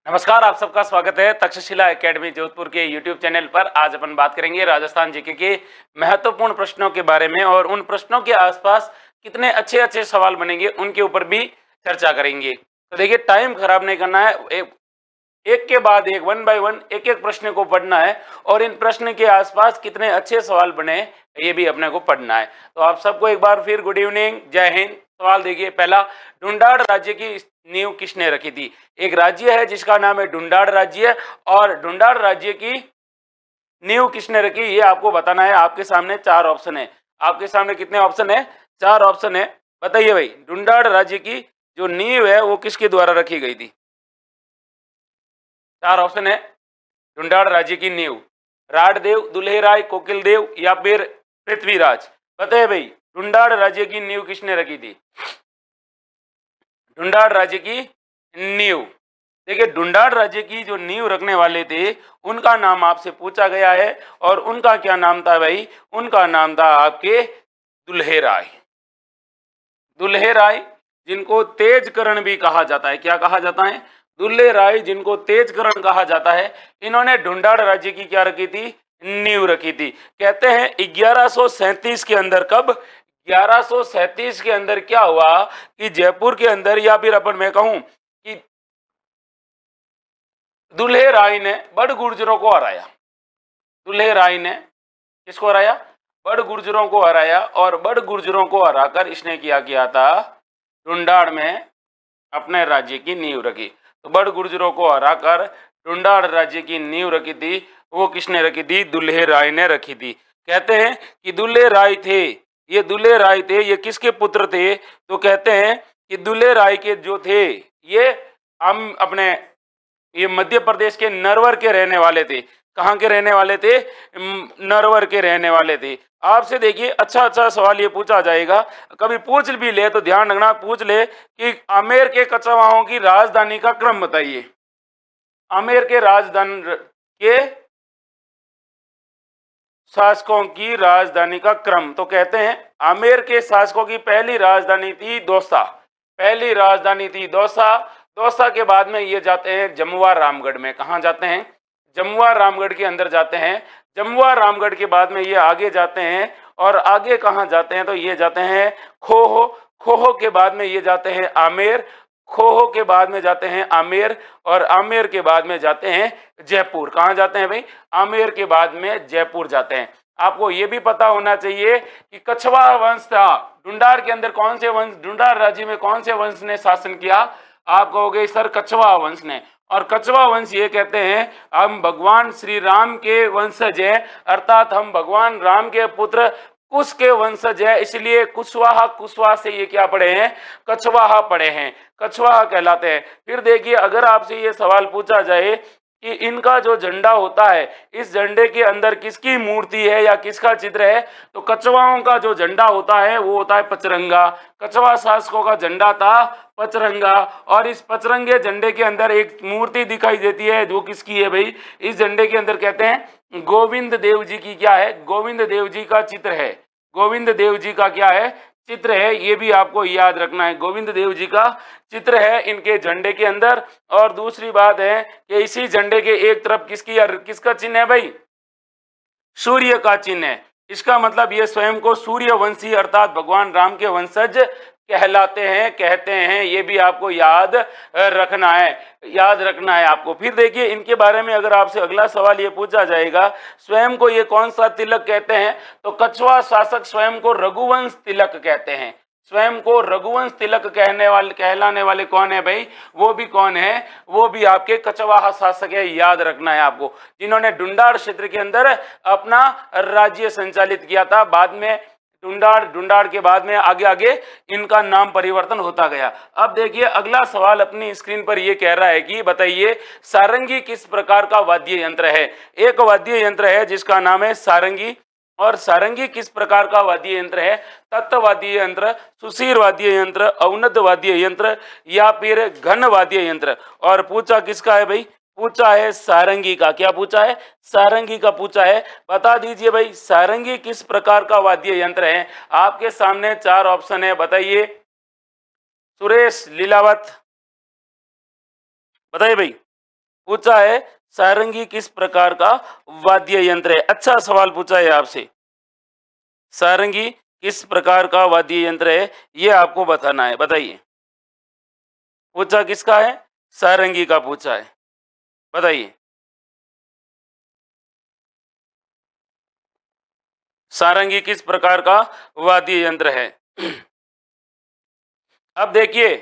नमस्कार, आप सबका स्वागत है तक्षशिला एकेडमी जोधपुर के यूट्यूब चैनल पर। आज अपन बात करेंगे राजस्थान जीके के महत्वपूर्ण प्रश्नों के बारे में और उन प्रश्नों के आसपास कितने अच्छे अच्छे सवाल बनेंगे उनके ऊपर भी चर्चा करेंगे। तो देखिए, टाइम खराब नहीं करना है, एक के बाद एक, वन बाय वन एक एक प्रश्न को पढ़ना है और इन प्रश्न के आसपास कितने अच्छे सवाल बने ये भी अपने को पढ़ना है। तो आप सबको एक बार फिर गुड इवनिंग, जय हिंद। सवाल देखिए पहला, ढूंढाड़ राज्य की नींव किसने रखी थी? एक राज्य है जिसका नाम है ढूंढाड़ राज्य, और ढूंढाड़ राज्य की नींव किसने रखी ये आपको बताना है। आपके सामने चार ऑप्शन है। आपके सामने कितने ऑप्शन है? चार ऑप्शन है। बताइए भाई, ढूंढाड़ राज्य की जो नींव है वो किसके द्वारा रखी गई थी? चार ऑप्शन है। ढूंढाड़ राज्य की नींव, राठदेव, दुल्हेराय, कोकिलदेव या फिर पृथ्वीराज। बताइए भाई, ढूंढाड़ राज्य की नींव किसने रखी थी? ढूंढाड़ राज्य की नींव। देखिए, ढूंढाड़ राज्य की जो नींव रखने वाले थे उनका नाम आपसे पूछा गया है, और उनका क्या नाम था भाई? उनका नाम था आपके दुल्हेराय। दुल्हेराय, जिनको तेजकरण भी कहा जाता है। क्या कहा जाता है? दुल्हेराय, जिनको तेजकरण कहा जाता है। इन्होंने ढूंढाड़ राज्य की क्या रखी थी? नींव रखी थी। कहते हैं 1137 के अंदर, कब? 1137 के अंदर क्या हुआ कि जयपुर के अंदर, या फिर अपन मैं कहूं कि दुल्हेराय ने बड़ गुर्जरों को हराया। दुल्हेराय ने किसको हराया? बड़ गुर्जरों को हराया, और बड़ गुर्जरों को हराकर इसने क्या किया था? ढूंढाड़ में अपने राज्य की नींव रखी। तो बड़ गुर्जरों को हराकर ढूंढाड़ राज्य की नींव रखी थी, वो किसने रखी थी? दुल्हेराय ने रखी थी। कहते हैं कि दुल्हेराय थे, ये दुल्हेराय थे, ये किसके पुत्र थे? तो कहते हैं कि दुल्हेराय के जो थे ये हम अपने ये मध्य प्रदेश के नरवर के रहने वाले थे। कहाँ के रहने वाले थे? नरवर के रहने वाले थे। आपसे देखिए, अच्छा अच्छा सवाल ये पूछा जाएगा, कभी पूछ भी ले तो ध्यान रखना, पूछ ले कि आमेर के कछवाहों की राजधानी का क्रम बताइए। आमेर के राजधानी के शासकों की राजधानी का क्रम। तो कहते हैं आमेर के शासकों की पहली राजधानी थी दौसा। पहली राजधानी थी दौसा। दौसा के बाद में ये जाते हैं जमुआ रामगढ़ में। कहाँ जाते हैं? जमुआ रामगढ़ के अंदर जाते हैं। जमुआ रामगढ़ के बाद में ये आगे जाते हैं, और आगे कहाँ जाते हैं? तो ये जाते हैं खोह। खोह के बाद में ये जाते हैं आमेर। खोह के बाद में जाते हैं आमेर, और आमेर के बाद में जाते हैं जयपुर। कहाँ जाते हैं भाई? आमेर के बाद में जयपुर जाते हैं। आपको ये भी पता होना चाहिए कि कछवा वंश था ढूंढाड़ के अंदर। कौन से वंश? ढूंढाड़ राज्य में कौन से वंश ने शासन किया? आप कहोगे सर कछवा वंश ने। और कछवा वंश ये कहते हैं हम भगवान श्री राम के वंशज हैं, अर्थात हम भगवान राम के पुत्र कुश के वंशज है, इसलिए कुशवाहा, कुशवाहा से ये क्या पढ़े हैं? कछवाहा पढ़े हैं, कछवाहा कहलाते हैं। फिर देखिए, अगर आपसे ये सवाल पूछा जाए कि इनका जो झंडा होता है, इस झंडे के अंदर किसकी मूर्ति है या किसका चित्र है? तो कछवाओं का जो झंडा होता है वो होता है पचरंगा। कछवा शासकों का झंडा था पचरंगा, और इस पचरंगे झंडे के अंदर एक मूर्ति दिखाई देती है, जो किसकी है भाई? इस झंडे के अंदर कहते हैं गोविंद देव जी की क्या है? गोविंद देव जी का चित्र है। गोविंद देव जी का क्या है? चित्र है। ये भी आपको याद रखना है, गोविंद देव जी का चित्र है इनके झंडे के अंदर। और दूसरी बात है कि इसी झंडे के एक तरफ किसका चिन्ह है भाई? सूर्य का चिन्ह है। इसका मतलब ये स्वयं को सूर्यवंशी अर्थात भगवान राम के वंशज कहलाते हैं, कहते हैं। ये भी आपको याद रखना है, याद रखना है आपको। फिर देखिए, इनके बारे में अगर आपसे अगला सवाल ये पूछा जाएगा, स्वयं को ये कौन सा तिलक कहते हैं? तो कछवा शासक स्वयं को रघुवंश तिलक कहते हैं। स्वयं को रघुवंश तिलक कहलाने वाले कौन है भाई? वो भी कौन है? वो भी आपके कछवाहा शासक है। याद रखना है आपको, जिन्होंने ढूंढाड़ क्षेत्र के अंदर अपना राज्य संचालित किया था। बाद में ढूंढाड़ के बाद में आगे आगे इनका नाम परिवर्तन होता गया। अब देखिए, अगला सवाल अपनी स्क्रीन पर ये कह रहा है कि बताइए सारंगी किस प्रकार का वाद्य यंत्र है? एक वाद्य यंत्र है जिसका नाम है सारंगी, और सारंगी किस प्रकार का वाद्य यंत्र है? तत्व वाद्य यंत्र, सुशीर वाद्य यंत्र, अवनद वाद्य यंत्र या फिर घन वाद्य यंत्र। और पूछा किसका है भाई? पूछा है सारंगी का। क्या पूछा है? सारंगी का पूछा है। बता दीजिए भाई, सारंगी किस प्रकार का वाद्य यंत्र है? आपके सामने चार ऑप्शन है, बताइए। सुरेश, लीलावत, बताइए भाई। पूछा है सारंगी किस प्रकार का वाद्य यंत्र है। अच्छा सवाल पूछा है आपसे, सारंगी किस प्रकार का वाद्य यंत्र है, ये आपको बताना है। बताइए, पूछा किसका है, सारंगी का पूछा है, बताइए सारंगी किस प्रकार का वाद्य यंत्र है। अब देखिए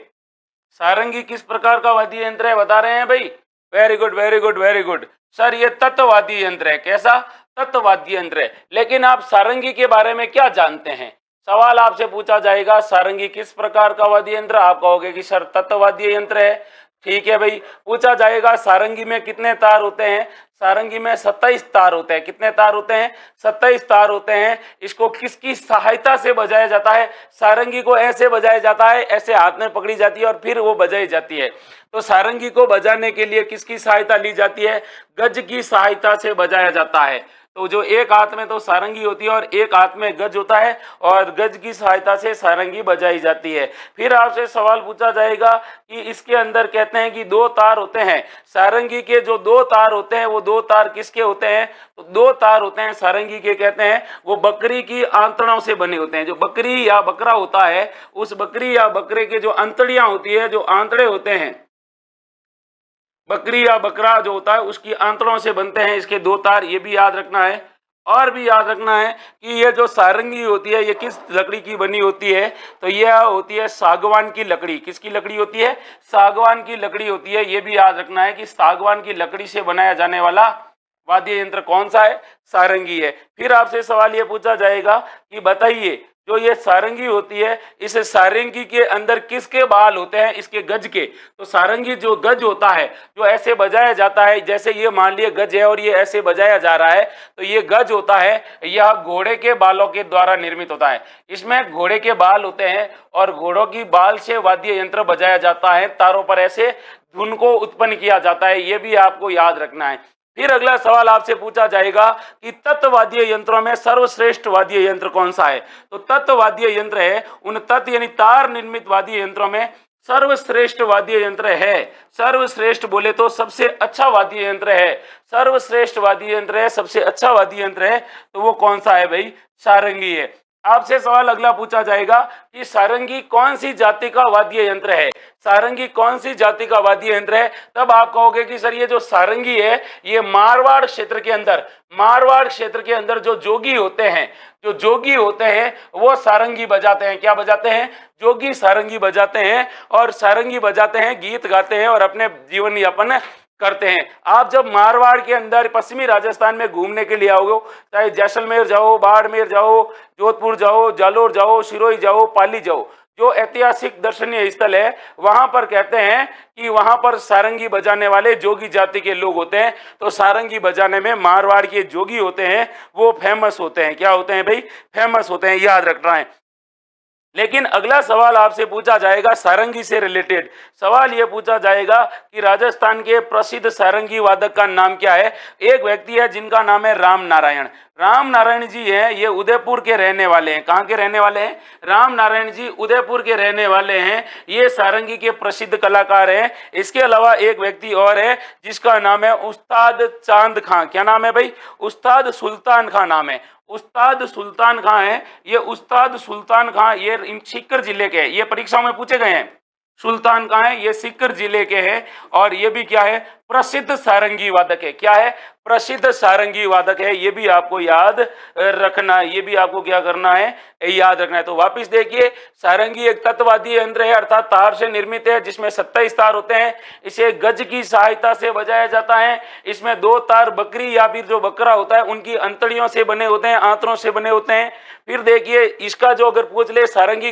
सारंगी किस प्रकार का वाद्य यंत्र है, बता रहे हैं भाई। Very good very good very good sir, ये तत्ववाद्य यंत्र है। कैसा, तत्ववाद्य यंत्र है। लेकिन आप सारंगी के बारे में क्या जानते हैं, सवाल आपसे पूछा जाएगा सारंगी किस प्रकार का वाद्य यंत्र, आप कहोगे कि सर तत्ववाद्य यंत्र है। ठीक है भाई, पूछा जाएगा सारंगी में कितने तार होते हैं, सारंगी में 27 तार होते हैं। कितने तार होते हैं, 27 तार होते हैं। इसको किसकी सहायता से बजाया जाता है, सारंगी को ऐसे बजाया जाता है, ऐसे हाथ में पकड़ी जाती है और फिर वो बजाई जाती है। तो सारंगी को बजाने के लिए किसकी सहायता ली जाती है, गज की सहायता से बजाया जाता है। तो जो एक हाथ में तो सारंगी होती है और एक हाथ में गज होता है और गज की सहायता से सारंगी बजाई जाती है। फिर आपसे सवाल पूछा जाएगा कि इसके अंदर कहते हैं कि 2 तार होते हैं, सारंगी के जो 2 तार होते हैं वो 2 तार किसके होते हैं, तो 2 तार होते हैं सारंगी के, कहते हैं वो बकरी की आंतड़ों से बने होते हैं। जो बकरी या बकरा होता है, उस बकरी या बकरे के जो अंतड़ियां होती है, जो आंतड़े होते हैं, बकरी या बकरा जो होता है उसकी आंतड़ों से बनते हैं इसके 2 तार, ये भी याद रखना है। और भी याद रखना है कि ये जो सारंगी होती है ये किस लकड़ी की बनी होती है, तो यह होती है सागवान की लकड़ी। किसकी लकड़ी होती है, सागवान की लकड़ी होती है। ये भी याद रखना है कि सागवान की लकड़ी से बनाया जाने वाला वाद्य यंत्र कौन सा है, सारंगी है। फिर आपसे सवाल ये पूछा जाएगा कि बताइए जो ये सारंगी होती है, इस सारंगी के अंदर किसके बाल होते हैं, इसके गज के। तो सारंगी जो गज होता है, जो ऐसे बजाया जाता है, जैसे ये मान लिए गज है और ये ऐसे बजाया जा रहा है, तो ये गज होता है, यह घोड़े के बालों के द्वारा निर्मित होता है। इसमें घोड़े के बाल होते हैं और घोड़ों की बाल से वाद्य यंत्र बजाया जाता है, तारों पर ऐसे धुन को उत्पन्न किया जाता है। ये भी आपको याद रखना है। फिर अगला सवाल आपसे पूछा जाएगा कि तत्वाद्य यंत्रों में सर्वश्रेष्ठ वाद्य यंत्र कौन सा है। तो तत्वाद्य यंत्र है उन तत् यानी तार निर्मित वाद्य यंत्रों में सर्वश्रेष्ठ वाद्य यंत्र है। सर्वश्रेष्ठ बोले तो सबसे अच्छा वाद्य यंत्र है, सर्वश्रेष्ठ वाद्य यंत्र है, सबसे अच्छा वाद्य यंत्र है, तो वो कौन सा है भाई, सारंगी है। आपसे सवाल अगला पूछा जाएगा कि सारंगी कौन सी जाति का वाद्य यंत्र है, सारंगी कौन सी जाति का वाद्य यंत्र है। तब आप कहोगे कि सर ये जो सारंगी है ये मारवाड़ क्षेत्र के अंदर, मारवाड़ क्षेत्र के अंदर जो जोगी होते हैं, जो जोगी होते हैं वो सारंगी बजाते हैं। क्या बजाते हैं, जोगी सारंगी बजाते हैं और सारंगी बजाते हैं, गीत गाते हैं और अपने जीवन यापन करते हैं। आप जब मारवाड़ के अंदर पश्चिमी राजस्थान में घूमने के लिए आओगे, चाहे जैसलमेर जाओ, बाड़मेर जाओ, जोधपुर जाओ, जालोर जाओ, सिरोही जाओ, पाली जाओ, जो ऐतिहासिक दर्शनीय स्थल है, वहां पर कहते हैं कि वहां पर सारंगी बजाने वाले जोगी जाति के लोग होते हैं। तो सारंगी बजाने में मारवाड़ के जोगी होते हैं, वो फेमस होते हैं। क्या होते हैं भाई, फेमस होते हैं, याद रखना है। लेकिन अगला सवाल आपसे पूछा जाएगा सारंगी से रिलेटेड, सवाल यह पूछा जाएगा कि राजस्थान के प्रसिद्ध सारंगी वादक का नाम क्या है। एक व्यक्ति है जिनका नाम है राम नारायण। राम नारायण जी हैं, ये उदयपुर के रहने वाले हैं। कहाँ के रहने वाले हैं, राम नारायण जी उदयपुर के रहने वाले हैं। ये सारंगी के प्रसिद्ध कलाकार हैं। इसके अलावा एक व्यक्ति और है जिसका नाम है उस्ताद चांद खां। क्या नाम है भाई, उस्ताद सुल्तान खां नाम है, उस्ताद सुल्तान खां है। ये उस्ताद सुल्तान खां ये सीकर जिले के हैं, ये परीक्षाओं में पूछे गए हैं। सुल्तान खां है, ये सीकर जिले के हैं और ये भी क्या है, प्रसिद्ध सारंगी वादक है। क्या है, प्रसिद्ध सारंगी वादक है। ये भी आपको याद रखना है, ये भी आपको क्या करना है, याद रखना है। तो वापस देखिए, सारंगी एक तत्वाद्य यंत्र है, अर्थात तार से निर्मित है, जिसमें 27 तार होते हैं। इसे गज की सहायता से बजाया जाता है। इसमें 2 तार बकरी या फिर जो बकरा होता है उनकी अंतड़ियों से बने होते हैं, आंतरों से बने होते हैं। फिर देखिए इसका जो अगर पूछ ले सारंगी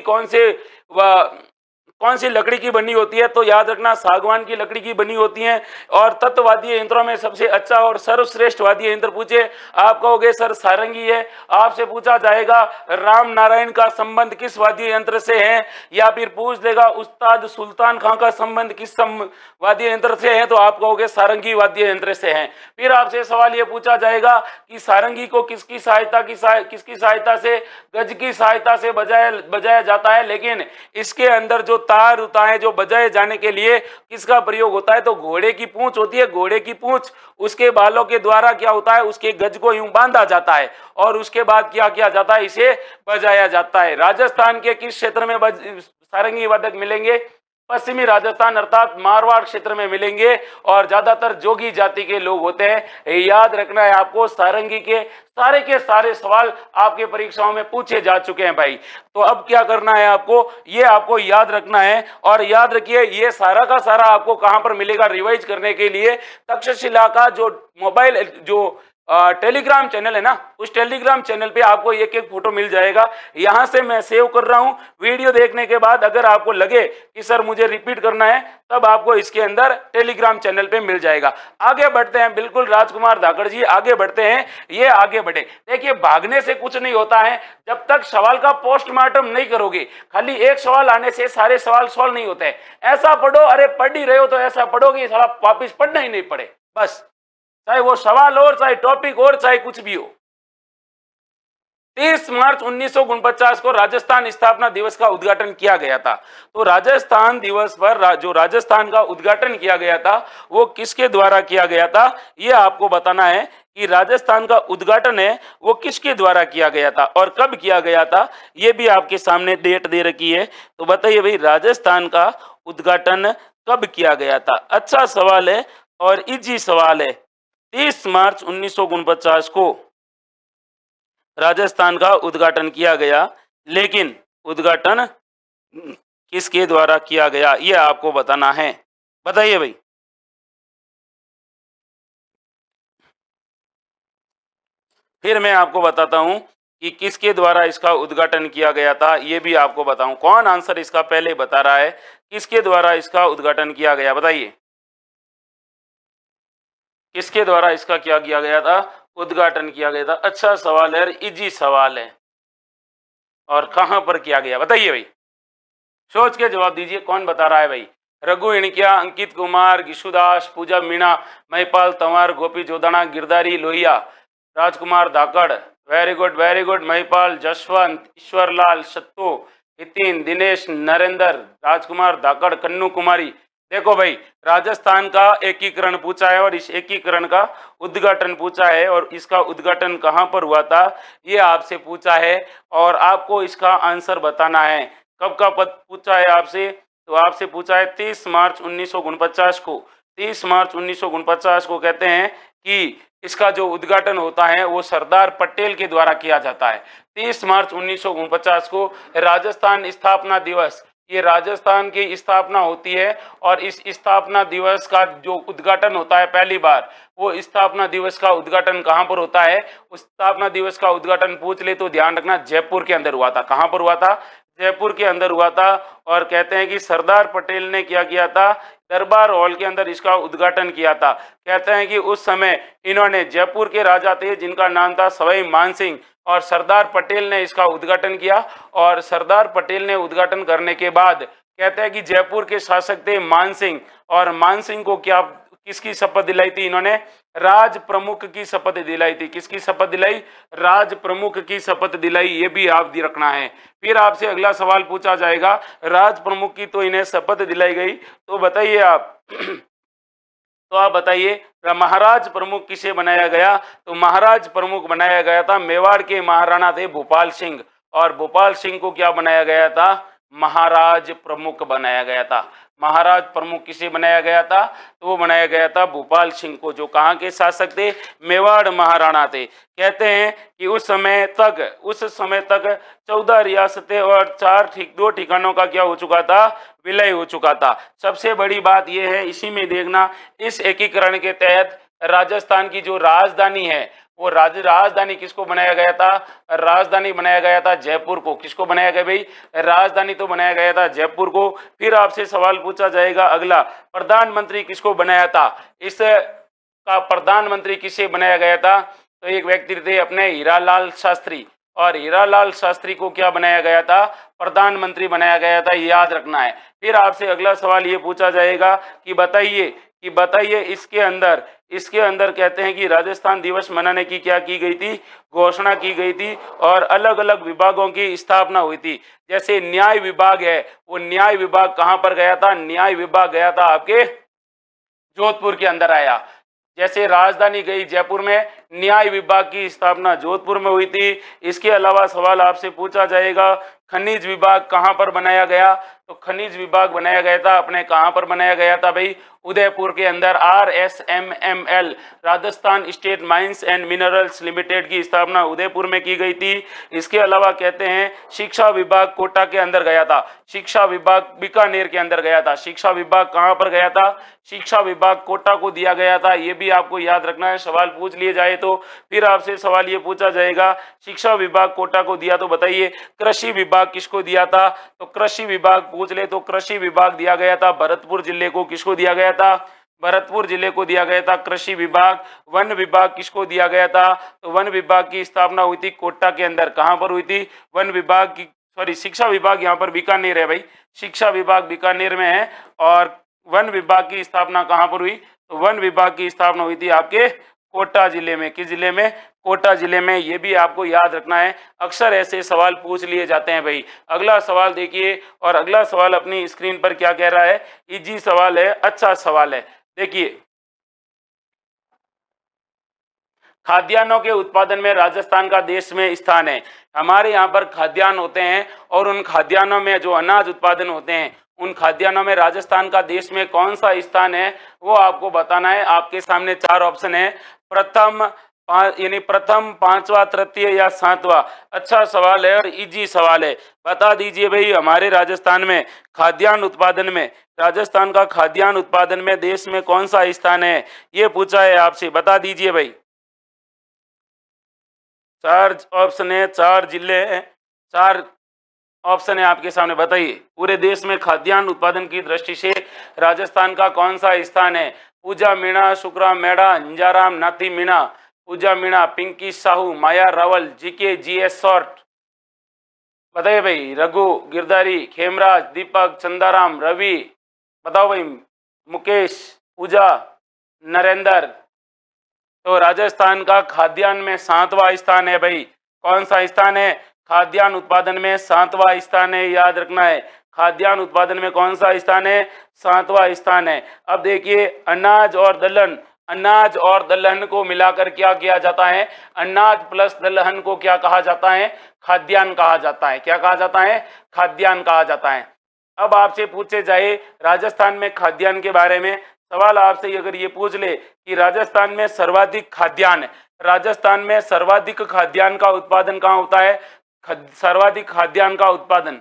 कौन सी लकड़ी की बनी होती है, तो याद रखना सागवान की लकड़ी की बनी होती है। और तत्वाद्य यंत्रों में सबसे अच्छा और सर्वश्रेष्ठ वाद्य यंत्र पूछे, आप कहोगे सर सारंगी है। आपसे पूछा जाएगा राम नारायण का संबंध किस वाद्य यंत्र से है, या फिर पूछ लेगा उस्ताद सुल्तान खां का संबंध किस वाद्य यंत्र से है, तो आप कहोगे सारंगी वाद्य यंत्र से है। फिर आपसे सवाल यह पूछा जाएगा कि सारंगी को किसकी सहायता से, गज की सहायता से बजाया जाता है। लेकिन इसके अंदर जो तार होता है जो बजाए जाने के लिए किसका प्रयोग होता है, तो घोड़े की पूंछ होती है, घोड़े की पूंछ, उसके बालों के द्वारा क्या होता है, उसके गज को यूं बांधा जाता है और उसके बाद क्या किया जाता है, इसे बजाया जाता है। राजस्थान के किस क्षेत्र में सारंगी वादक मिलेंगे, पश्चिमी राजस्थान अर्थात मारवाड़ क्षेत्र में मिलेंगे और ज्यादातर जोगी जाति के लोग होते हैं। याद रखना है आपको, सारंगी के सारे सवाल आपके परीक्षाओं में पूछे जा चुके हैं भाई। तो अब क्या करना है आपको, ये आपको याद रखना है और याद रखिए ये सारा का सारा आपको कहां पर मिलेगा रिवाइज करने के लिए, तक्षशिला का जो मोबाइल जो टेलीग्राम चैनल है ना, उस टेलीग्राम चैनल पे आपको एक एक फोटो मिल जाएगा। यहां से मैं सेव कर रहा हूं, वीडियो देखने के बाद अगर आपको लगे कि सर मुझे रिपीट करना है तब आपको इसके अंदर टेलीग्राम चैनल पे मिल जाएगा। आगे बढ़ते हैं, बिल्कुल राजकुमार धाकड़ जी आगे बढ़ते हैं, ये आगे बढ़े। देखिए भागने से कुछ नहीं होता है, जब तक सवाल का पोस्टमार्टम नहीं करोगे, खाली एक सवाल आने से सारे सवाल सॉल्व नहीं होते हैं। ऐसा पढ़ो, अरे पढ़ ही रहे हो तो ऐसा पढ़ोगे साला वापिस पढ़ना ही नहीं पड़े, बस चाहे वो सवाल और चाहे टॉपिक और चाहे कुछ भी हो। 30 मार्च 1949 को राजस्थान स्थापना दिवस का उद्घाटन किया गया था। तो राजस्थान दिवस पर जो राजस्थान का उद्घाटन किया गया था वो किसके द्वारा किया गया था, ये आपको बताना है कि राजस्थान का उद्घाटन है वो किसके द्वारा किया गया था और कब किया गया था, ये भी आपके सामने डेट दे रखी है। तो बताइए भाई राजस्थान का उद्घाटन कब किया गया था। अच्छा सवाल है और इजी सवाल है। 30 मार्च 1949 को राजस्थान का उद्घाटन किया गया, लेकिन उद्घाटन किसके द्वारा किया गया ये आपको बताना है। बताइए भाई। फिर मैं आपको बताता हूं कि किसके द्वारा इसका उद्घाटन किया गया था, ये भी आपको बताऊं। कौन आंसर इसका पहले बता रहा है, किसके द्वारा इसका उद्घाटन किया गया, बताइए किसके द्वारा इसका क्या किया गया था, उद्घाटन किया गया था। अच्छा सवाल है, इजी सवाल है। और कहां पर किया गया बताइए भाई, सोच के जवाब दीजिए। कौन बता रहा है भाई, रघु इणकिया, अंकित कुमार, गिशुदास, पूजा मीणा, महिपाल तंवर, गोपी जोदाना, गिरधारी लोहिया, राजकुमार धाकड़, वेरी गुड महिपाल, जसवंत, ईश्वरलाल, सत्तू, नितिन, दिनेश, नरेंद्र, राजकुमार धाकड़, कन्नू कुमारी। देखो भाई राजस्थान का एकीकरण पूछा है और इस एकीकरण का उद्घाटन पूछा है और इसका उद्घाटन कहां पर हुआ था ये आपसे पूछा है और आपको इसका आंसर बताना है। कब का पद पूछा है आपसे, तो आपसे पूछा है 30 मार्च 1949 को। 30 मार्च 1949 को कहते हैं कि इसका जो उद्घाटन होता है वो सरदार पटेल के द्वारा किया जाता है। 30 मार्च 1949 को राजस्थान स्थापना दिवस, ये राजस्थान की स्थापना होती है और इस स्थापना दिवस का जो उद्घाटन होता है पहली बार, वो स्थापना दिवस का उद्घाटन कहां पर होता है, उस स्थापना दिवस का उद्घाटन पूछ ले तो ध्यान रखना जयपुर के अंदर हुआ था। कहां पर हुआ था, जयपुर के अंदर हुआ था। और कहते हैं कि सरदार पटेल ने क्या किया था, दरबार हॉल के अंदर इसका उद्घाटन किया था। कहते हैं कि उस समय इन्होंने, जयपुर के राजा थे जिनका नाम था सवाई मानसिंह, और सरदार पटेल ने इसका उद्घाटन किया। और सरदार पटेल ने उद्घाटन करने के बाद कहते हैं कि जयपुर के शासक थे मानसिंह, और मानसिंह को क्या, किसकी शपथ दिलाई थी इन्होंने, राज प्रमुख की शपथ दिलाई थी। किसकी शपथ दिलाई, राज प्रमुख की शपथ दिलाई, ये भी आप रखना है। फिर आपसे अगला सवाल पूछा जाएगा, राज प्रमुख की तो इन्हें शपथ दिलाई गई, तो बताइए आप तो आप बताइए महाराज प्रमुख किसे बनाया गया, तो महाराज प्रमुख बनाया गया था मेवाड़ के महाराणा थे भोपाल सिंह, और भोपाल सिंह को क्या बनाया गया था, महाराज प्रमुख बनाया गया था। महाराज प्रमुख किसे बनाया गया था, तो वो बनाया गया था भोपाल सिंह को, जो कहाँ के शासक थे, मेवाड़ महाराणा थे। कहते हैं कि उस समय तक 14 रियासतें और 2 ठिकानों का क्या हो चुका था, विलय हो चुका था। सबसे बड़ी बात यह है, इसी में देखना, इस एकीकरण के तहत राजस्थान की जो राजधानी है वो राजधानी किसको बनाया गया था, राजधानी बनाया गया था जयपुर को। किसको बनाया गया भाई, राजधानी तो बनाया गया था जयपुर को। फिर आपसे सवाल पूछा जाएगा अगला, प्रधानमंत्री किसको बनाया था, इस का प्रधानमंत्री किसे बनाया गया था, तो एक व्यक्ति थे अपने हीरालाल शास्त्री, और हीरालाल शास्त्री को क्या बनाया गया था, प्रधानमंत्री बनाया गया था, याद रखना है। फिर आपसे अगला सवाल ये पूछा जाएगा कि बताइए इसके अंदर इसके अंदर कहते हैं कि राजस्थान दिवस मनाने की क्या की गई थी, घोषणा की गई थी और अलग अलग विभागों की स्थापना हुई थी। जैसे न्याय विभाग है, वो न्याय विभाग कहाँ पर गया था, न्याय विभाग गया था आपके जोधपुर के अंदर आया। जैसे राजधानी गई जयपुर में, न्याय विभाग की स्थापना जोधपुर में हुई थी। इसके अलावा सवाल आपसे पूछा जाएगा खनिज विभाग कहाँ पर बनाया गया, तो खनिज विभाग बनाया गया था अपने कहाँ पर बनाया गया था भाई, उदयपुर के अंदर। RSMML Rajasthan state mines and minerals limited की स्थापना उदयपुर में की गई थी। इसके अलावा कहते हैं शिक्षा विभाग कोटा के अंदर गया था, शिक्षा विभाग बीकानेर के अंदर गया था। शिक्षा विभाग कहाँ पर गया था, शिक्षा विभाग कोटा को दिया गया था। ये भी आपको याद रखना है, सवाल पूछ लिए जाए तो। फिर आपसे सवाल ये पूछा जाएगा शिक्षा विभाग कोटा को दिया तो बताइए कृषि विभाग किसको दिया था, तो कृषि विभाग पूछ ले तो कृषि विभाग दिया गया था भरतपुर जिले को। किसको दिया गया था, भरतपुर जिले को दिया गया था कृषि विभाग। वन विभाग किसको दिया गया था, तो वन विभाग की स्थापना हुई थी कोटा के अंदर। कहां पर हुई थी, वन विभाग की, सॉरी शिक्षा विभाग यहाँ पर बीकानेर है भाई, शिक्षा विभाग बीकानेर में है। और वन विभाग की स्थापना कहां पर हुई, तो वन विभाग की स्थापना हुई थी आपके कोटा जिले में। किस जिले में, कोटा जिले में। ये भी आपको याद रखना है, अक्सर ऐसे सवाल पूछ लिए जाते हैं भाई। अगला सवाल देखिए, और अगला सवाल अपनी स्क्रीन पर क्या कह रहा है, इजी सवाल है, अच्छा सवाल है। देखिए खाद्यान्नों के उत्पादन में राजस्थान का देश में स्थान है। हमारे यहाँ पर खाद्यान्न होते हैं और उन खाद्यान्नों में जो अनाज उत्पादन होते हैं उन खाद्यान्नों में राजस्थान का देश में कौन सा स्थान है वो आपको बताना है। आपके सामने 4 ऑप्शन है, प्रथम, यानी प्रथम, पांचवा, तृतीय या सातवां। अच्छा सवाल है और इजी सवाल है। बता दीजिए भाई हमारे राजस्थान में खाद्यान्न उत्पादन में, राजस्थान का खाद्यान्न उत्पादन में देश में कौन सा स्थान है, ये पूछा है आपसे, बता दीजिए भाई। 4 ऑप्शन है, 4 जिले हैं, 4 ऑप्शन है आपके सामने। बताइए पूरे देश में खाद्यान्न उत्पादन की दृष्टि से राजस्थान का कौन सा स्थान है। पूजा मीणा, शुक्रा मेड़ा, अंजाराम, नाथी मीणा। पूजा मीणा, पिंकी साहू, माया रावल, जीके GS शॉर्ट। बताइए भाई, रघु गिरधारी, खेमराज, दीपक, चंदाराम, रवि। बताओ भाई, मुकेश, पूजा, नरेंद्र। तो राजस्थान का खाद्यान्न में 7वां स्थान है भाई। कौन सा स्थान है, खाद्यान्न उत्पादन में 7वां स्थान है, याद रखना है। खाद्यान्न उत्पादन में कौन सा स्थान है, 7वां स्थान है। अब देखिए अनाज और दलहन, अनाज और दलहन को मिलाकर क्या किया जाता है, अनाज प्लस दलहन को क्या कहा जाता है, खाद्यान्न कहा जाता है। क्या कहा जाता है, खाद्यान्न कहा जाता है। अब आपसे पूछे जाए राजस्थान में खाद्यान्न के बारे में, सवाल आपसे अगर ये पूछ ले कि राजस्थान में सर्वाधिक खाद्यान्न, राजस्थान में सर्वाधिक खाद्यान्न का उत्पादन कहाँ होता है, सर्वाधिक खाद्यान्न का उत्पादन,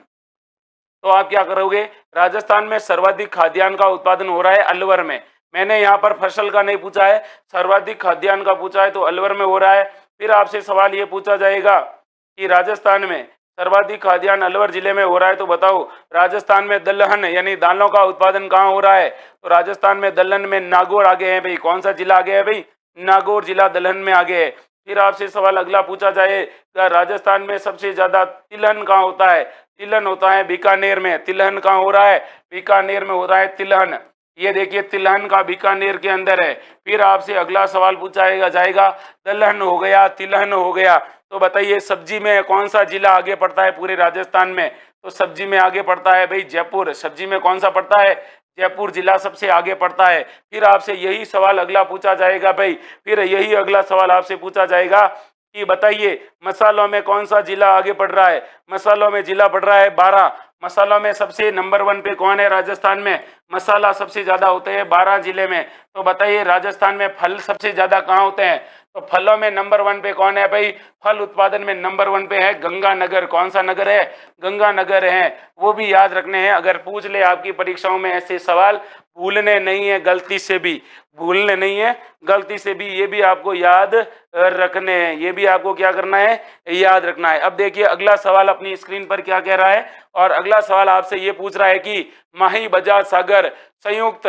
तो आप क्या करोगे, राजस्थान में सर्वाधिक खाद्यान्न का उत्पादन हो रहा है अलवर में। मैंने यहाँ पर फसल का नहीं पूछा है, सर्वाधिक खाद्यान्न का पूछा है, तो अलवर में हो रहा है। फिर आपसे सवाल ये पूछा जाएगा कि राजस्थान में सर्वाधिक खाद्यान्न अलवर जिले में हो रहा है, तो बताओ राजस्थान में दलहन यानी दालों का उत्पादन कहाँ हो रहा है, तो राजस्थान में दलहन में नागौर आगे है भाई। कौन सा जिला आगे है भाई, नागौर जिला दलहन में आगे है। फिर आपसे सवाल अगला पूछा जाएगा राजस्थान में सबसे ज्यादा तिलहन कहाँ होता है, तिलहन होता है बीकानेर में। तिलहन कहाँ हो रहा है, बीकानेर में हो रहा है तिलहन। ये देखिए तिलहन का बीकानेर के अंदर है। फिर आपसे अगला सवाल पूछा जाएगा दलहन हो गया, तिलहन हो गया, तो बताइए सब्जी में कौन सा जिला आगे पड़ता है पूरे राजस्थान में, तो सब्जी में आगे पड़ता है भाई जयपुर। सब्जी में कौन सा पड़ता है, जयपुर जिला सबसे आगे पड़ता है। फिर आपसे यही सवाल अगला पूछा जाएगा भाई, फिर यही अगला सवाल आपसे पूछा जाएगा कि बताइए मसालों में कौन सा जिला आगे बढ़ रहा है। मसालों में जिला बढ़ रहा है 12। मसालों में सबसे नंबर 1 पे कौन है राजस्थान में, मसाला सबसे ज्यादा होते हैं 12 जिले में। तो बताइए राजस्थान में फल सबसे ज्यादा कहाँ होते हैं, तो फलों में नंबर 1 पे कौन है भाई, फल उत्पादन में नंबर 1 पे है गंगानगर। कौन सा नगर है, गंगानगर है। वो भी याद रखने हैं, अगर पूछ ले आपकी परीक्षाओं में ऐसे सवाल, भूलने नहीं है गलती से भी, भूलने नहीं है गलती से भी, ये भी आपको याद रखने हैं। ये भी आपको क्या करना है, याद रखना है। अब देखिए अगला सवाल अपनी स्क्रीन पर क्या कह रहा है, और अगला सवाल आपसे ये पूछ रहा है कि माही बजाज सागर संयुक्त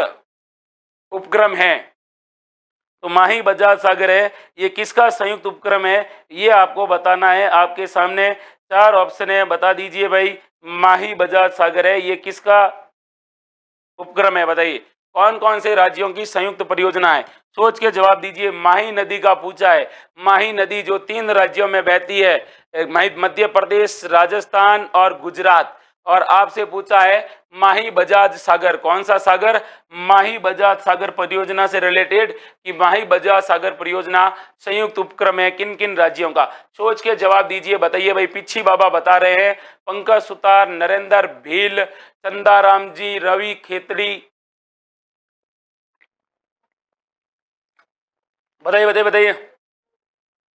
उपक्रम है। तो माही बजाज सागर है, ये किसका संयुक्त उपक्रम है, ये आपको बताना है। आपके सामने 4 ऑप्शन है, बता दीजिए भाई। माही बजाज सागर है, ये किसका उपक्रम है बताइए। कौन कौन से राज्यों की संयुक्त परियोजना है? सोच के जवाब दीजिए। माही नदी का पूछा है। माही नदी जो 3 राज्यों में बहती है, मध्य प्रदेश, राजस्थान और गुजरात। और आपसे पूछा है माही बजाज सागर, कौन सा सागर? माही बजाज सागर परियोजना से रिलेटेड कि माही बजाज सागर परियोजना संयुक्त उपक्रम है किन किन राज्यों का? सोच के जवाब दीजिए, बताइए भाई। पिच्छी बाबा बता रहे हैं पंकज सुतार, नरेंद्र भील, चंदाराम जी, रवि खेतड़ी। बताइए बताइए बताइए।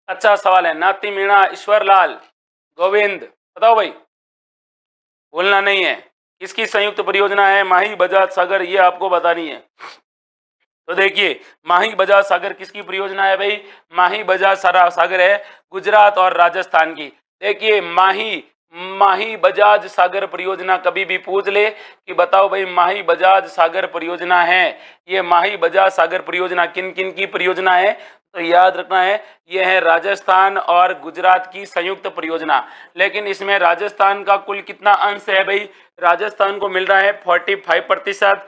अच्छा सवाल है। नाती मीणा, ईश्वर लाल, गोविंद, बताओ भाई, बोलना नहीं है। किसकी संयुक्त परियोजना है माही बजाज सागर? ये आपको बतानी है। तो देखिए, माही बजाज सागर किसकी परियोजना है भाई? माही बजाज सागर है गुजरात और राजस्थान की। देखिए, माही माही बजाज सागर परियोजना कभी भी पूछ ले कि बताओ भाई माही बजाज सागर परियोजना है, ये माही बजाज सागर परियोजना किन किन की परियोजना है? तो याद रखना है, ये है राजस्थान और गुजरात की संयुक्त परियोजना। लेकिन इसमें राजस्थान का कुल कितना अंश है भाई? राजस्थान को मिल रहा है 45%,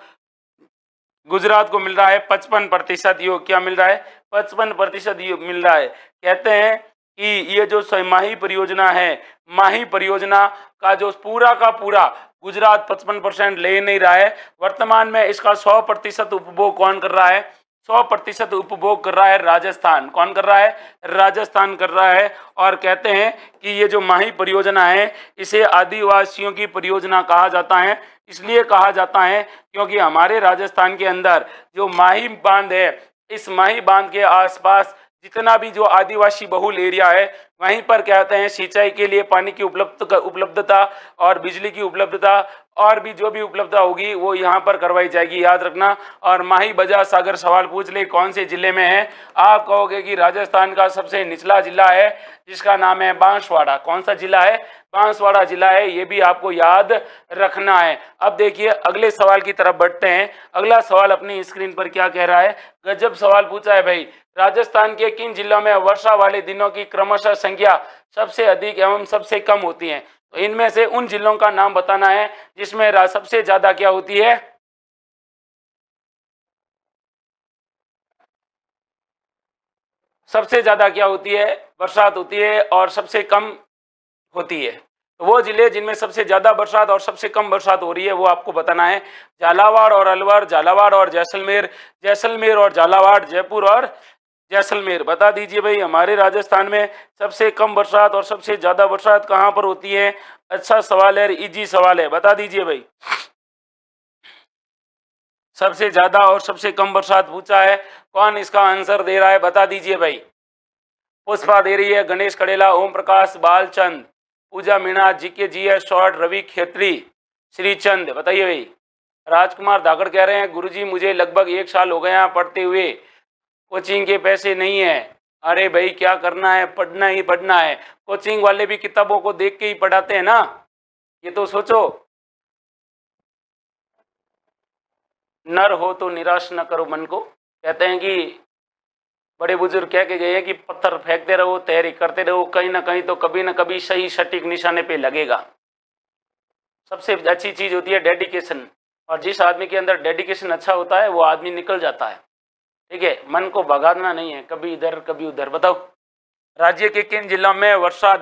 गुजरात को मिल रहा है 55%। योग क्या मिल रहा है? 55% योग मिल रहा है। कहते हैं कि ये जो माही परियोजना है, माही परियोजना का जो पूरा का पूरा गुजरात 55% ले नहीं रहा है। वर्तमान में इसका 100% उपभोग कौन कर रहा है? 100% उपभोग कर रहा है राजस्थान। कौन कर रहा है? राजस्थान कर रहा है। और कहते हैं कि ये जो माही परियोजना है इसे आदिवासियों की परियोजना कहा जाता है। इसलिए कहा जाता है क्योंकि हमारे राजस्थान के अंदर जो माही बांध है, इस माही बांध के आसपास जितना भी जो आदिवासी बहुल एरिया है, वहीं पर कहते हैं सिंचाई के लिए पानी की उपलब्धता और बिजली की उपलब्धता और भी जो भी उपलब्धता होगी वो यहाँ पर करवाई जाएगी, याद रखना। और माही बजाज सागर सवाल पूछ ले कौन से जिले में है? आप कहोगे कि राजस्थान का सबसे निचला जिला है जिसका नाम है बांसवाड़ा। कौन सा जिला है? बांसवाड़ा जिला है। ये भी आपको याद रखना है। अब देखिए अगले सवाल की तरफ बढ़ते हैं। अगला सवाल अपनी स्क्रीन पर क्या कह रहा है? गजब सवाल पूछा है भाई। राजस्थान के किन जिलों में वर्षा वाले दिनों की क्रमशः संख्या सबसे अधिक एवं सबसे कम होती है? तो इनमें से उन जिलों का नाम बताना है जिसमें सबसे ज्यादा क्या होती है? सबसे ज्यादा क्या होती है? बरसात होती है और सबसे कम होती है। तो वो जिले जिनमें सबसे ज्यादा बरसात और सबसे कम बरसात हो रही है वो आपको बताना है। झालावाड़ और अलवर, झालावाड़ और जैसलमेर, जैसलमेर और झालावाड़, जयपुर और जैसलमेर। बता दीजिए भाई, हमारे राजस्थान में सबसे कम बरसात और सबसे ज्यादा बरसात कहाँ पर होती है? अच्छा सवाल है, इजी सवाल है, बता दीजिए भाई। सबसे ज्यादा और सबसे कम बरसात पूछा है, कौन इसका आंसर दे रहा है? बता दीजिए भाई। पुष्पा दे रही है, Ganesh Kadela, Om Prakash, Balchand, Puja Meena, GK GS short, Ravi Khetri, Shrichand. बताइए भाई। राजकुमार धाकड़ कह रहे हैं गुरुजी मुझे लगभग 1 साल हो गया पढ़ते हुए, कोचिंग के पैसे नहीं है। अरे भाई क्या करना है? पढ़ना ही पढ़ना है। कोचिंग वाले भी किताबों को देख के ही पढ़ाते हैं ना, ये तो सोचो। नर हो तो निराश न करो मन को। कहते हैं कि बड़े बुजुर्ग कह के गए हैं कि पत्थर फेंकते रहो, तैयारी करते रहो, कहीं ना कहीं तो कभी ना कभी सही सटीक निशाने पे लगेगा। सबसे अच्छी चीज होती है डेडिकेशन, और जिस आदमी के अंदर डेडिकेशन अच्छा होता है वो आदमी निकल जाता है। ठीक है, मन को भगाना नहीं है, कभी इधर कभी उधर। बताओ, राज्य के किन जिलों में वर्षा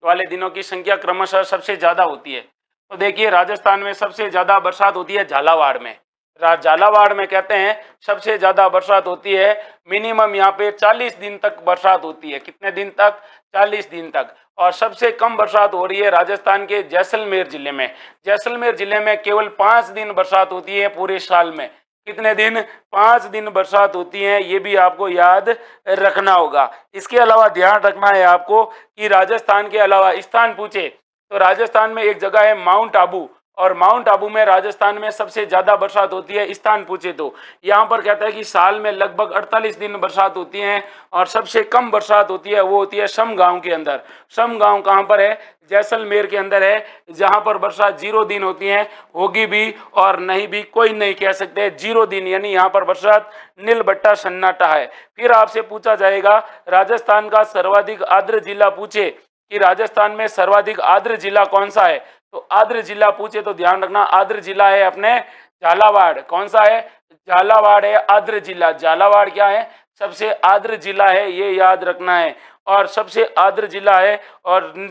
वाले दिनों की संख्या क्रमशः सबसे ज्यादा होती है? तो देखिए, राजस्थान में सबसे ज्यादा बरसात होती है झालावाड़ में। झालावाड़ में कहते हैं सबसे ज्यादा बरसात होती है। मिनिमम यहाँ पे 40 दिन तक बरसात होती है। कितने दिन तक? 40 दिन तक। और सबसे कम बरसात हो रही है राजस्थान के जैसलमेर जिले में। जैसलमेर जिले में केवल 5 दिन बरसात होती है पूरे साल में। कितने दिन? 5 दिन बरसात होती है। ये भी आपको याद रखना होगा। इसके अलावा ध्यान रखना है आपको कि राजस्थान के अलावा स्थान पूछे तो राजस्थान में एक जगह है माउंट आबू, और माउंट आबू में राजस्थान में सबसे ज्यादा बरसात होती है। स्थान पूछे तो यहाँ पर कहता है कि साल में लगभग 48 दिन बरसात होती है, और सबसे कम बरसात होती है वो होती है सम गांव के अंदर। सम गांव कहाँ पर है? जैसलमेर के अंदर है, जहां पर बरसात 0 दिन होती है। होगी भी और नहीं भी कोई नहीं कह सकते। 0 दिन यानी यहाँ पर बरसात नील बट्टा सन्नाटा है। फिर आपसे पूछा जाएगा राजस्थान का सर्वाधिक आर्द्र जिला पूछे कि राजस्थान में सर्वाधिक आर्द्र जिला कौन सा है? तो आर्द्र जिला पूछे तो ध्यान रखना आर्द्र जिला है अपने झालावाड़ कौन सा है? झालावाड़ है आर्द्र जिला। झालावाड़ क्या है? सबसे आर्द्र जिला है, ये याद रखना है। और सबसे आर्द्र जिला है। और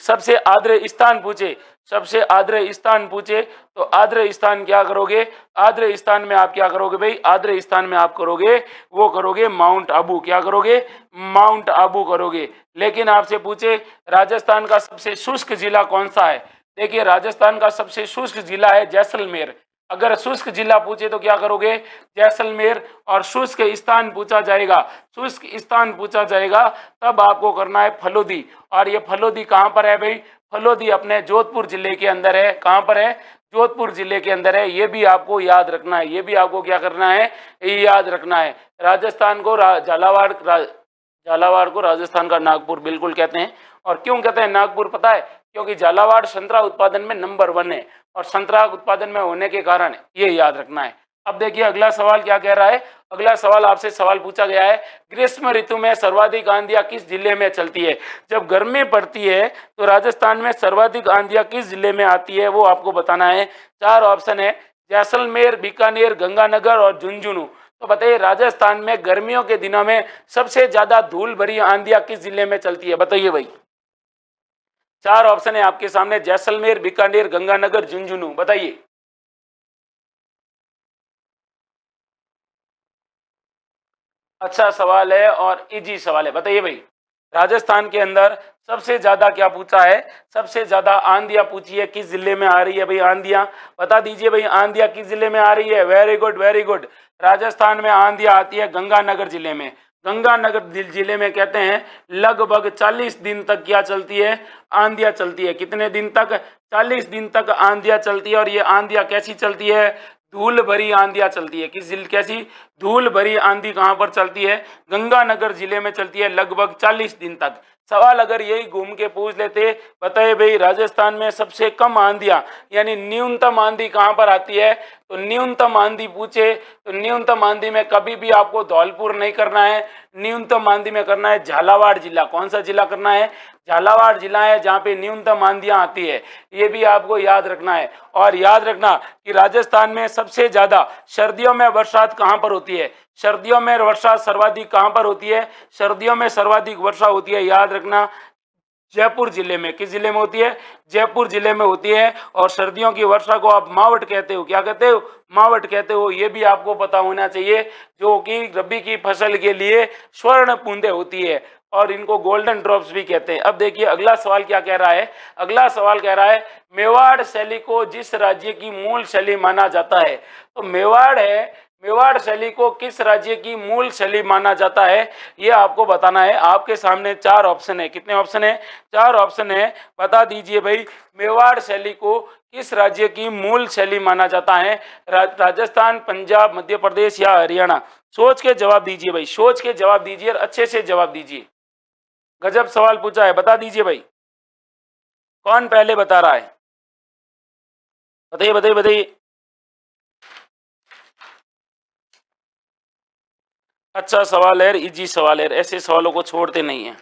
सबसे आर्द्र स्थान पूछे, सबसे आर्द्र स्थान पूछे तो आर्द्र स्थान क्या करोगे? आर्द्र स्थान में आप क्या करोगे भाई? आर्द्र स्थान में आप करोगे, वो करोगे माउंट आबू। क्या करोगे? माउंट आबू करोगे। लेकिन आपसे पूछे राजस्थान का सबसे शुष्क जिला कौन सा है? देखिए राजस्थान का सबसे शुष्क जिला है जैसलमेर। अगर शुष्क जिला पूछे तो क्या करोगे? जैसलमेर। और शुष्क स्थान पूछा जाएगा, शुष्क स्थान पूछा जाएगा तब आपको करना है फलोदी। और ये फलोदी कहाँ पर है भाई? फलोदी अपने जोधपुर जिले के अंदर है। कहाँ पर है? जोधपुर जिले के अंदर है। ये भी आपको याद रखना है, ये भी आपको क्या करना है? ये याद रखना है। राजस्थान को झालावाड़ को राजस्थान का नागपुर बिल्कुल कहते हैं। और क्यों कहते हैं नागपुर पता है? क्योंकि झालावाड़ संतरा उत्पादन में नंबर 1 है, और संतरा उत्पादन में होने के कारण ये याद रखना है। अब देखिए अगला सवाल क्या कह रहा है। अगला सवाल आपसे सवाल पूछा गया है, ग्रीष्म ऋतु में सर्वाधिक आंधियां किस जिले में चलती है? जब गर्मी पड़ती है तो राजस्थान में सर्वाधिक आंधियां किस जिले में आती है, वो आपको बताना है। 4 ऑप्शन है, जैसलमेर, बीकानेर, गंगानगर और झुंझुनू। तो बताइए राजस्थान में गर्मियों के दिनों में सबसे ज्यादा धूल भरी आंधियां किस जिले में चलती है? बताइए भाई। 4 ऑप्शन है आपके सामने, जैसलमेर, बीकानेर, गंगानगर, झुंझुनू। बताइए। अच्छा सवाल है और इजी सवाल है। बताइए भाई, राजस्थान के अंदर सबसे ज्यादा क्या पूछा है? सबसे ज्यादा आंधियां पूछी है, किस जिले में आ रही है भाई आंधियां? बता दीजिए भाई, आंधियां किस जिले में आ रही है? Very good, very good. Rajasthan में आंधियां आती है गंगानगर जिले में। गंगानगर जिले में कहते हैं लगभग 40 दिन तक क्या चलती है? आंधियां चलती है। कितने दिन तक? 40 दिन तक आंधियां चलती है। और ये आंधियां कैसी चलती है? धूल भरी आंधियां चलती है। किस जिले? कैसी? धूल भरी आंधी कहां पर चलती है? गंगानगर जिले में चलती है, लगभग 40 दिन तक। सवाल अगर यही घूम के पूछ लेते, बताइए भाई राजस्थान में सबसे कम आंधियां यानी न्यूनतम आंधी कहां पर आती है? तो न्यूनतम आंधी पूछे तो न्यूनतम आंधी में कभी भी आपको धौलपुर नहीं करना है, न्यूनतम आंधी में करना है झालावाड़ जिला। कौन सा जिला करना है? झालावाड़ जिला है जहां पे न्यूनतम आंधियां आती है। ये भी आपको याद रखना है। और याद रखना कि राजस्थान में सबसे ज्यादा सर्दियों में बरसात कहां पर होती है? सर्दियों में वर्षा सर्वाधिक कहां पर होती है? सर्दियों में सर्वाधिक वर्षा होती है, याद रखना, जयपुर जिले में। किस जिले में होती है? जयपुर जिले में होती है। और सर्दियों की वर्षा को आप मावट कहते हो। क्या कहते हो? मावट कहते हो। ये भी आपको पता होना चाहिए, जो कि रबी की फसल के लिए स्वर्ण बूंदे होती है, और इनको गोल्डन ड्रॉप्स भी कहते हैं। अब देखिए अगला सवाल क्या कह रहा है। अगला सवाल कह रहा है, मेवाड़ शैली को जिस राज्य की मूल शैली माना जाता है, तो मेवाड़ है, मेवाड़ शैली को किस राज्य की मूल शैली माना जाता है, ये आपको बताना है। आपके सामने 4 ऑप्शन है। कितने ऑप्शन है? 4 ऑप्शन है। बता दीजिए भाई, मेवाड़ शैली को किस राज्य की मूल शैली माना जाता है? राजस्थान, पंजाब, मध्य प्रदेश या हरियाणा? सोच के जवाब दीजिए भाई, सोच के जवाब दीजिए और अच्छे से जवाब दीजिए। गजब सवाल पूछा है, बता दीजिए भाई कौन पहले बता रहा है? बताइए बताइए बताइए। अच्छा सवाल है, इजी सवाल है, ऐसे सवालों को छोड़ते नहीं है।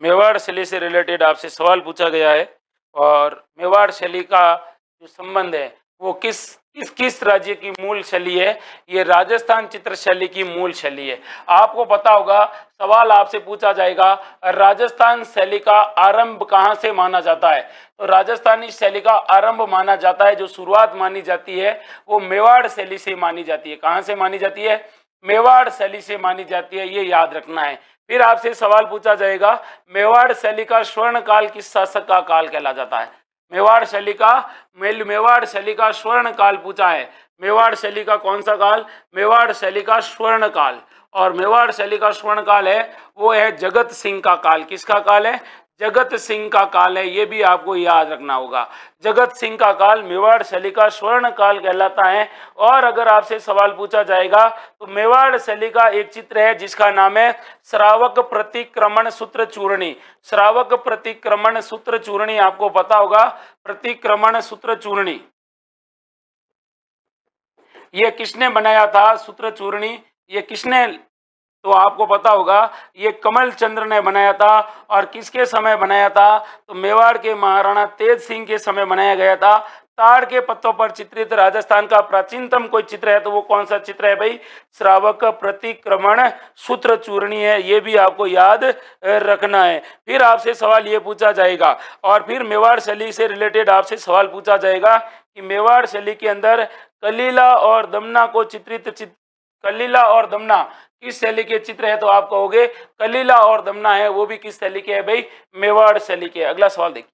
मेवाड़ शैली से रिलेटेड आपसे सवाल पूछा गया है, और मेवाड़ शैली का जो संबंध है वो किस राज्य की मूल शैली है? ये राजस्थान चित्र शैली की मूल शैली है। आपको पता होगा, सवाल आपसे पूछा जाएगा राजस्थान शैली का आरंभ कहाँ से माना जाता है? तो राजस्थानी शैली का आरंभ माना जाता है, जो शुरुआत मानी जाती है वो मेवाड़ शैली से मानी जाती है। कहाँ से मानी जाती है? मेवाड़ शैली से मानी जाती है, ये याद रखना है। फिर आपसे सवाल पूछा जाएगा, मेवाड़ शैली का स्वर्ण काल किस शासक का काल कहला जाता है? मेवाड़ शैली का स्वर्ण काल पूछा है। मेवाड़ शैली का कौन सा काल? मेवाड़ शैली का स्वर्ण काल। और मेवाड़ शैली का स्वर्ण काल है वो है जगत सिंह का काल। किसका काल है? जगत सिंह का काल है। ये भी आपको याद रखना होगा। जगत सिंह का काल मेवाड़ शैली का स्वर्ण काल कहलाता है। और अगर आपसे सवाल पूछा जाएगा तो मेवाड़ शैली का एक चित्र है जिसका नाम है श्रावक प्रतिक्रमण सूत्र चूर्णी। श्रावक प्रतिक्रमण सूत्र चूर्णी आपको पता होगा। प्रतिक्रमण सूत्र चूर्णी ये किसने बनाया था? सूत्र चूर्णी ये किसने तो आपको पता होगा ये कमल चंद्र ने बनाया था। और किसके समय बनाया था? तो मेवाड़ के महाराणा तेज सिंह के समय बनाया गया था। ताड़ के पत्तों पर चित्रित राजस्थान का प्राचीनतम कोई चित्र है तो वो कौन सा चित्र है भाई? श्रावक प्रतिक्रमण सूत्र चूर्णी है। ये भी आपको याद रखना है। फिर आपसे सवाल ये पूछा जाएगा और फिर मेवाड़ शैली से रिलेटेड आपसे सवाल पूछा जाएगा कि मेवाड़ शैली के अंदर कलीला और दमना को कलीला और दमना किस शैली के चित्र है? तो आप कहोगे कलीला और दमना है, वो भी किस शैली के है भाई? मेवाड़ शैली के। अगला सवाल देखिए,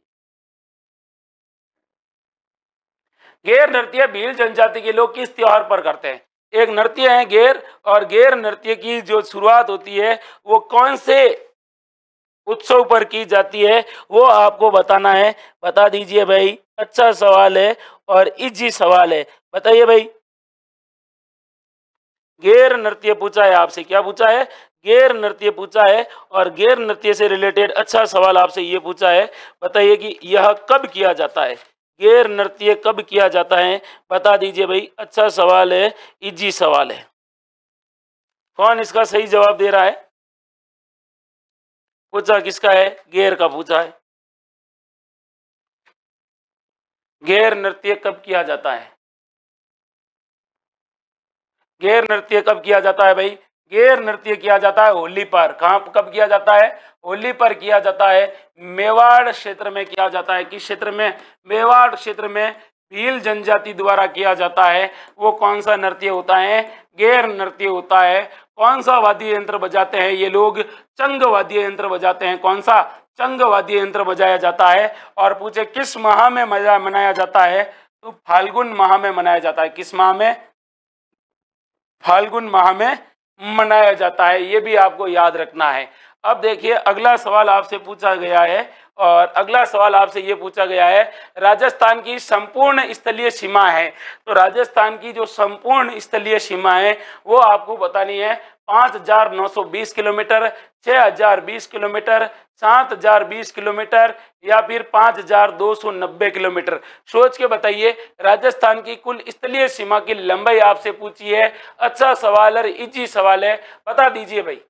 गेर नृत्य भील जनजाति के लोग किस त्योहार पर करते हैं? एक नृत्य है गेर, और गेर नृत्य की जो शुरुआत होती है वो कौन से उत्सव पर की जाती है, वो आपको बताना है। बता दीजिए भाई। अच्छा सवाल है और इजी सवाल है, बताइए भाई। गेर नृत्य पूछा है आपसे, क्या पूछा है? गेर नृत्य पूछा है। और गेर नृत्य से रिलेटेड अच्छा सवाल आपसे ये पूछा है, बताइए कि यह कब किया जाता है? गेर नृत्य कब किया जाता है? बता दीजिए भाई। अच्छा सवाल है, इजी सवाल है। कौन इसका सही जवाब दे रहा है? पूछा किसका है? गेर का पूछा है। गेर नृत्य कब किया जाता है? गेर नृत्य कब किया जाता है भाई? गेर नृत्य किया जाता है होली पर। कहाँ कब किया जाता है? होली पर किया जाता है। मेवाड़ क्षेत्र में किया जाता है। किस क्षेत्र में? मेवाड़ क्षेत्र में भील जनजाति द्वारा किया जाता है। वो कौन सा नृत्य होता है? गेर नृत्य होता है। कौन सा वाद्य यंत्र बजाते हैं ये लोग? चंग वाद्य यंत्र बजाते हैं। कौन सा? चंग वाद्य यंत्र बजाया जाता है। और पूछे किस माह में मनाया जाता है? तो फाल्गुन माह में मनाया जाता है। किस माह में? फाल्गुन माह में मनाया जाता है। ये भी आपको याद रखना है। अब देखिए अगला सवाल आपसे पूछा गया है, और अगला सवाल आपसे ये पूछा गया है, राजस्थान की संपूर्ण स्थलीय सीमा है। तो राजस्थान की जो संपूर्ण स्थलीय सीमा है वो आपको बतानी है। 5,920 किलोमीटर, 6,020 किलोमीटर, 7,020 किलोमीटर या फिर 5,290 किलोमीटर। सोच के बताइए। राजस्थान की कुल स्थलीय सीमा की लंबाई आपसे पूछी है। अच्छा सवाल है, इजी सवाल है, बता दीजिए भाई।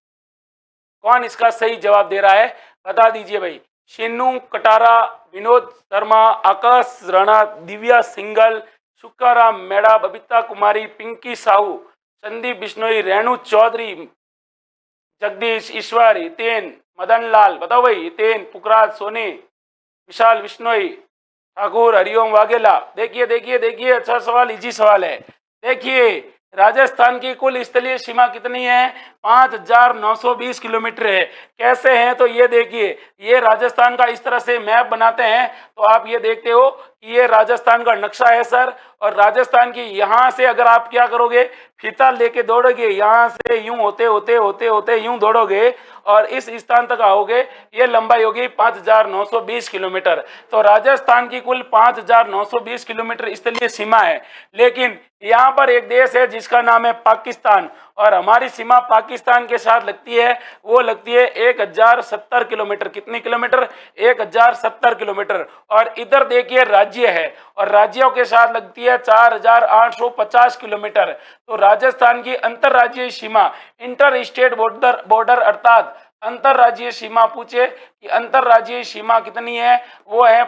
कौन इसका सही जवाब दे रहा है? बता दीजिए भाई। शिन्नू कटारा, विनोद शर्मा, आकाश राणा, दिव्या सिंगल, सुक्काराम मेड़ा, बबीता कुमारी, पिंकी साहू, संदीप बिश्नोई, रेणु चौधरी, जगदीश ईश्वर, हितेन, मदन लाल। बताओ भाई। हितेन, पुखराज सोनी, विशाल बिश्नोई, ठाकुर, हरिओम वाघेला। देखिए देखिए देखिए, अच्छा सवाल, इजी सवाल है। देखिए राजस्थान की कुल स्थलीय सीमा कितनी है? 5,920 किलोमीटर है। कैसे है? तो ये देखिए, ये राजस्थान का इस तरह से मैप बनाते हैं तो आप ये देखते हो कि ये राजस्थान का नक्शा है सर। और राजस्थान की यहाँ से अगर आप क्या करोगे, फीता लेके दौड़ोगे, यहाँ से यूं होते होते होते होते यूं दौड़ोगे और इस स्थान तक आओगे, ये लंबाई होगी 5,920 किलोमीटर। तो राजस्थान की कुल 5,920 किलोमीटर स्थलीय सीमा है। लेकिन यहाँ पर एक देश है जिसका नाम है पाकिस्तान, और हमारी सीमा पाकिस्तान के साथ लगती है। वो लगती है 1,070 किलोमीटर। कितनी किलोमीटर? 1,070 किलोमीटर। और इधर देखिए राज्य है, और राज्यों के साथ लगती है 4,850 किलोमीटर। तो राजस्थान की अंतरराज्यीय सीमा, इंटर स्टेट बॉर्डर अर्थात अंतरराज्यीय सीमा पूछे कि अंतरराज्यीय सीमा कितनी है? वो है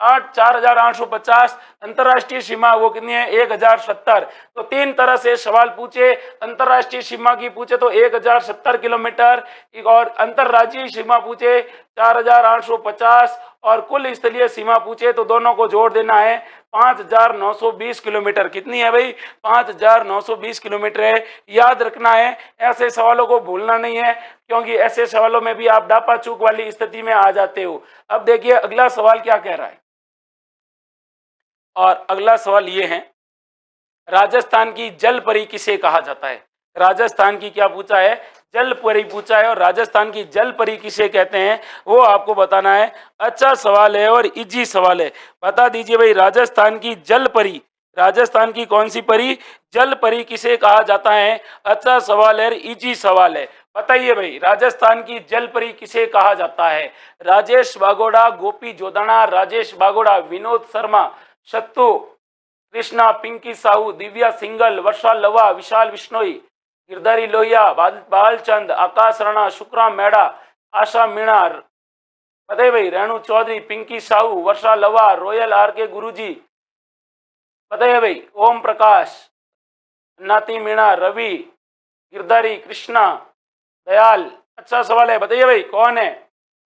4,850। अंतरराष्ट्रीय सीमा वो कितनी है? 1,070। तो तीन तरह से सवाल पूछे। अंतरराष्ट्रीय सीमा की पूछे तो 1,070 किलोमीटर, और अंतरराज्यीय सीमा पूछे 4,850, और कुल स्थलीय सीमा पूछे तो दोनों को जोड़ देना है 5,920 किलोमीटर। कितनी है भाई? 5,920 किलोमीटर है। याद रखना है, ऐसे सवालों को भूलना नहीं है, क्योंकि ऐसे सवालों में भी आप डापा चूक वाली स्थिति में आ जाते हो। अब देखिए अगला सवाल क्या कह रहा है, और अगला सवाल ये है, राजस्थान की जल परी किसे कहा जाता है? राजस्थान की क्या पूछा है? जल परी पूछा है। और राजस्थान की जल परी किसे कहते हैं वो आपको बताना है। अच्छा सवाल है और इजी सवाल है, बता दीजिए भाई। राजस्थान की जल परी, राजस्थान की कौन सी परी? जल परी किसे कहा जाता है? अच्छा सवाल है, इजी सवाल है, बताइए भाई। राजस्थान की जल परी किसे कहा जाता है? राजेश बागोड़ा, गोपी जोदाना, राजेश बागोड़ा, विनोद शर्मा, सत्तू कृष्णा, पिंकी साहू, दिव्या सिंगल, वर्षा लवा, विशाल बिश्नोई, गिरधारी लोहिया, बालचंद, आकाश राणा, शुक्रा मेड़ा, आशा मीणा, बताइए भाई, रेणु चौधरी, पिंकी साहू, वर्षा लवा, रॉयल आर के गुरुजी, बताइए भाई, ओम प्रकाश, नाती मीणा, रवि, गिरधारी, कृष्णा, दयाल। अच्छा सवाल है, बताइए भाई कौन है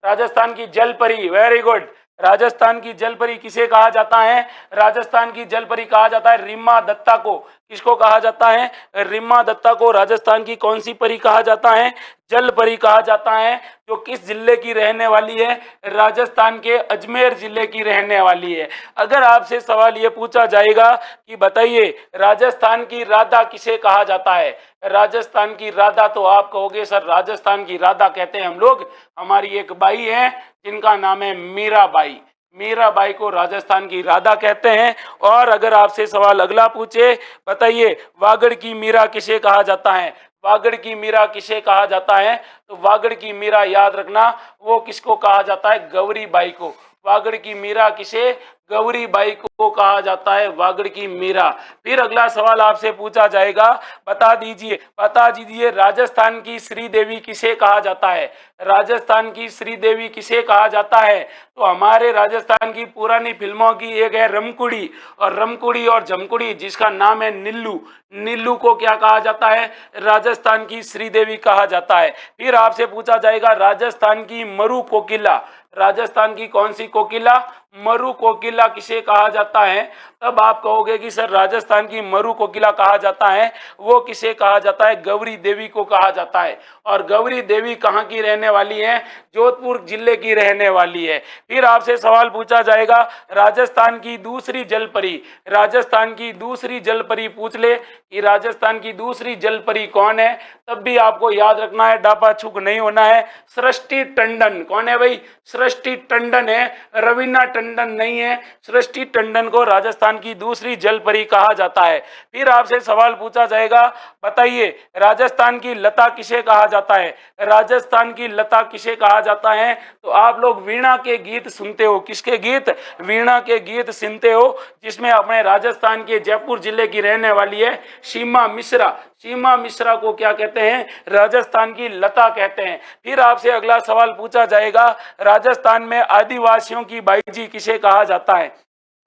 राजस्थान की जलपरी? Very good. राजस्थान की जलपरी किसे कहा जाता है? राजस्थान की जलपरी कहा जाता है रीमा दत्ता को। किसको कहा जाता है? रीमा दत्ता को राजस्थान की कौन सी परी कहा जाता है? जल परी कहा जाता है। जो किस जिले की रहने वाली है? राजस्थान के अजमेर जिले की रहने वाली है। अगर आपसे सवाल ये पूछा जाएगा कि बताइए राजस्थान की राधा किसे कहा जाता है? राजस्थान की राधा, तो आप कहोगे सर राजस्थान की राधा कहते हैं हम लोग, हमारी एक बाई है जिनका नाम है मीराबाई। मीराबाई को राजस्थान की राधा कहते हैं। और अगर आपसे सवाल अगला पूछे, बताइए वागड़ की मीरा किसे कहा जाता है? वागड़ की मीरा किसे कहा जाता है? तो वागड़ की मीरा याद रखना, वो किसको कहा जाता है? गौरी बाई को। वागड़ की मीरा किसे? गौरी बाई को कहा जाता है वागड़ की मीरा। फिर अगला सवाल आपसे पूछा जाएगा, बता दीजिए राजस्थान की श्रीदेवी किसे कहा जाता है? राजस्थान की श्रीदेवी किसे कहा जाता है? तो हमारे राजस्थान की पुरानी फिल्मों की एक है रमकुड़ी, और रमकुड़ी और झमकुड़ी जिसका नाम है नीलू। नीलू को क्या कहा जाता है? राजस्थान की श्रीदेवी कहा जाता है। फिर आपसे पूछा जाएगा राजस्थान की मरु कोकिला, राजस्थान की कौन सी कोकिला? मरु कोकिला किसे कहा जाता है? तब आप कहोगे कि सर राजस्थान की मरु कोकिला कहा जाता है, वो किसे कहा जाता है? गौरी देवी को कहा जाता है। और गौरी देवी कहाँ की रहने वाली है? जोधपुर जिले की रहने वाली है। फिर आपसे सवाल पूछा जाएगा राजस्थान की दूसरी जलपरी, राजस्थान की दूसरी जलपरी पूछ ले कि राजस्थान की दूसरी जलपरी कौन है, तब भी आपको याद रखना है, डापा छूक नहीं होना है। सृष्टि टंडन। कौन है भाई? सृष्टि टंडन है, रवीना टंडन नहीं है। सृष्टि टंडन को राजस्थान की दूसरी जलपरी कहा जाता है। फिर आपसे सवाल पूछा जाएगा, बताइए राजस्थान की लता किसे कहा जाता है? राजस्थान की लता किसे कहा जाता है? तो आप लोग वीणा के गीत सुनते हो। किसके गीत? वीणा के गीत सुनते हो, जिसमें अपने राजस्थान के जयपुर जिले की रहने वाली है सीमा मिश्रा। सीमा मिश्रा को क्या कहते हैं? राजस्थान की लता कहते हैं। फिर आपसे अगला सवाल पूछा जाएगा, राजस्थान में आदिवासियों की बाईजी किसे कहा जाता है?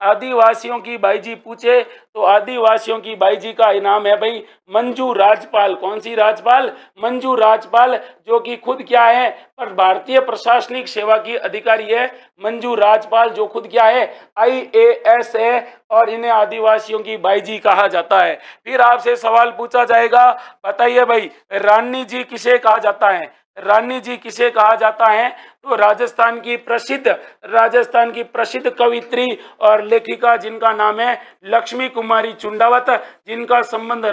आदिवासियों की बाईजी पूछे तो आदिवासियों की बाईजी का इनाम है भाई मंजू राजपाल। कौन सी राजपाल? मंजू राजपाल, जो कि खुद क्या है? पर भारतीय प्रशासनिक सेवा की अधिकारी है मंजू राजपाल, जो खुद क्या है? IAS है, और इन्हें आदिवासियों की बाईजी कहा जाता है। फिर आपसे सवाल पूछा जाएगा, बताइए भाई रानी जी किसे कहा जाता है? रानी जी किसे कहा जाता है? तो राजस्थान की प्रसिद्ध कवित्री और लेखिका जिनका नाम है लक्ष्मी कुमारी चुंडावत, जिनका संबंध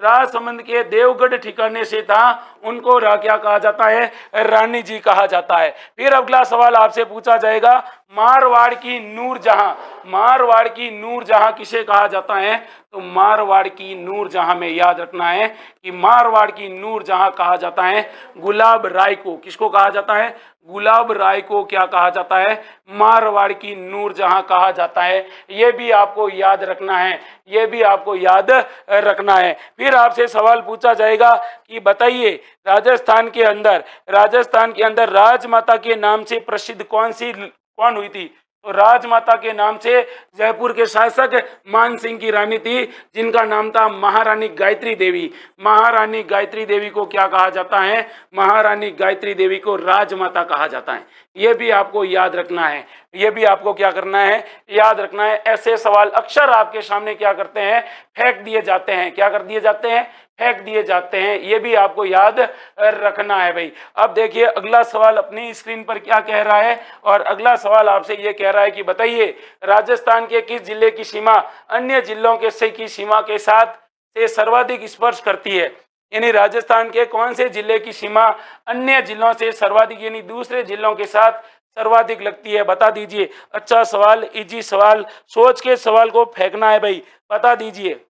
राजसमंद के देवगढ़ ठिकाने से था, उनको क्या कहा जाता है? रानी जी कहा जाता है। फिर अगला सवाल आपसे पूछा जाएगा, मारवाड़ की नूरजहां, मारवाड़ की नूरजहां किसे कहा जाता है? तो मारवाड़ की नूरजहां में याद रखना है कि मारवाड़ की नूरजहां कहा जाता है गुलाब राय को। किसको कहा जाता है? गुलाब राय को क्या कहा जाता है? मारवाड़ की नूरजहां कहा जाता है। ये भी आपको याद रखना है, ये भी आपको याद रखना है। फिर आपसे सवाल पूछा जाएगा कि बताइए राजस्थान के अंदर राजमाता के नाम से प्रसिद्ध कौन हुई थी? तो राजमाता के नाम से जयपुर के शासक मान सिंह की रानी थी, जिनका नाम था महारानी गायत्री देवी। महारानी गायत्री देवी को क्या कहा जाता है? महारानी गायत्री देवी को राजमाता कहा जाता है। ये भी आपको याद रखना है, ये भी आपको क्या करना है? याद रखना है। ऐसे सवाल अक्सर आपके सामने क्या करते हैं? फेंक दिए जाते हैं। क्या कर दिए जाते हैं? फेंक दिए जाते हैं। ये भी आपको याद रखना है भाई। अब देखिए अगला सवाल अपनी स्क्रीन पर क्या कह रहा है, और अगला सवाल आपसे ये कह रहा है कि बताइए राजस्थान के किस जिले की सीमा अन्य जिलों की सीमा के साथ से सर्वाधिक स्पर्श करती है? यानी राजस्थान के कौन से जिले की सीमा अन्य जिलों से सर्वाधिक यानी दूसरे जिलों के साथ सर्वाधिक लगती है? बता दीजिए। अच्छा सवाल, इजी सवाल, सोच के सवाल को फेंकना है भाई। बता दीजिए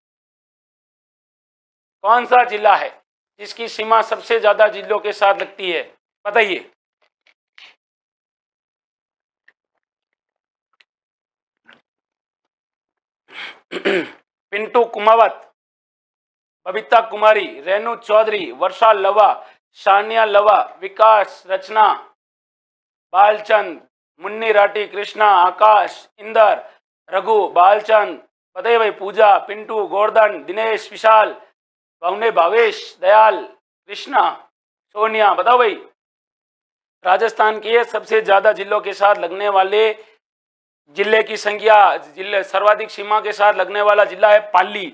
कौन सा जिला है जिसकी सीमा सबसे ज्यादा जिलों के साथ लगती है? बताइए। पिंटू कुमावत, बबीता कुमारी, रेणु चौधरी, वर्षा लवा, सानिया लवा, विकास, रचना, बालचंद, मुन्नी राठी, कृष्णा, आकाश, इंदर, रघु, बालचंद, बताइए भाई, पूजा, पिंटू, गोवर्धन, दिनेश, विशाल, भावने, भावेश, दयाल, कृष्णा, सोनिया। बताओ भाई, राजस्थान के सबसे ज्यादा जिलों के साथ लगने वाले जिले की संख्या, जिले सर्वाधिक सीमा के साथ लगने वाला जिला है पाली।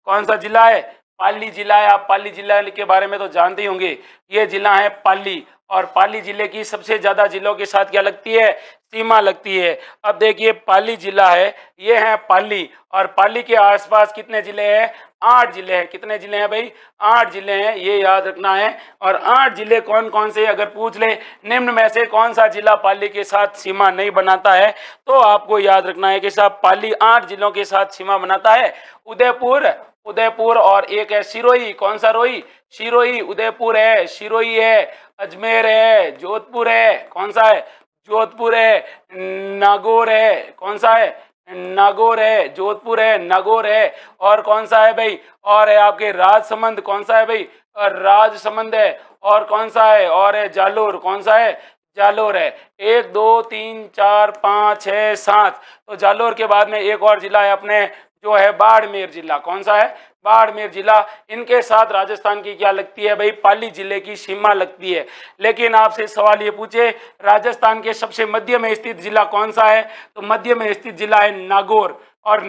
कौन सा जिला है? पाली जिला है। आप पाली जिला के बारे में तो जानते ही होंगे, ये जिला है पाली। और पाली जिले की सबसे ज्यादा जिलों के साथ क्या लगती है? सीमा लगती है। अब देखिए, पाली जिला है, ये है पाली, और पाली के आसपास कितने जिले हैं? 8 जिले हैं। कितने जिले हैं भाई? 8 जिले हैं, ये याद रखना है। और 8 जिले कौन कौन से अगर पूछ ले, निम्न में से कौन सा जिला पाली के साथ सीमा नहीं बनाता है, तो आपको याद रखना है कि साहब पाली 8 जिलों के साथ सीमा बनाता है। उदयपुर और एक है सिरोही। कौन सा रोही? सिरोही। उदयपुर है, सिरोही है, अजमेर है, जोधपुर है। कौन सा है? जोधपुर है। नागौर है। कौन सा है? नागौर है। जोधपुर है, नागौर है। और कौन सा है भाई? और है आपके राजसमंद। कौन सा है भाई? राजसमंद है। और कौन सा है? और है जालोर। कौन सा है? जालोर है। 1 2 3 4 5 6 7। तो जालोर के बाद में एक और जिला है अपने, जो है बाड़मेर जिला। कौन सा है? बाड़मेर जिला। इनके साथ राजस्थान की क्या लगती है भाई? पाली जिले की सीमा लगती है। लेकिन आपसे सवाल ये पूछे, राजस्थान के सबसे मध्य में स्थित जिला कौन सा है? तो मध्य में स्थित जिला है नागौर। और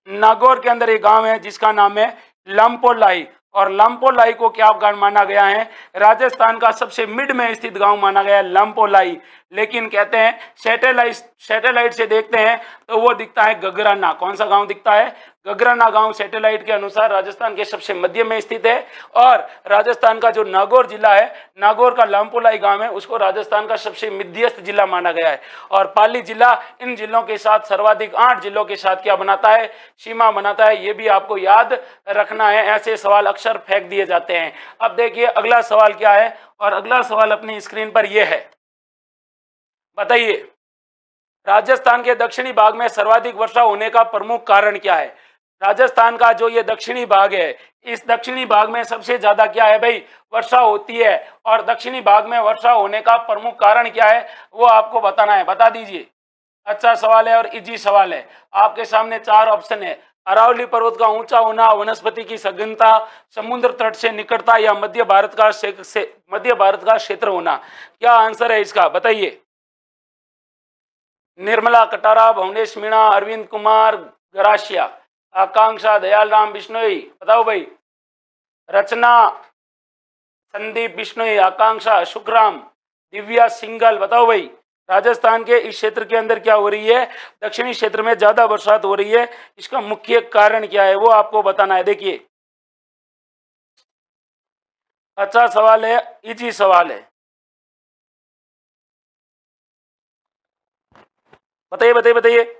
नागौर के अंदर एक गांव है जिसका नाम है लंपोलाई। और लंपोलाई को क्या गांव माना गया है? राजस्थान का सबसे मिड में स्थित गांव माना गया है लंपोलाई। लेकिन कहते हैं सैटेलाइट से देखते हैं तो वो दिखता है गगराना। कौन सा गांव दिखता है? गगराना गांव सैटेलाइट के अनुसार राजस्थान के सबसे मध्य में स्थित है। और राजस्थान का जो नागौर जिला है, नागौर का लंपोलाई गांव है, उसको राजस्थान का सबसे मध्यस्थ जिला माना गया है। और पाली जिला इन जिलों के साथ सर्वाधिक 8 जिलों के साथ क्या बनाता है? सीमा बनाता है। ये भी आपको याद रखना है, ऐसे सवाल अक्सर फेंक दिए जाते हैं। अब देखिए अगला सवाल क्या है, और अगला सवाल अपनी स्क्रीन पर यह है। बताइए, राजस्थान के दक्षिणी भाग में सर्वाधिक वर्षा होने का प्रमुख कारण क्या है? राजस्थान का जो ये दक्षिणी भाग है, इस दक्षिणी भाग में सबसे ज्यादा क्या है भाई? वर्षा होती है। और दक्षिणी भाग में वर्षा होने का प्रमुख कारण क्या है, वो आपको बताना है। बता दीजिए। अच्छा सवाल है और इजी सवाल है। आपके सामने 4 ऑप्शन है। अरावली पर्वत का ऊंचा होना, वनस्पति की सघनता, समुद्र तट से निकटता, या मध्य भारत का क्षेत्र होना। क्या आंसर है इसका? बताइए। निर्मला कटारा, भुवनेश मीणा, अरविंद कुमार गरासिया, आकांक्षा, दयाल राम बिश्नोई। बताओ भाई। रचना, संदीप बिश्नोई, आकांक्षा, सुखराम, दिव्या सिंगल। बताओ भाई, राजस्थान के इस क्षेत्र के अंदर क्या हो रही है? दक्षिणी क्षेत्र में ज्यादा बरसात हो रही है। इसका मुख्य कारण क्या है, वो आपको बताना है। देखिए, अच्छा सवाल है, इजी सवाल है। बताइए बताइए बताइए।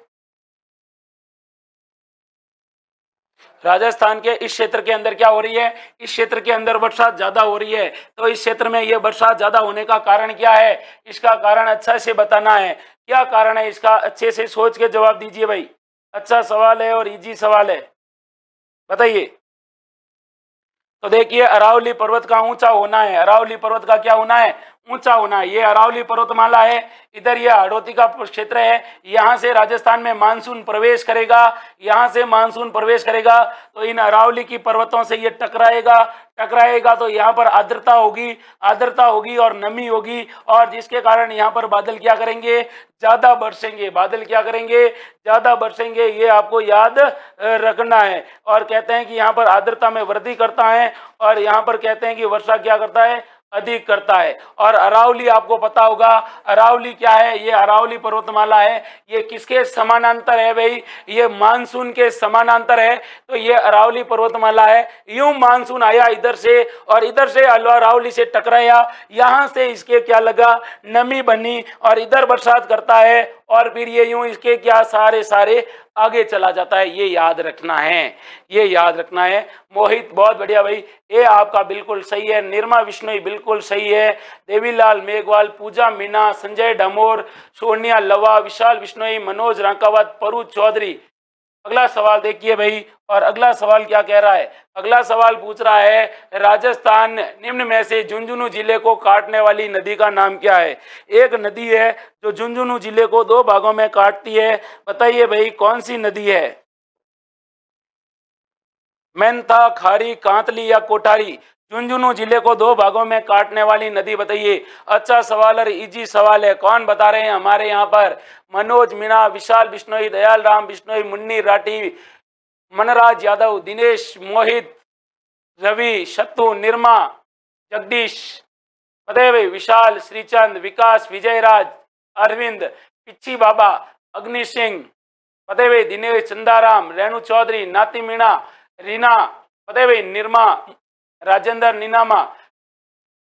राजस्थान के इस क्षेत्र के अंदर क्या हो रही है? इस क्षेत्र के अंदर बरसात ज्यादा हो रही है। तो इस क्षेत्र में यह बरसात ज्यादा होने का कारण क्या है? इसका कारण अच्छा से बताना है। क्या कारण है इसका? अच्छे से सोच के जवाब दीजिए भाई। अच्छा सवाल है और इजी सवाल है। बताइए। तो देखिए, अरावली पर्वत का ऊंचा होना है। अरावली पर्वत का क्या होना है? ऊंचा होना है। ये अरावली पर्वतमाला है, इधर ये हाड़ौती का क्षेत्र है। यहाँ से राजस्थान में मानसून प्रवेश करेगा, यहाँ से मानसून प्रवेश करेगा तो इन अरावली की पर्वतों से ये टकराएगा तो यहाँ पर आर्द्रता होगी और नमी होगी, और जिसके कारण यहाँ पर बादल क्या करेंगे? ज्यादा बरसेंगे। बादल क्या करेंगे? ज्यादा बरसेंगे। ये आपको याद रखना है। और कहते हैं कि यहाँ पर आर्द्रता में वृद्धि करता है, और यहाँ पर कहते हैं कि वर्षा क्या करता है? अधिक करता है। और अरावली आपको पता होगा, अरावली क्या है? ये अरावली पर्वतमाला है, ये किसके समानांतर है भाई? ये मानसून के समानांतर है। तो ये अरावली पर्वतमाला है। यूं मानसून आया इधर से, और इधर से अरावली से टकराया, यहां से इसके क्या लगा? नमी बनी, और इधर बरसात करता है, और फिर ये यूं इसके क्या सारे आगे चला जाता है। ये याद रखना है, ये याद रखना है। मोहित बहुत बढ़िया भाई, ये आपका बिल्कुल सही है। निर्मा विश्नोई बिल्कुल सही है। देवीलाल मेघवाल, पूजा मीना, संजय डामोर, सोनिया लवा, विशाल विश्नोई, मनोज रांकावत, परू चौधरी, अगला सवाल देखिए भाई, और अगला सवाल क्या कह रहा है, अगला सवाल पूछ रहा है राजस्थान निम्न में से झुंझुनू जिले को काटने वाली नदी का नाम क्या है। एक नदी है जो झुंझुनू जिले को दो भागों में काटती है, बताइए भाई कौन सी नदी है। मेंथा, खारी, कांतली या कोठारी। झुंझुनू जिले को दो भागों में काटने वाली नदी बताइए। अच्छा सवाल और इजी सवाल है, कौन बता रहे हैं हमारे यहाँ पर, मनोज मीणा, विशाल बिश्नोई, दयाल राम बिश्नोई, मुन्नी राठी, मनराज यादव, दिनेश मोहित, रवि, शत्रु, निर्मा, जगदीश। बताइए भाई, विशाल, श्रीचंद, विकास, विजयराज, अरविंद, पिच्छी बाबा, अग्नि सिंह। बताइए भाई, दिनेश, चंदाराम, रेणु चौधरी, नाती मीणा, रीना। बताइए भाई, निर्मा, राजेंद्र, नीनामा,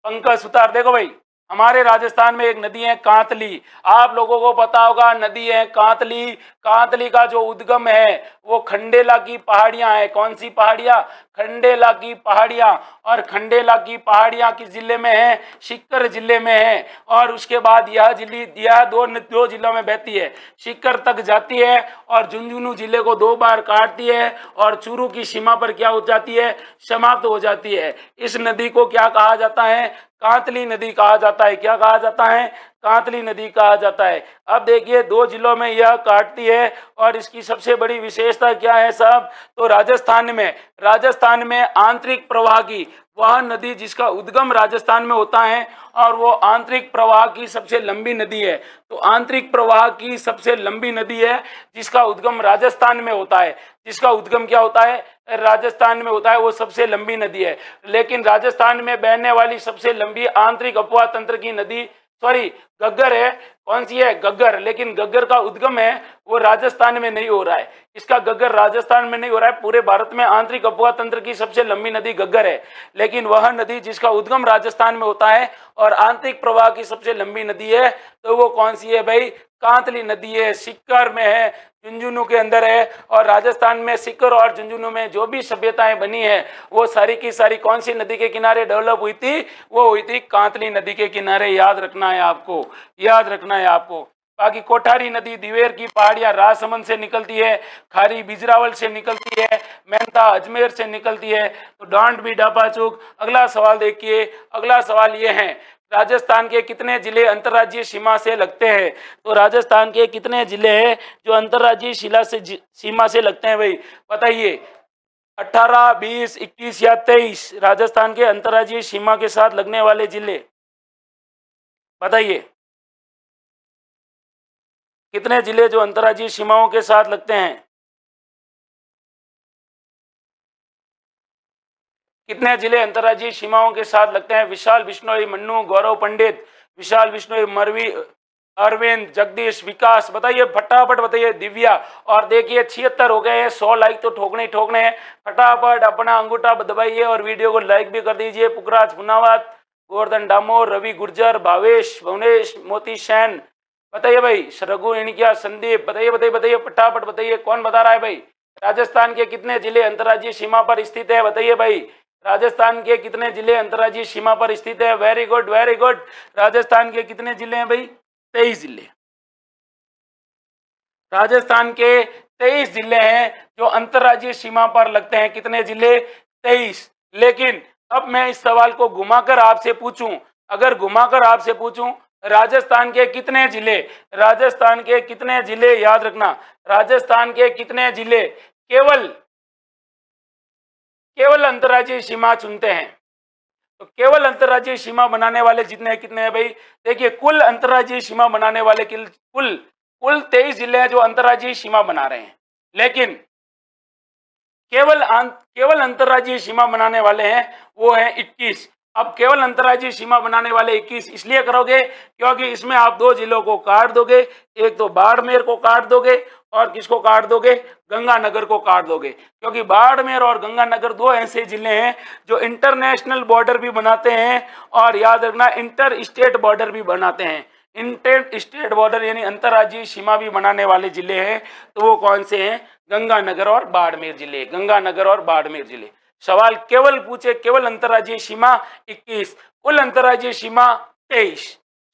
पंकज सुतार। देखो भाई, हमारे राजस्थान में एक नदी है कांतली, आप लोगों को पता होगा नदी है कांतली। कांतली का जो उद्गम है वो खंडेला की पहाड़ियां हैं। कौन सी पहाड़ियां? खंडेला की पहाड़ियां। और खंडेला की पहाड़ियां किस जिले में है? सीकर जिले में है। और उसके बाद यह दो जिलों में बहती है, सीकर तक जाती है और झुंझुनू जिले को दो बार काटती है और चूरू की सीमा पर क्या हो जाती है? समाप्त हो जाती है। इस नदी को क्या कहा जाता है? कांतली नदी कहा जाता है। क्या कहा जाता है? कांतली नदी कहा जाता है। अब देखिए, दो जिलों में यह काटती है और इसकी सबसे बड़ी विशेषता क्या है साहब? तो राजस्थान में आंतरिक प्रवाह की, वह नदी जिसका उद्गम राजस्थान में होता है और वो आंतरिक प्रवाह की सबसे लंबी नदी है। तो आंतरिक प्रवाह की सबसे लंबी नदी है जिसका उद्गम राजस्थान में होता है। जिसका उद्गम क्या होता है? राजस्थान में होता है, वो सबसे लंबी नदी है। लेकिन राजस्थान में बहने वाली सबसे लंबी आंतरिक अपवाह तंत्र की नदी गग्गर है। कौन सी है? गग्गर। लेकिन गग्गर का उद्गम है वो राजस्थान में नहीं हो रहा है। इसका गग्गर राजस्थान में नहीं हो रहा है। पूरे भारत में आंतरिक अपवाह तंत्र की सबसे लंबी नदी गग्गर है। लेकिन वह नदी जिसका उद्गम राजस्थान में होता है और आंतरिक प्रवाह की सबसे लंबी नदी है, तो वो कौन सी है भाई? कांतली नदी है, सीकर में है, झुंझुनू के अंदर है। और राजस्थान में सीकर और झुंझुनू में जो भी सभ्यताएं बनी है वो सारी की सारी कौन सी नदी के किनारे डेवलप हुई थी? वो हुई थी कांतली नदी के किनारे। याद रखना है आपको, याद रखना है आपको। बाकी कोठारी नदी दिवेर की पहाड़ियां राजसमंद से निकलती है, खारी बिजरावल से निकलती है, मेहता अजमेर से निकलती है। तो डांट भी डापा चूक। अगला सवाल देखिए, अगला सवाल ये है, राजस्थान के कितने जिले अंतर्राज्यीय सीमा से लगते हैं? तो राजस्थान के कितने जिले हैं जो अंतर्राज्यीय सीमा से लगते हैं भाई? बताइए। 18, 20, 21 या 23 राजस्थान के अंतर्राज्यीय सीमा के साथ लगने वाले जिले बताइए। कितने जिले जो अंतर्राज्यीय सीमाओं के साथ लगते हैं? कितने जिले अंतर्राज्यीय सीमाओं के साथ लगते हैं? विशाल बिश्नोई, मन्नू, गौरव पंडित, विशाल बिश्नोई, मरवी, अरविंद, जगदीश, विकास। बताइए फटाफट बताइए। दिव्या। और देखिए 76 हो गए हैं, 100 लाइक तो ठोकने ही ठोकने हैं। फटाफट अपना अंगूठा दबाइए और वीडियो को लाइक भी कर दीजिए। पुखराज पुनावत, गोवर्धन डामोर, रवि गुर्जर, भावेश, भुवनेश, मोती सैन। बताइए भाई। रघु इणकिया, संदीप। बताइए बताइए बताइए फटाफट बताइए। कौन बता रहा है भाई? राजस्थान के कितने जिले अंतर्राज्यीय सीमा पर स्थित है? बताइए भाई। राजस्थान के कितने जिले अंतर्राज्यीय सीमा पर स्थित है? Very good, very good. Rajasthan के कितने जिले हैं भाई? 23 जिले। राजस्थान के 23 जिले हैं जो अंतर्राज्यीय सीमा पर लगते हैं। कितने जिले? 23। लेकिन अब मैं इस सवाल को घुमाकर आपसे पूछूं, अगर घुमाकर आपसे पूछूं राजस्थान के कितने जिले, राजस्थान के कितने जिले, याद रखना, राजस्थान के कितने जिले केवल अंतर्राज्यीय सीमा चुनते हैं? तो केवल अंतर्राज्यीय सीमा बनाने वाले जितने कितने हैं भाई? देखिए, कुल अंतर्राज्यीय सीमा बनाने वाले कुल 23 जिले हैं जो अंतर्राज्यीय सीमा बना रहे हैं। लेकिन केवल अंतर्राज्यीय सीमा बनाने वाले हैं वो है 21। अब केवल अंतर्राज्यीय सीमा बनाने वाले 21 इसलिए करोगे क्योंकि इसमें आप दो जिलों को काट दोगे। एक तो बाड़मेर को काट दोगे और किसको काट दोगे? गंगानगर को काट दोगे। क्योंकि बाड़मेर और गंगानगर दो ऐसे जिले हैं जो इंटरनेशनल बॉर्डर भी बनाते हैं और याद रखना इंटर स्टेट बॉर्डर भी बनाते हैं। इंटर स्टेट बॉर्डर यानी अंतर्राज्यीय सीमा भी बनाने वाले जिले हैं। तो वो कौन से हैं? गंगानगर और बाड़मेर जिले। गंगानगर और बाड़मेर जिले। सवाल केवल पूछे, केवल अंतर्राज्यीय सीमा 21, कुल अंतर्राज्यीय सीमा 23।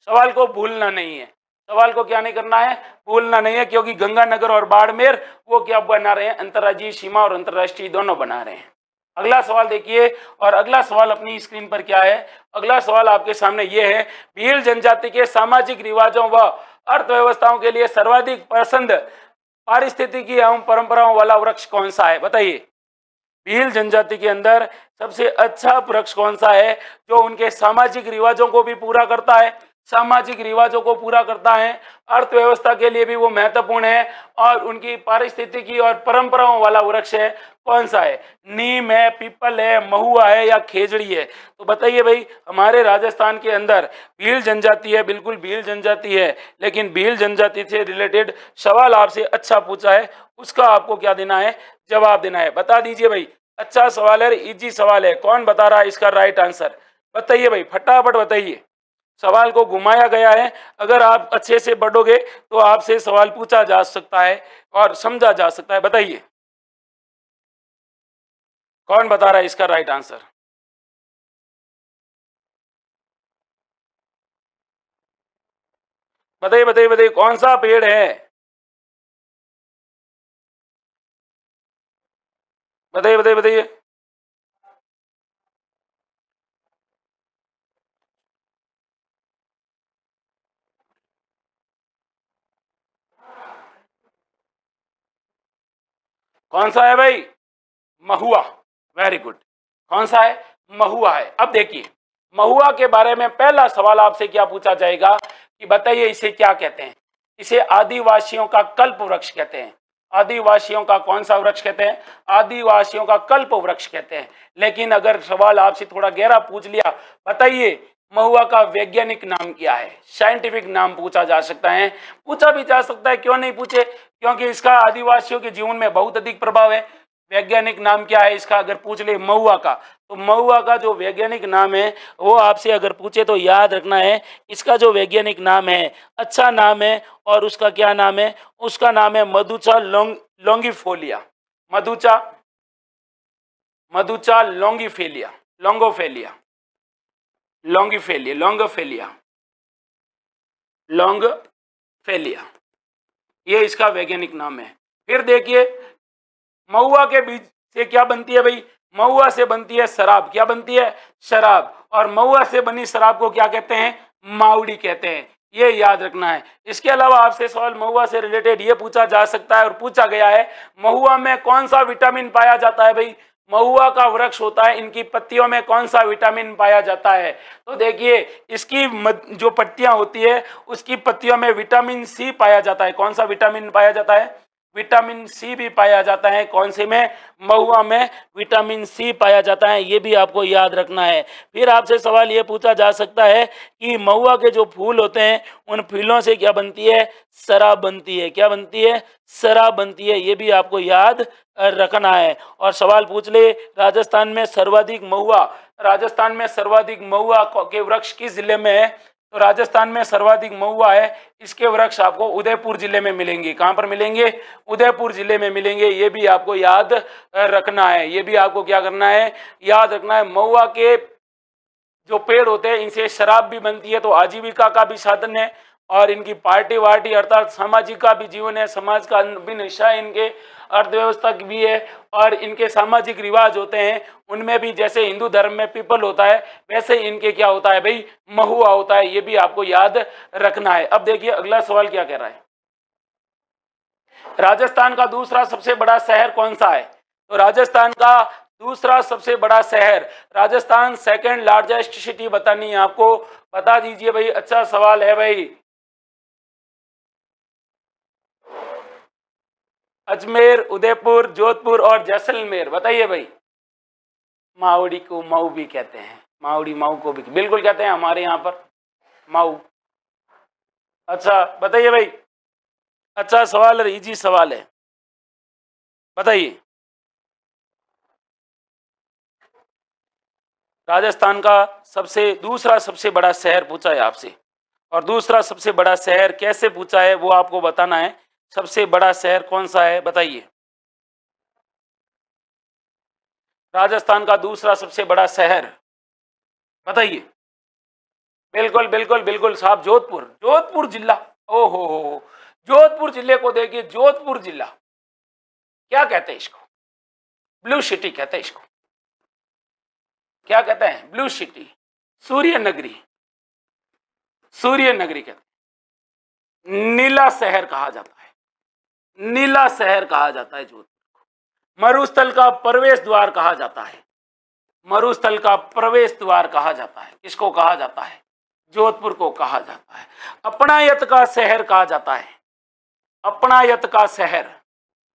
सवाल को भूलना नहीं है, सवाल को क्या नहीं करना है, भूलना नहीं है, क्योंकि गंगानगर और बाड़मेर वो क्या बना रहे हैं, अंतर्राज्यीय सीमा और अंतर्राष्ट्रीय दोनों बना रहे हैं। अगला सवाल देखिए, और अगला सवाल अपनी स्क्रीन पर क्या है, अगला सवाल आपके सामने ये है, भील जनजाति के सामाजिक रिवाजों व अर्थव्यवस्थाओं के लिए सर्वाधिक पसंद पारिस्थितिकी एवं परंपराओं वाला वृक्ष कौन सा है, बताइए। भील जनजाति के अंदर सबसे अच्छा वृक्ष कौन सा है जो उनके सामाजिक रिवाजों को भी पूरा करता है, सामाजिक रिवाजों को पूरा करता है, अर्थव्यवस्था के लिए भी वो महत्वपूर्ण है, और उनकी पारिस्थितिकी और परंपराओं वाला वृक्ष है, कौन सा है? नीम है, पीपल है, महुआ है या खेजड़ी है? तो बताइए भाई, हमारे राजस्थान के अंदर भील जनजाति है, बिल्कुल भील जनजाति है, लेकिन भील जनजाति से रिलेटेड सवाल आपसे अच्छा पूछा है, उसका आपको क्या देना है, जवाब देना है। बता दीजिए भाई, अच्छा सवाल है, इजी सवाल है, कौन बता रहा है इसका राइट आंसर? बताइए भाई, फटाफट बताइए। सवाल को घुमाया गया है, अगर आप अच्छे से पढ़ोगे तो आपसे सवाल पूछा जा सकता है और समझा जा सकता है। बताइए कौन बता रहा है इसका राइट आंसर? बताइए बताइए बताइए, कौन सा पेड़ है? बताइए बताइए बताइए। कौन सा है भाई? महुआ। Very good. कौन सा है? महुआ है। अब देखिए, महुआ के बारे में पहला सवाल आपसे क्या पूछा जाएगा कि बताइए इसे क्या कहते हैं? इसे आदिवासियों का कल्प वृक्ष कहते हैं। आदिवासियों का कौन सा वृक्ष कहते हैं? आदिवासियों का कल्प वृक्ष कहते हैं। लेकिन अगर सवाल आपसे थोड़ा गहरा पूछ लिया, बताइए महुआ का वैज्ञानिक नाम क्या है? साइंटिफिक नाम पूछा जा सकता है, पूछा भी जा सकता है, क्यों नहीं पूछे, क्योंकि इसका आदिवासियों के जीवन में बहुत अधिक प्रभाव है। वैज्ञानिक नाम क्या है इसका अगर पूछ ले महुआ का, तो महुआ का जो वैज्ञानिक नाम है वो आपसे अगर पूछे तो याद रखना है, इसका जो वैज्ञानिक नाम है, अच्छा नाम है, और उसका क्या नाम है? उसका नाम है मधुचा लॉन्गिफोलिया। मधुचा, मधुचा लॉन्गिफेलिया, लॉन्गोफेलिया, लॉन्गिफेलिया, लॉन्गोफेलिया, लॉन्गफेलिया, ये इसका वैज्ञानिक नाम है। फिर देखिए, महुआ के बीज से क्या बनती है भाई? महुआ से बनती है शराब। क्या बनती है? शराब। और महुआ से बनी शराब को क्या कहते हैं? मावड़ी कहते हैं। ये याद रखना है। इसके अलावा आपसे सवाल महुआ से रिलेटेड ये पूछा जा सकता है और पूछा गया है, महुआ में कौन सा विटामिन पाया जाता है भाई? महुआ का वृक्ष होता है, इनकी पत्तियों में कौन सा विटामिन पाया जाता है? तो देखिए, इसकी जो पत्तियां होती है उसकी पत्तियों में विटामिन सी पाया जाता है। कौन सा विटामिन पाया जाता है? विटामिन सी भी पाया जाता है। कौन से में? महुआ में विटामिन सी पाया जाता है, ये भी आपको याद रखना है। फिर आपसे सवाल ये पूछा जा सकता है कि महुआ के जो फूल होते हैं उन फूलों से क्या बनती है? शराब बनती है। क्या बनती है? शराब बनती है। ये भी आपको याद रखना है। और सवाल पूछ ले, राजस्थान में सर्वाधिक महुआ, राजस्थान में सर्वाधिक महुआ के वृक्ष किस जिले में है? तो राजस्थान में सर्वाधिक महुआ है, इसके वृक्ष आपको उदयपुर जिले में मिलेंगे। कहां पर मिलेंगे? उदयपुर जिले में मिलेंगे। ये भी आपको याद रखना है। ये भी आपको क्या करना है? याद रखना है। महुआ के जो पेड़ होते हैं इनसे शराब भी बनती है, तो आजीविका का भी साधन है, और इनकी पार्टी वार्टी अर्थात सामाजिक का भी जीवन है, समाज का भिन्न हिस्सा है, इनके अर्थव्यवस्था की भी है, और इनके सामाजिक रिवाज होते हैं उनमें भी, जैसे हिंदू धर्म में पीपल होता है वैसे इनके क्या होता है भाई? महुआ होता है। ये भी आपको याद रखना है। अब देखिए अगला सवाल क्या कह रहा है, राजस्थान का दूसरा सबसे बड़ा शहर कौन सा है? तो राजस्थान का दूसरा सबसे बड़ा शहर, राजस्थान सेकंड लार्जेस्ट सिटी बतानी है आपको। बता दीजिए भाई, अच्छा सवाल है भाई। अजमेर, उदयपुर, जोधपुर और जैसलमेर। बताइए भाई। मावड़ी को मऊ भी कहते हैं, मावड़ी मऊ को भी बिल्कुल कहते हैं हमारे यहाँ पर मऊ। अच्छा बताइए भाई, अच्छा सवाल है, इजी सवाल है, बताइए। राजस्थान का दूसरा सबसे बड़ा शहर पूछा है आपसे, और दूसरा सबसे बड़ा शहर कैसे पूछा है वो आपको बताना है। सबसे बड़ा शहर कौन सा है बताइए? राजस्थान का दूसरा सबसे बड़ा शहर बताइए। बिल्कुल बिल्कुल बिल्कुल साहब, जोधपुर, जोधपुर जिला। ओहो, जोधपुर जिले को देखिए, जोधपुर जिला क्या कहते हैं इसको? ब्लू सिटी कहते हैं इसको। क्या कहते हैं? ब्लू सिटी, सूर्य नगरी, सूर्य नगरी कहते हैं। नीला शहर कहा जाता है, नीला शहर कहा जाता है जोधपुर को। मरुस्थल का प्रवेश द्वार कहा जाता है, मरुस्थल का प्रवेश द्वार कहा जाता है। किसको कहा जाता है? जोधपुर को कहा जाता है। अपनायत का शहर कहा जाता है, अपनायत का शहर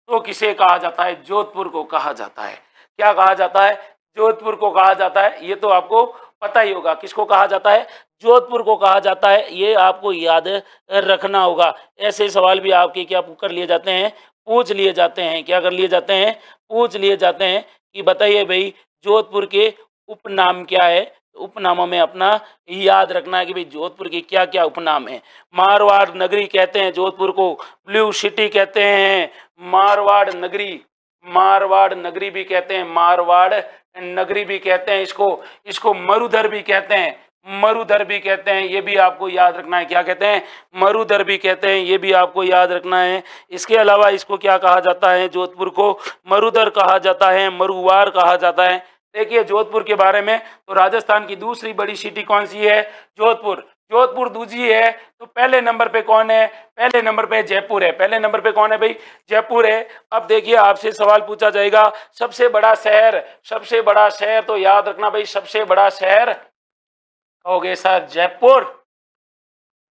तो किसे कहा जाता है? जोधपुर को कहा जाता है। क्या कहा जाता है? जोधपुर को कहा जाता है। ये तो आपको पता ही होगा, किसको कहा जाता है? जोधपुर को कहा जाता है। ये आपको याद रखना होगा। ऐसे सवाल भी आपके क्या कर लिए जाते हैं? पूछ लिए जाते हैं। क्या कर लिए जाते हैं? पूछ लिए जाते हैं कि बताइए भाई जोधपुर के उपनाम क्या है। उपनामों में अपना याद रखना है कि भाई जोधपुर के क्या क्या उपनाम है। मारवाड़ नगरी कहते हैं जोधपुर को, ब्लू सिटी कहते हैं, मारवाड़ नगरी, मारवाड़ नगरी भी कहते हैं, मारवाड़ नगरी भी कहते हैं इसको। इसको मरुधर भी कहते हैं, मरुधर भी कहते हैं। ये भी आपको याद रखना है। क्या कहते हैं? मरुधर भी कहते हैं। ये भी आपको याद रखना है। इसके अलावा इसको क्या कहा जाता है? जोधपुर को मरुधर कहा जाता है, मरुवार कहा जाता है। देखिए जोधपुर के बारे में, तो राजस्थान की दूसरी बड़ी सिटी कौन सी है? जोधपुर। जोधपुर दूसरी है तो पहले नंबर पे कौन है? पहले नंबर पे जयपुर है। पहले नंबर पे कौन है भाई? जयपुर है। अब देखिए आपसे सवाल पूछा जाएगा, सबसे बड़ा शहर, सबसे बड़ा शहर तो याद रखना भाई, सबसे बड़ा शहर कहोगे सर जयपुर,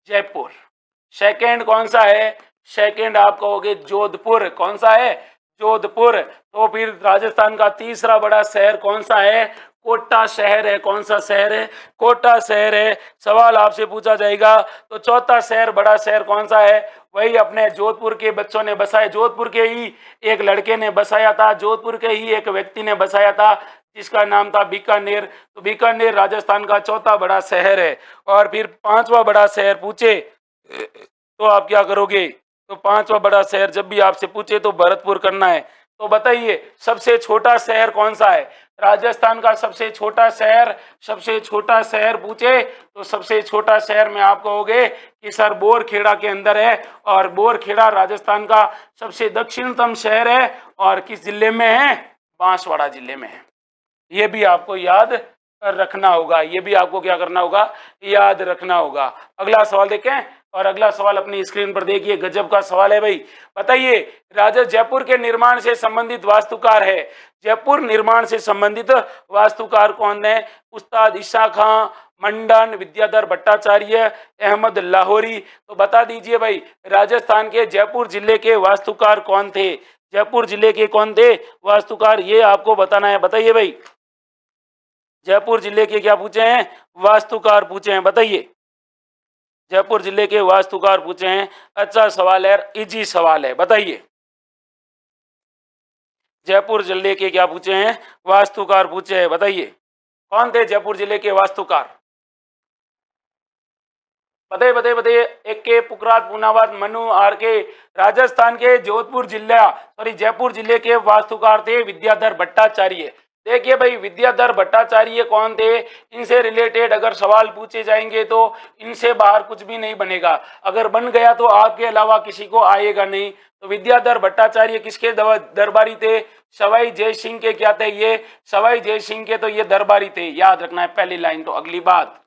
जयपुर। सेकंड कौन सा है? सेकंड आप कहोगे जोधपुर। कौन सा है? जोधपुर। तो फिर राजस्थान का तीसरा बड़ा शहर कौन सा है? कोटा शहर है। कौन सा शहर है? कोटा शहर है। सवाल आपसे पूछा जाएगा तो चौथा शहर, बड़ा शहर कौन सा है? वही अपने जोधपुर के बच्चों ने बसाया, जोधपुर के ही एक लड़के ने बसाया था, जोधपुर के ही एक व्यक्ति ने बसाया था, जिसका नाम था बीकानेर। तो बीकानेर राजस्थान का चौथा बड़ा शहर है। और फिर पांचवा बड़ा शहर पूछे तो आप क्या करोगे? तो पांचवा बड़ा शहर जब भी आपसे पूछे तो भरतपुर करना है। तो बताइए सबसे छोटा शहर कौन सा है? राजस्थान का सबसे छोटा शहर, सबसे छोटा शहर पूछे तो सबसे छोटा शहर में आप कहोगे कि सर बोरखेड़ा के अंदर है। और बोरखेड़ा राजस्थान का सबसे दक्षिणतम शहर है और किस जिले में है? बांसवाड़ा जिले में है। ये भी आपको याद रखना होगा, ये भी आपको क्या करना होगा? याद रखना होगा। अगला सवाल देखें, और अगला सवाल अपनी स्क्रीन पर देखिए, गजब का सवाल है भाई। बताइए राजा जयपुर के निर्माण से संबंधित वास्तुकार है, जयपुर निर्माण से संबंधित वास्तुकार कौन है? उस्ताद ईसा खां, मंडन, विद्याधर भट्टाचार्य, अहमद लाहौरी। तो बता दीजिए भाई राजस्थान के जयपुर जिले के वास्तुकार कौन थे? जयपुर जिले के कौन थे वास्तुकार? ये आपको बताना है। बताइए भाई जयपुर जिले के क्या पूछे हैं? वास्तुकार पूछे हैं। बताइए जयपुर जिले के वास्तुकार पूछे हैं। अच्छा सवाल है, इजी सवाल है। बताइए जयपुर जिले के क्या पूछे हैं? वास्तुकार पूछे हैं। बताइए कौन थे जयपुर जिले के वास्तुकार? बताइए बताइए बताइए। एक के पुखराज, पूनावास, मनु, आर के। राजस्थान के जोधपुर जिला सॉरी जयपुर जिले के वास्तुकार थे विद्याधर भट्टाचार्य। देखिए भाई विद्याधर भट्टाचार्य कौन थे? इनसे रिलेटेड अगर सवाल पूछे जाएंगे तो इनसे बाहर कुछ भी नहीं बनेगा। अगर बन गया तो आपके अलावा किसी को आएगा नहीं। तो विद्याधर भट्टाचार्य किसके दरबारी थे? सवाई जय सिंह के क्या थे? ये सवाई जय सिंह के तो ये दरबारी थे। याद रखना है पहली लाइन। तो अगली बात,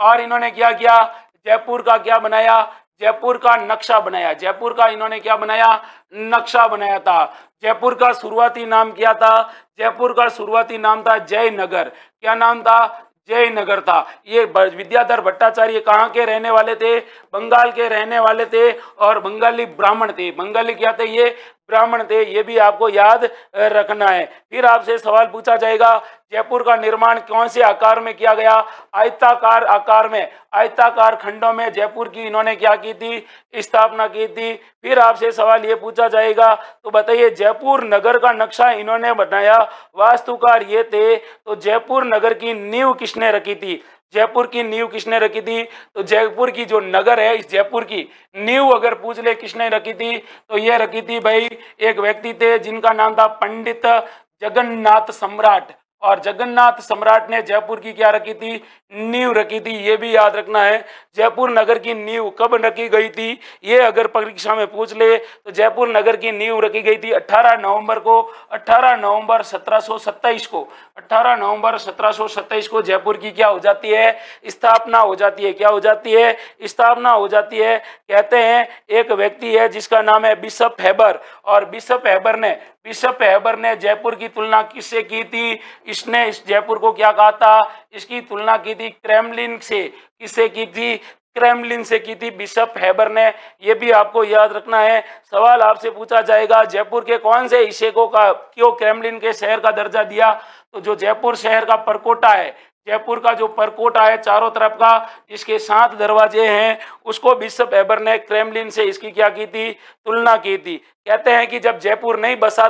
और इन्होंने क्या किया? जयपुर का क्या बनाया? जयपुर का नक्शा बनाया। जयपुर का इन्होंने क्या बनाया? नक्शा बनाया था। जयपुर का शुरुआती नाम क्या था? जयपुर का शुरुआती नाम था जयनगर। क्या नाम था? जयनगर था। ये विद्याधर भट्टाचार्य कहाँ के रहने वाले थे? बंगाल के रहने वाले थे और बंगाली ब्राह्मण थे। बंगाली क्या थे? ये ब्राह्मण थे। ये भी आपको याद रखना है। फिर आपसे सवाल पूछा जाएगा जयपुर का निर्माण कौन से आकार में किया गया? आयताकार आकार में, आयताकार खंडों में जयपुर की इन्होंने क्या की थी? स्थापना की थी। फिर आपसे सवाल ये पूछा जाएगा तो बताइए जयपुर नगर का नक्शा इन्होंने बनाया, वास्तुकार ये थे। तो जयपुर नगर की नींव किसने रखी थी? जयपुर की नींव किसने रखी थी? तो जयपुर की जो नगर है, इस जयपुर की नींव अगर पूछ ले किसने रखी थी तो ये रखी थी भाई एक व्यक्ति थे जिनका नाम था पंडित जगन्नाथ सम्राट। और जगन्नाथ सम्राट ने जयपुर की क्या रखी थी, नींव रखी थी। ये भी याद रखना है। जयपुर नगर की नींव कब रखी गई थी, ये अगर परीक्षा में पूछ ले तो जयपुर नगर की नींव रखी गई थी 18 नवंबर को, 18 नवंबर 1727 को, 18 नवंबर 1727 को जयपुर की क्या हो जाती है, स्थापना हो जाती है। क्या हो जाती है, स्थापना हो जाती है। कहते हैं एक व्यक्ति है जिसका नाम है बिशप हैबर, और बिशप हैबर ने जयपुर की तुलना किससे की थी, इसने इस जयपुर को क्या कहा था, इसकी तुलना की थी क्रेमलिन से। किससे की थी, क्रेमलिन से की थी बिशप हैबर ने। ये भी आपको याद रखना है। सवाल आपसे पूछा जाएगा जयपुर के कौन से हिस्से को क्यों क्रेमलिन के शहर का दर्जा दिया, तो जो जयपुर शहर का परकोटा है, जयपुर का जो परकोटा है चारों तरफ का, इसके 7 दरवाजे हैं, उसको बिशप हैबर ने क्रेमलिन से इसकी क्या की थी, तुलना की थी। कहते हैं कि जब जयपुर नहीं बसा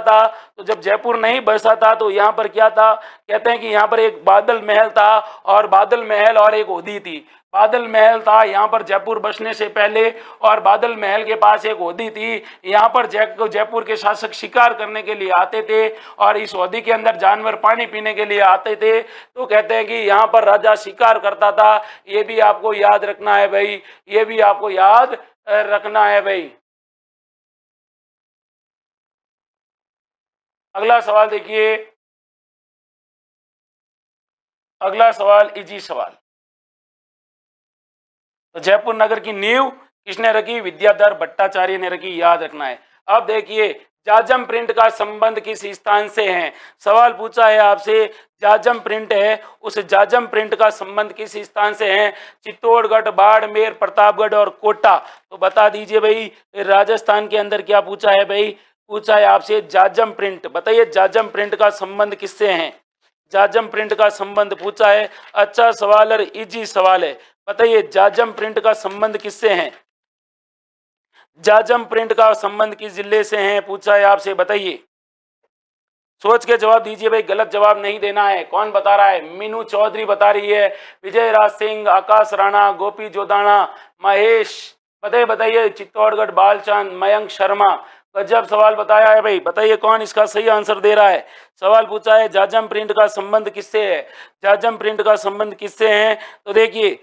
था, तो यहाँ पर क्या था, कहते हैं कि यहाँ पर एक बादल महल था, और बादल महल और एक होदी थी। बादल महल था यहाँ पर जयपुर बसने से पहले, और बादल महल के पास एक होदी थी। यहाँ पर जयपुर के शासक शिकार करने के लिए आते थे, और इस होदी के अंदर जानवर पानी पीने के लिए आते थे। तो कहते हैं कि यहाँ पर राजा शिकार करता था। ये भी आपको याद रखना है भाई, ये भी आपको याद रखना है भाई। अगला सवाल देखिए, अगला सवाल इजी सवाल। तो जयपुर नगर की नींव किसने रखी, विद्याधर भट्टाचार्य ने रखी, याद रखना है। अब देखिए जाजम प्रिंट का संबंध किस स्थान से है, सवाल पूछा है आपसे। जाजम प्रिंट है, उस जाजम प्रिंट का संबंध किस स्थान से है, चित्तौड़गढ़, बाड़मेर, प्रतापगढ़ और कोटा। तो बता दीजिए भाई, राजस्थान के अंदर क्या पूछा है भाई, पूछा है आपसे जाजम प्रिंट। बताइए जाजम प्रिंट का संबंध किससे है, जाजम प्रिंट का संबंध पूछा है। अच्छा सवाल और इजी सवाल है। बताइए जाजम प्रिंट का संबंध किससे है, जाजम प्रिंट का संबंध किस जिले से है, पूछा है आपसे। बताइए, सोच के जवाब दीजिए भाई, गलत जवाब नहीं देना है। कौन बता रहा है, मीनू चौधरी बता रही है, विजय राज सिंह, आकाश राणा, गोपी जोदाना, महेश। बताइए चित्तौड़गढ़, बालचंद, मयंक शर्मा। गजब सवाल बताया है भाई। बताइए कौन इसका सही आंसर दे रहा है। सवाल पूछा है जाजम प्रिंट का संबंध किससे है, जाजम प्रिंट का संबंध किससे है। तो देखिए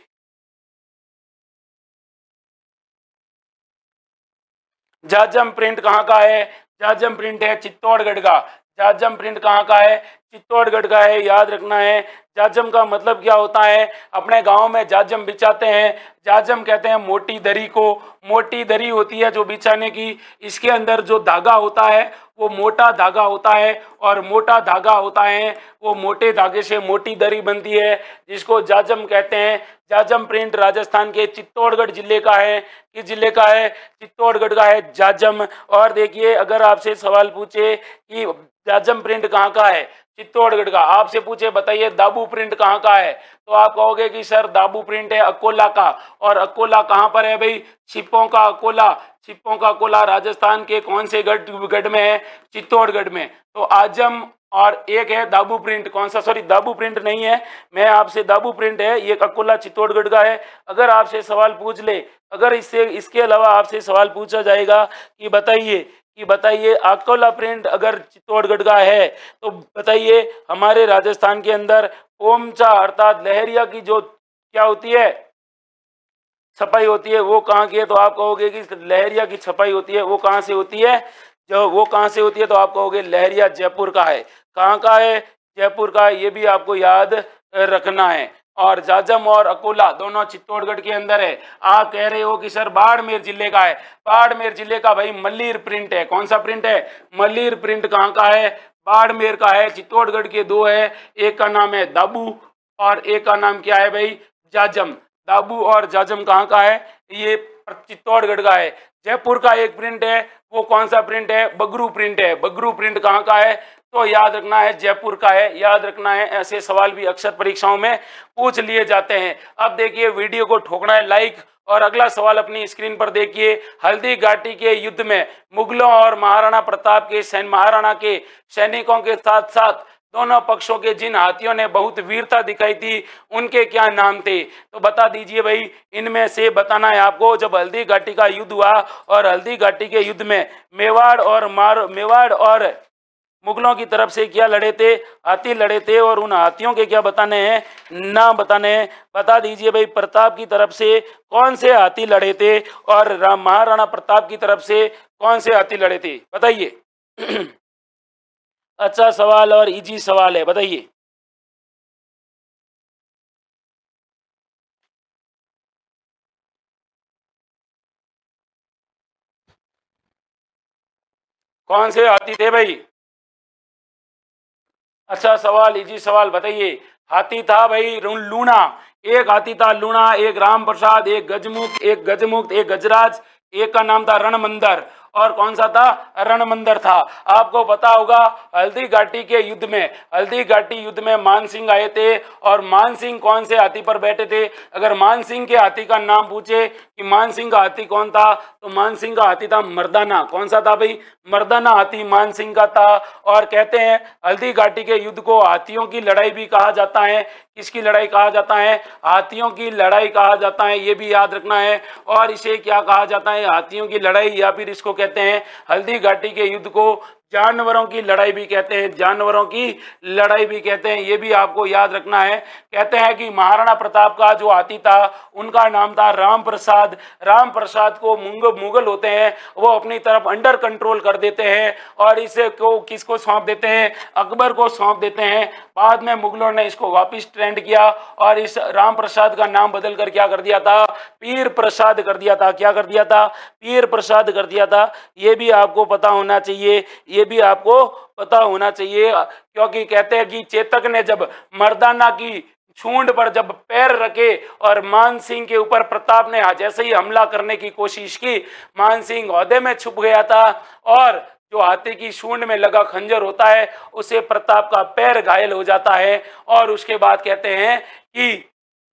जाजम प्रिंट कहाँ का है, जाजम प्रिंट है चित्तौड़गढ़ का। जाजम प्रिंट कहाँ का है, चित्तौड़गढ़ का है, याद रखना है। जाजम का मतलब क्या होता है, अपने गांव में जाजम बिछाते हैं। जाजम कहते हैं मोटी दरी को, मोटी दरी होती है जो बिछाने की, इसके अंदर जो धागा होता है वो मोटा धागा होता है, और मोटा धागा होता है वो मोटे धागे से मोटी दरी बनती है, जिसको जाजम कहते हैं। जाजम प्रिंट राजस्थान के चित्तौड़गढ़ जिले का है। किस जिले का है, चित्तौड़गढ़ का है जाजम। और देखिए अगर आपसे सवाल पूछे कि जाजम प्रिंट कहाँ का है, चित्तौड़गढ़ का, आपसे पूछे बताइए दाबू प्रिंट कहाँ का है, तो आप कहोगे कि सर दाबू प्रिंट है अकोला का। और अकोला कहाँ पर है भाई, छिप्पों का अकोला। छिप्पों का अकोला राजस्थान के कौन से गढ़ में है, चित्तौड़गढ़ में। तो आजम और एक है दाबू प्रिंट, कौन सा, सॉरी दाबू प्रिंट नहीं है, मैं आपसे दाबू प्रिंट है, ये अकोला चित्तौड़गढ़ का है। अगर आपसे सवाल पूछ ले, अगर इसके अलावा आपसे सवाल पूछा जाएगा कि बताइए अकोला प्रिंट अगर चित्तौड़गढ़ का है, तो बताइए हमारे राजस्थान के अंदर पोमचा अर्थात लहरिया की जो क्या होती है, छपाई होती है, वो कहाँ की है, तो आप कहोगे कि लहरिया की छपाई होती है, वो कहाँ से होती है, जो वो कहाँ से होती है, तो आप कहोगे लहरिया जयपुर का है। कहाँ का है, जयपुर का। ये भी आपको याद रखना है। और जाजम और अकोला दोनों चित्तौड़गढ़ के अंदर है। आप कह रहे हो कि सर बाड़मेर जिले का है, बाड़मेर जिले का भाई मल्लीर प्रिंट है। कौन सा प्रिंट है, मल्लीर प्रिंट कहाँ का है, बाड़मेर का है। चित्तौड़गढ़ के 2 है, एक का नाम है दाबू और एक का नाम क्या है भाई, जाजम। दाबू और जाजम कहाँ का है, ये चित्तौड़गढ़ का है। जयपुर का एक प्रिंट है, वो कौन सा प्रिंट है, बगरू प्रिंट है। बगरू प्रिंट कहाँ का है, तो याद रखना है जयपुर का है, याद रखना है। ऐसे सवाल भी अक्सर परीक्षाओं में पूछ लिए जाते हैं। अब देखिए वीडियो को ठोकना है लाइक, और अगला सवाल अपनी स्क्रीन पर देखिए। हल्दी घाटी के युद्ध में मुगलों और महाराणा प्रताप के महाराणा के सैनिकों के साथ साथ दोनों पक्षों के जिन हाथियों ने बहुत वीरता दिखाई थी, उनके क्या नाम थे, तो बता दीजिए भाई। इनमें से बताना है आपको। जब हल्दी घाटी का युद्ध हुआ और हल्दी घाटी के युद्ध में मेवाड़ और मुगलों की तरफ से क्या लड़े थे, हाथी लड़े थे, और उन हाथियों के क्या बताने हैं, नाम बताने हैं। बता दीजिए भाई, प्रताप की तरफ से कौन से हाथी लड़े थे और महाराणा प्रताप की तरफ से कौन से हाथी लड़े थे, बताइए। अच्छा सवाल और इजी सवाल है, बताइए। कौन से हाथी थे भाई? अच्छा सवाल, इजी सवाल, बताइए। हाथी था भाई लूणा। एक हाथी था लूणा, एक राम प्रसाद, एक गजमुख, एक गजराज, एक का नाम था रणमंदर। और कौन सा था? रणमंदर था। आपको पता होगा हल्दी घाटी के युद्ध में, हल्दी घाटी युद्ध में मानसिंह आए थे, और मानसिंह कौन से हाथी पर बैठे थे? अगर मानसिंह के हाथी का नाम पूछे कि मानसिंह का हाथी कौन था, तो मानसिंह का हाथी था मर्दाना। कौन सा था भाई? मर्दाना हाथी मानसिंह का था। और कहते हैं हल्दी घाटी के युद्ध को हाथियों की लड़ाई भी कहा जाता है। किसकी लड़ाई कहा जाता है? हाथियों की लड़ाई कहा जाता है, ये भी याद रखना है। और इसे क्या कहा जाता है? हाथियों की लड़ाई, या फिर इसको कहते हैं हल्दी घाटी के युद्ध को जानवरों की लड़ाई भी कहते हैं, जानवरों की लड़ाई भी कहते हैं, ये भी आपको याद रखना है। कहते हैं कि महाराणा प्रताप का जो हाथी था उनका नाम था राम प्रसाद। राम प्रसाद को मुगल होते हैं वो अपनी तरफ अंडर कंट्रोल कर देते हैं, और इसे को किसको सौंप देते हैं? अकबर को सौंप देते हैं। बाद में मुगलों ने इसको वापस ट्रेंड किया और इस राम प्रसाद का नाम बदल कर क्या कर दिया था? पीर प्रसाद कर दिया था। क्या कर दिया था? पीर प्रसाद कर दिया था। ये भी आपको पता होना चाहिए, ये भी आपको पता होना चाहिए, क्योंकि कहते हैं कि चेतक ने जब मर्दाना की सूंड पर जब पैर रखे और मानसिंह के ऊपर प्रताप ने जैसे ही हमला करने की कोशिश की, मानसिंह औहदे में छुप गया था, और जो हाथी की सूंड में लगा खंजर होता है उसे प्रताप का पैर घायल हो जाता है। और उसके बाद कहते हैं कि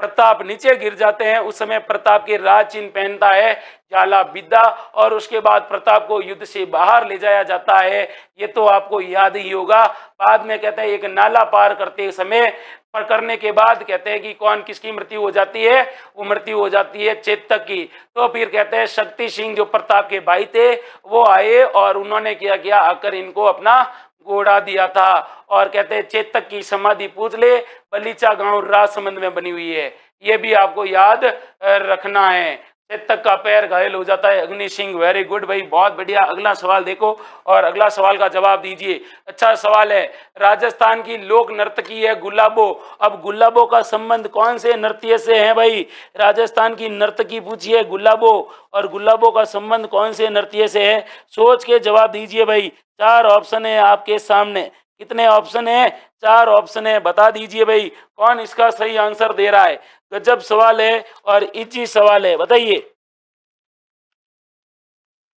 प्रताप नीचे गिर जाते हैं। उस समय प्रताप के राज चिन्ह पहनता है जाला विद्या, और उसके बाद प्रताप को युद्ध से बाहर ले जाया जाता है। ये तो आपको याद ही होगा। बाद में कहते हैं एक नाला पार करते समय पर करने के बाद कहते हैं कि कौन किसकी मृत्यु हो जाती है? वो मृत्यु हो जाती है चेतक की। तो फिर कहते हैं शक्ति सिंह जो प्रताप के भाई थे वो आए, और उन्होंने क्या किया? आकर इनको अपना घोड़ा दिया था। और कहते हैं चेतक की समाधि पूछ ले, बलीचा गांव राजसमंद में बनी हुई है, ये भी आपको याद रखना है। चेतक का पैर घायल हो जाता है अग्नि सिंह। वेरी गुड भाई, बहुत बढ़िया। अगला सवाल देखो और अगला सवाल का जवाब दीजिए। अच्छा सवाल है, राजस्थान की लोक नर्तकी है गुलाबो। अब गुलाबो का संबंध कौन से नृत्य से है भाई? राजस्थान की नर्तकी पूछी है गुलाबो, और गुलाबो का संबंध कौन से नृत्य से है? सोच के जवाब दीजिए भाई। 4 ऑप्शन है आपके सामने। कितने ऑप्शन है? 4 ऑप्शन है। बता दीजिए भाई कौन इसका सही आंसर दे रहा है। गजब सवाल है और इजी सवाल है, बताइए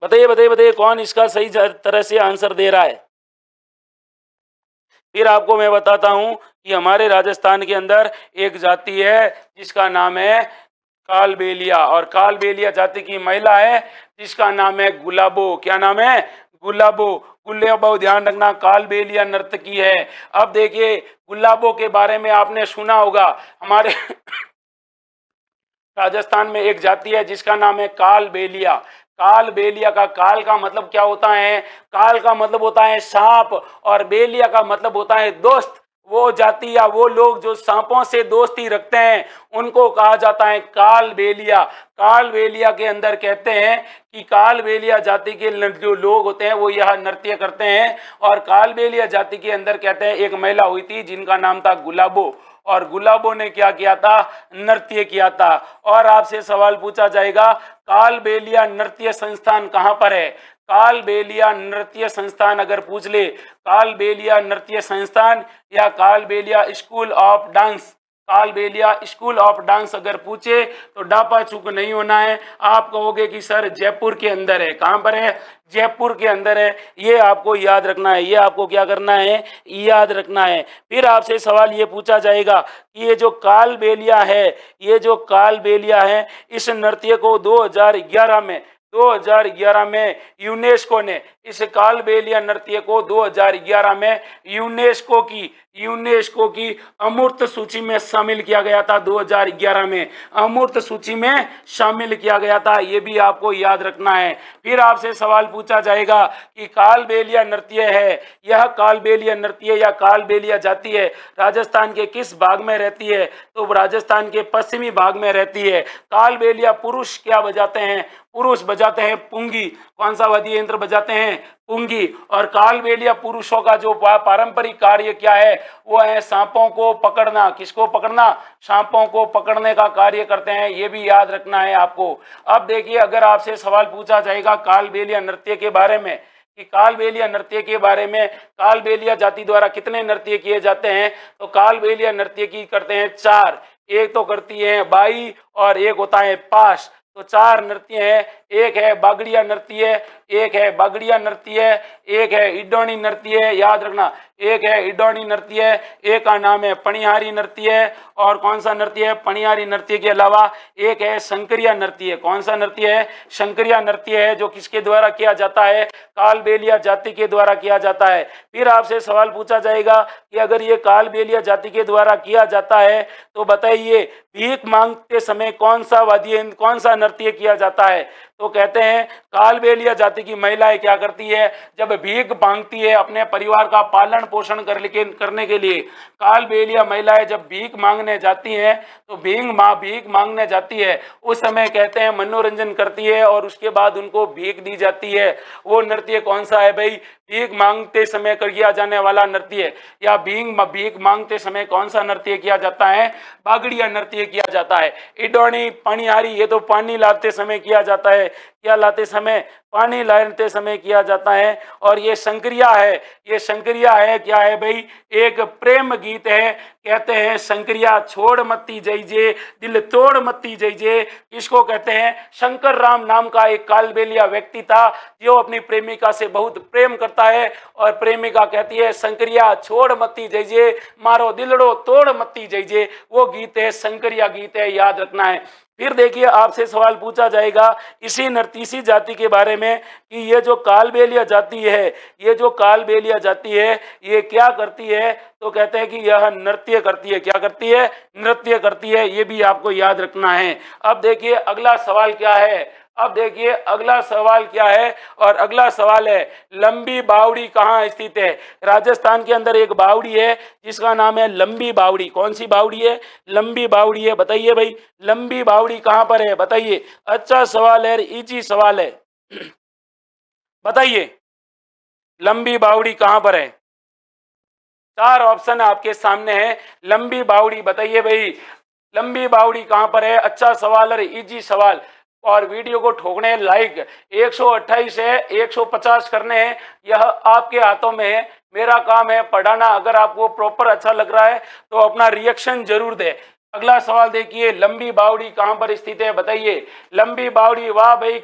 बताइए बताइए बताइए कौन इसका सही तरह से आंसर दे रहा है। फिर आपको मैं बताता हूं कि हमारे राजस्थान के अंदर एक जाति है जिसका नाम है कालबेलिया, और कालबेलिया जाति की महिला है जिसका नाम है गुलाबो। क्या नाम है? गुलाबो। गुलाबो ध्यान रखना, कालबेलिया नर्तकी है। अब देखिए गुलाबो के बारे में आपने सुना होगा। हमारे राजस्थान में एक जाति है जिसका नाम है कालबेलिया। कालबेलिया का काल का मतलब क्या होता है? काल का मतलब होता है सांप, और बेलिया का मतलब होता है दोस्त। वो जाति या वो लोग जो सांपों से दोस्ती रखते हैं उनको कहा जाता है कालबेलिया। कालबेलिया के अंदर कहते हैं कि कालबेलिया जाति के जो लोग होते हैं वो यह नृत्य करते हैं। और कालबेलिया जाति के अंदर कहते हैं एक महिला हुई थी जिनका नाम था गुलाबो, और गुलाबों ने क्या किया था? नृत्य किया था। और आपसे सवाल पूछा जाएगा कालबेलिया नृत्य संस्थान कहां पर है? कालबेलिया नृत्य संस्थान अगर पूछ ले, कालबेलिया नृत्य संस्थान या Kalbelia school of dance, Kalbelia school of dance अगर पूछे तो डापा चूक नहीं होना है। आप कहोगे कि सर जयपुर के अंदर है। कहां पर है? जयपुर के अंदर है। ये आपको याद रखना है, ये आपको क्या करना है? याद रखना है। फिर आपसे सवाल ये पूछा जाएगा कि ये जो कालबेलिया है, ये जो कालबेलिया है, इस नृत्य को 2011 में 2011 में यूनेस्को ने इस कालबेलिया नृत्य को 2011 में यूनेस्को की अमूर्त सूची में शामिल किया गया था। 2011 में अमूर्त सूची में शामिल किया गया था, ये भी आपको याद रखना है। फिर आपसे सवाल पूछा जाएगा कि कालबेलिया नृत्य है, यह कालबेलिया नृत्य या कालबेलिया जाति है राजस्थान के किस भाग में रहती है? तो राजस्थान के पश्चिमी भाग में रहती है। कालबेलिया पुरुष क्या बजाते हैं? पुरुष बजाते हैं पुंगी। कौन सा वाद्य यंत्र बजाते हैं? पुंगी। और कालबेलिया पुरुषों का जो पारंपरिक कार्य क्या है? वो है सांपों को पकड़ना। किसको पकड़ना? सांपों को पकड़ने का कार्य करते हैं, ये भी याद रखना है आपको। अब देखिए, अगर आपसे सवाल पूछा जाएगा कालबेलिया नृत्य के बारे में कि कालबेलिया नृत्य के बारे में कालबेलिया जाति द्वारा कितने नृत्य किए जाते हैं, तो कालबेलिया नृत्य की करते हैं 4। एक तो करती है बाई और एक होता है पास। तो 4 नृत्य हैं। एक है बागड़िया नृत्य, एक है बागड़िया नृत्य, एक है इडोनी नृत्य, याद रखना, एक है इडोनी नृत्य, एक का नाम है पणिहारी नृत्य, और कौन सा नृत्य है? पणिहारी नृत्य के अलावा एक है शंकरिया नृत्य। कौन सा नृत्य है? शंकरिया नृत्य है, जो किसके द्वारा किया जाता है? कालबेलिया जाति के द्वारा किया जाता है। फिर आपसे सवाल पूछा जाएगा कि अगर ये कालबेलिया जाति के द्वारा किया जाता है तो बताइए भीख मांगते समय कौन सा नृत्य किया जाता है? तो कहते हैं कालबेलिया जाति की महिलाएं क्या करती है? जब भीख मांगती है अपने परिवार का पालन पोषण करने के लिए, कालबेलिया महिलाएं जब भीख मांगने जाती हैं तो भीख मांगने जाती है, उस समय कहते हैं मनोरंजन करती है और उसके बाद उनको भीख दी जाती है। वो नृत्य कौन सा है भाई? भीख मांगते समय किया जाने वाला नृत्य, या भीख मांगते समय कौन सा नृत्य किया जाता है? बागड़िया नृत्य किया जाता है। इडोनी पणिहारी ये तो पानी लाते समय किया जाता है। क्या लाते समय? पानी लाते समय किया जाता है। और ये शंकरिया है, ये शंकरिया है क्या है भाई? एक प्रेम गीत है। कहते हैं शंकरिया छोड़ मत्ती जईजे दिल तोड़ मत्ती जईजे। इसको कहते हैं शंकर राम नाम का एक कालबेलिया व्यक्ति था जो अपनी प्रेमिका से बहुत प्रेम करता है और प्रेमिका कहती है शंकरिया छोड़ मत्ती जईजे मारो दिलड़ो तोड़ मत्ती जईजे। वो गीत है, शंकरिया गीत है, याद रखना है। फिर देखिए, आपसे सवाल पूछा जाएगा इसी जाति के बारे में कि ये जो कालबेलिया जाति है, ये क्या करती है? तो कहते हैं कि यह नृत्य करती है। क्या करती है? नृत्य करती है, ये भी आपको याद रखना है। अब देखिए अगला सवाल क्या है? और अगला सवाल है लंबी बावड़ी कहाँ स्थित है? राजस्थान के अंदर एक बावड़ी है जिसका नाम है लंबी बावड़ी। कौन सी बावड़ी है? लंबी बावड़ी है। बताइए भाई, लंबी बावड़ी कहाँ पर है? बताइए। अच्छा सवाल है, इजी सवाल है। बताइए लंबी बावड़ी कहाँ पर है? 4 ऑप्शन आपके सामने है। लंबी बावड़ी बताइए भाई, लंबी बावड़ी कहाँ पर है? अच्छा सवाल है, इजी सवाल। और वीडियो को ठोकने लाइक 128 है, 150 करने हैं, यह आपके हाथों में है। मेरा काम है पढ़ाना। अगर आपको प्रॉपर अच्छा लग रहा है तो अपना रिएक्शन जरूर दे। अगला सवाल देखिए, लंबी बावड़ी कहाँ पर स्थित है? बताइए लंबी बावड़ी। वाह भाई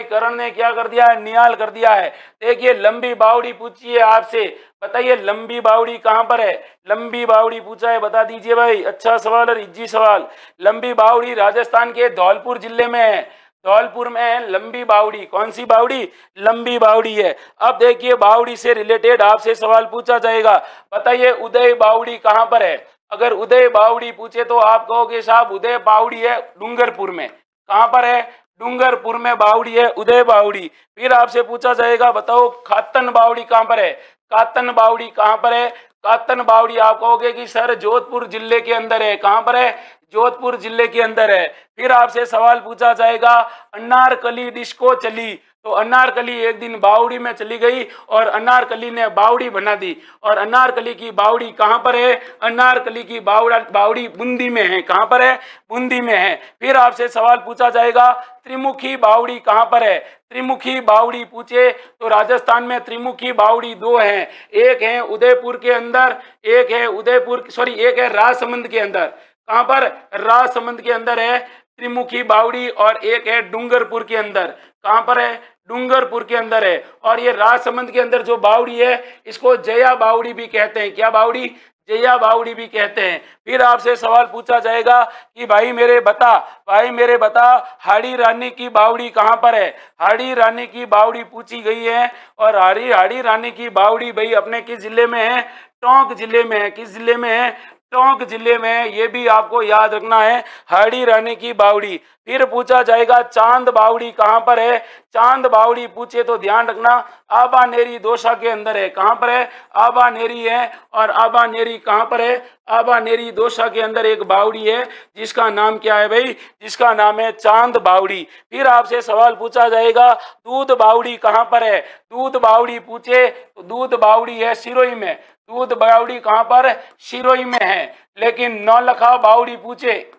करण ने क्या कर दिया है? निहाल कर दिया है। देखिए लंबी बावड़ी पूछिए आपसे, बताइए लंबी बावड़ी कहाँ पर है? लंबी बावड़ी पूछा है, बता दीजिए भाई। अच्छा सवाल और इजी सवाल। लंबी बावड़ी राजस्थान के धौलपुर जिले में है। धौलपुर में है लंबी बावड़ी। कौन सी बावड़ी? लंबी बावड़ी है। अब देखिए बावड़ी से रिलेटेड आपसे सवाल पूछा जाएगा, बताइए उदय बावड़ी कहाँ पर है? अगर उदय बावड़ी पूछे तो आप कहोगे साहब उदय बावड़ी है डूंगरपुर में। कहाँ पर है? डूंगरपुर में बावड़ी है उदय बावड़ी। फिर आपसे पूछा जाएगा, बताओ खातन बावड़ी कहाँ पर है? कातन बावड़ी कहाँ पर है? कातन बावड़ी आप कहोगे कि सर जोधपुर जिले के अंदर है। कहाँ पर है? जोधपुर जिले के अंदर है। फिर आपसे सवाल पूछा जाएगा, अनारकली डिस्को चली, तो अनारकली एक दिन बावड़ी में चली गई और अनारकली ने बावड़ी बना दी। और अनारकली की बावड़ी कहाँ पर है? अनारकली की बावड़ी बूंदी में है। कहाँ पर है? बूंदी में है। फिर आपसे सवाल पूछा जाएगा, त्रिमुखी बावड़ी कहाँ पर है? त्रिमुखी बावड़ी पूछे तो राजस्थान में त्रिमुखी बावड़ी 2 हैं। एक है उदयपुर के अंदर, एक है राजसमंद के अंदर। कहाँ पर? राजसमंद के अंदर है त्रिमुखी बावड़ी। और एक है डूंगरपुर के अंदर। कहाँ पर है? डूंगरपुर के अंदर है। और ये राजसमंद के अंदर जो बावड़ी है इसको जया बावड़ी भी कहते हैं। क्या बावड़ी? जया बावड़ी भी कहते हैं। फिर आपसे सवाल पूछा जाएगा कि भाई मेरे बता हाड़ी रानी की बावड़ी कहाँ पर है। हाड़ी रानी की बावड़ी पूछी गई है और हाड़ी रानी की बावड़ी भाई अपने किस जिले में है, टोंक जिले में है। किस जिले में है, टोंक जिले में। ये भी आपको याद रखना है, हाड़ी रानी की बावड़ी। फिर पूछा जाएगा चांद बावड़ी कहाँ पर है। चांद बावड़ी पूछे तो ध्यान रखना आबानेरी दौसा के अंदर है। कहाँ पर है, आबानेरी है। और आबानेरी कहाँ पर है, आबानेरी दौसा के अंदर एक बावड़ी है जिसका नाम क्या है भाई, जिसका नाम है चांद बावड़ी। फिर आपसे सवाल पूछा जाएगा दूध बावड़ी कहाँ पर है। दूध बावड़ी पूछे तो दूध बावड़ी है सिरोही में। दूध बावड़ी कहाँ पर, सिरोही में है। लेकिन नौलखा बावड़ी पूछे,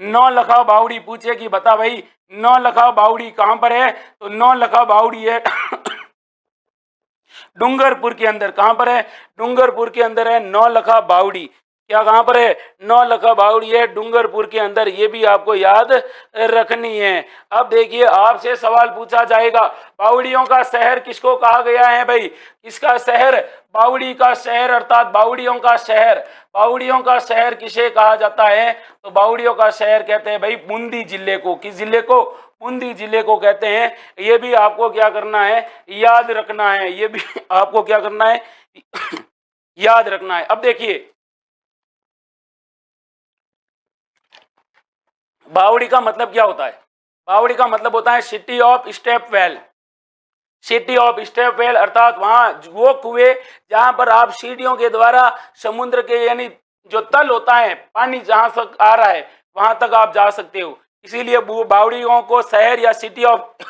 नौलखा बावड़ी पूछे कि बता भाई नौलखा बावड़ी कहाँ पर है, तो नौलखा बावड़ी है डूंगरपुर के अंदर। कहाँ पर है, डूंगरपुर के अंदर है नौलखा बावड़ी। क्या कहाँ पर है, नौलखा बावड़ी है डूंगरपुर के अंदर। ये भी आपको याद रखनी है। अब देखिए आपसे सवाल पूछा जाएगा बावड़ियों का शहर किसको कहा गया है भाई, किसका शहर, बावड़ी का शहर अर्थात बावड़ियों का शहर। बावड़ियों का शहर किसे कहा जाता है, तो बावड़ियों का शहर कहते हैं भाई बूंदी जिले को। किस जिले को, बूंदी जिले को कहते हैं। ये भी आपको क्या करना है, याद रखना है। ये भी आपको क्या करना है याद रखना है। अब देखिए बावड़ी का मतलब क्या होता है। बावड़ी का मतलब होता है city of step well. City of step well अर्थात वहां वो कुएं जहां पर आप सीढ़ियों के द्वारा समुद्र के यानी जो तल होता है पानी जहां तक आ रहा है वहां तक आप जा सकते हो। इसीलिए वो बावड़ियों को शहर या city of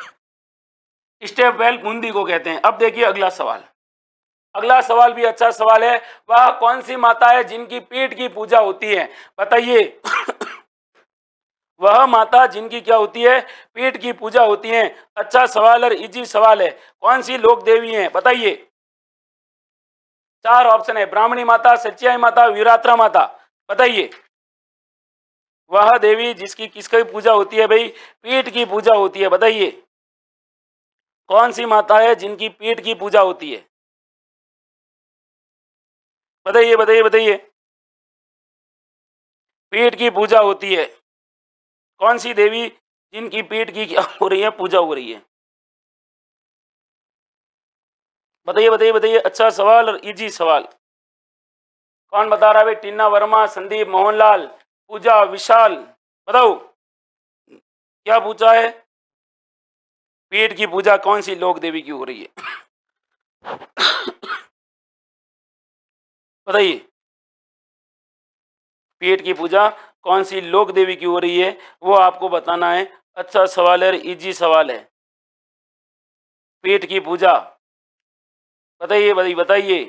step well Bundi को कहते हैं। अब देखिए अगला सवाल, अगला सवाल भी अच्छा सवाल है। वह कौन सी माता है जिनकी पीठ की पूजा होती है, बताइए वह माता जिनकी क्या होती है, पीठ की पूजा होती है। अच्छा सवाल और इजी सवाल है। कौन सी लोक देवी है, बताइए। चार ऑप्शन है, ब्राह्मणी माता, सच्चियाई माता, वीरात्रा माता। बताइए वह देवी जिसकी किसकी पूजा होती है भाई, पीठ की पूजा होती है। बताइए कौन सी माता है जिनकी पीठ की पूजा होती है, बताइए बताइए बताइए। पीठ की पूजा होती है, कौन सी देवी जिनकी पीठ की क्या हो रही है, पूजा हो रही है। बताइए बताइए बताइए। अच्छा सवाल और इजी सवाल। कौन बता रहा है भाई, टीना वर्मा, संदीप, मोहनलाल, पूजा, विशाल। बताओ क्या पूछा है, पीठ की पूजा कौन सी लोक देवी की हो रही है बताइए पीठ की पूजा कौन सी लोक देवी की हो रही है, वो आपको बताना है। अच्छा सवाल है, इजी सवाल है। पीठ की पूजा बताइए बताइए बताइए।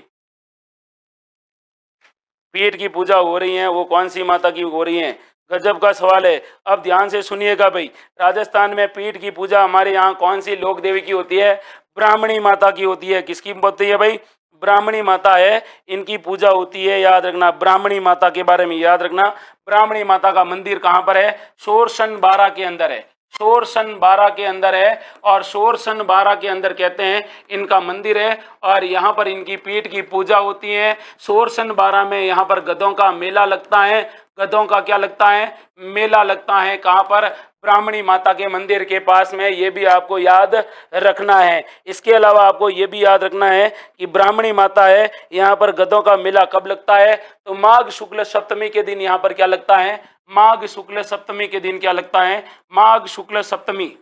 पीठ की पूजा हो रही है वो कौन सी माता की हो रही है, गजब का सवाल है। अब ध्यान से सुनिएगा भाई, राजस्थान में पीठ की पूजा हमारे यहाँ कौन सी लोक देवी की होती है, ब्राह्मणी माता की होती है। किसकी होती है भाई, ब्राह्मणी माता है, इनकी पूजा होती है। याद रखना ब्राह्मणी माता के बारे में, याद रखना ब्राह्मणी माता का मंदिर कहाँ पर है, शोरसन बारा के अंदर है। शोरसन बारा के अंदर है और शोरसन बारा के अंदर कहते हैं इनका मंदिर है और यहाँ पर इनकी पीठ की पूजा होती है। शोरसन बारा में यहाँ पर गधों का मेला लगता है। गधों का क्या लगता है, मेला लगता है। कहाँ पर, ब्राह्मणी माता के मंदिर के पास में। ये भी आपको याद रखना है। इसके अलावा आपको ये भी याद रखना है कि ब्राह्मणी माता है, यहाँ पर गधों का मेला कब लगता है, तो माघ शुक्ल सप्तमी के दिन यहाँ पर क्या लगता है, माघ शुक्ल सप्तमी के दिन क्या लगता है, माघ शुक्ल सप्तमी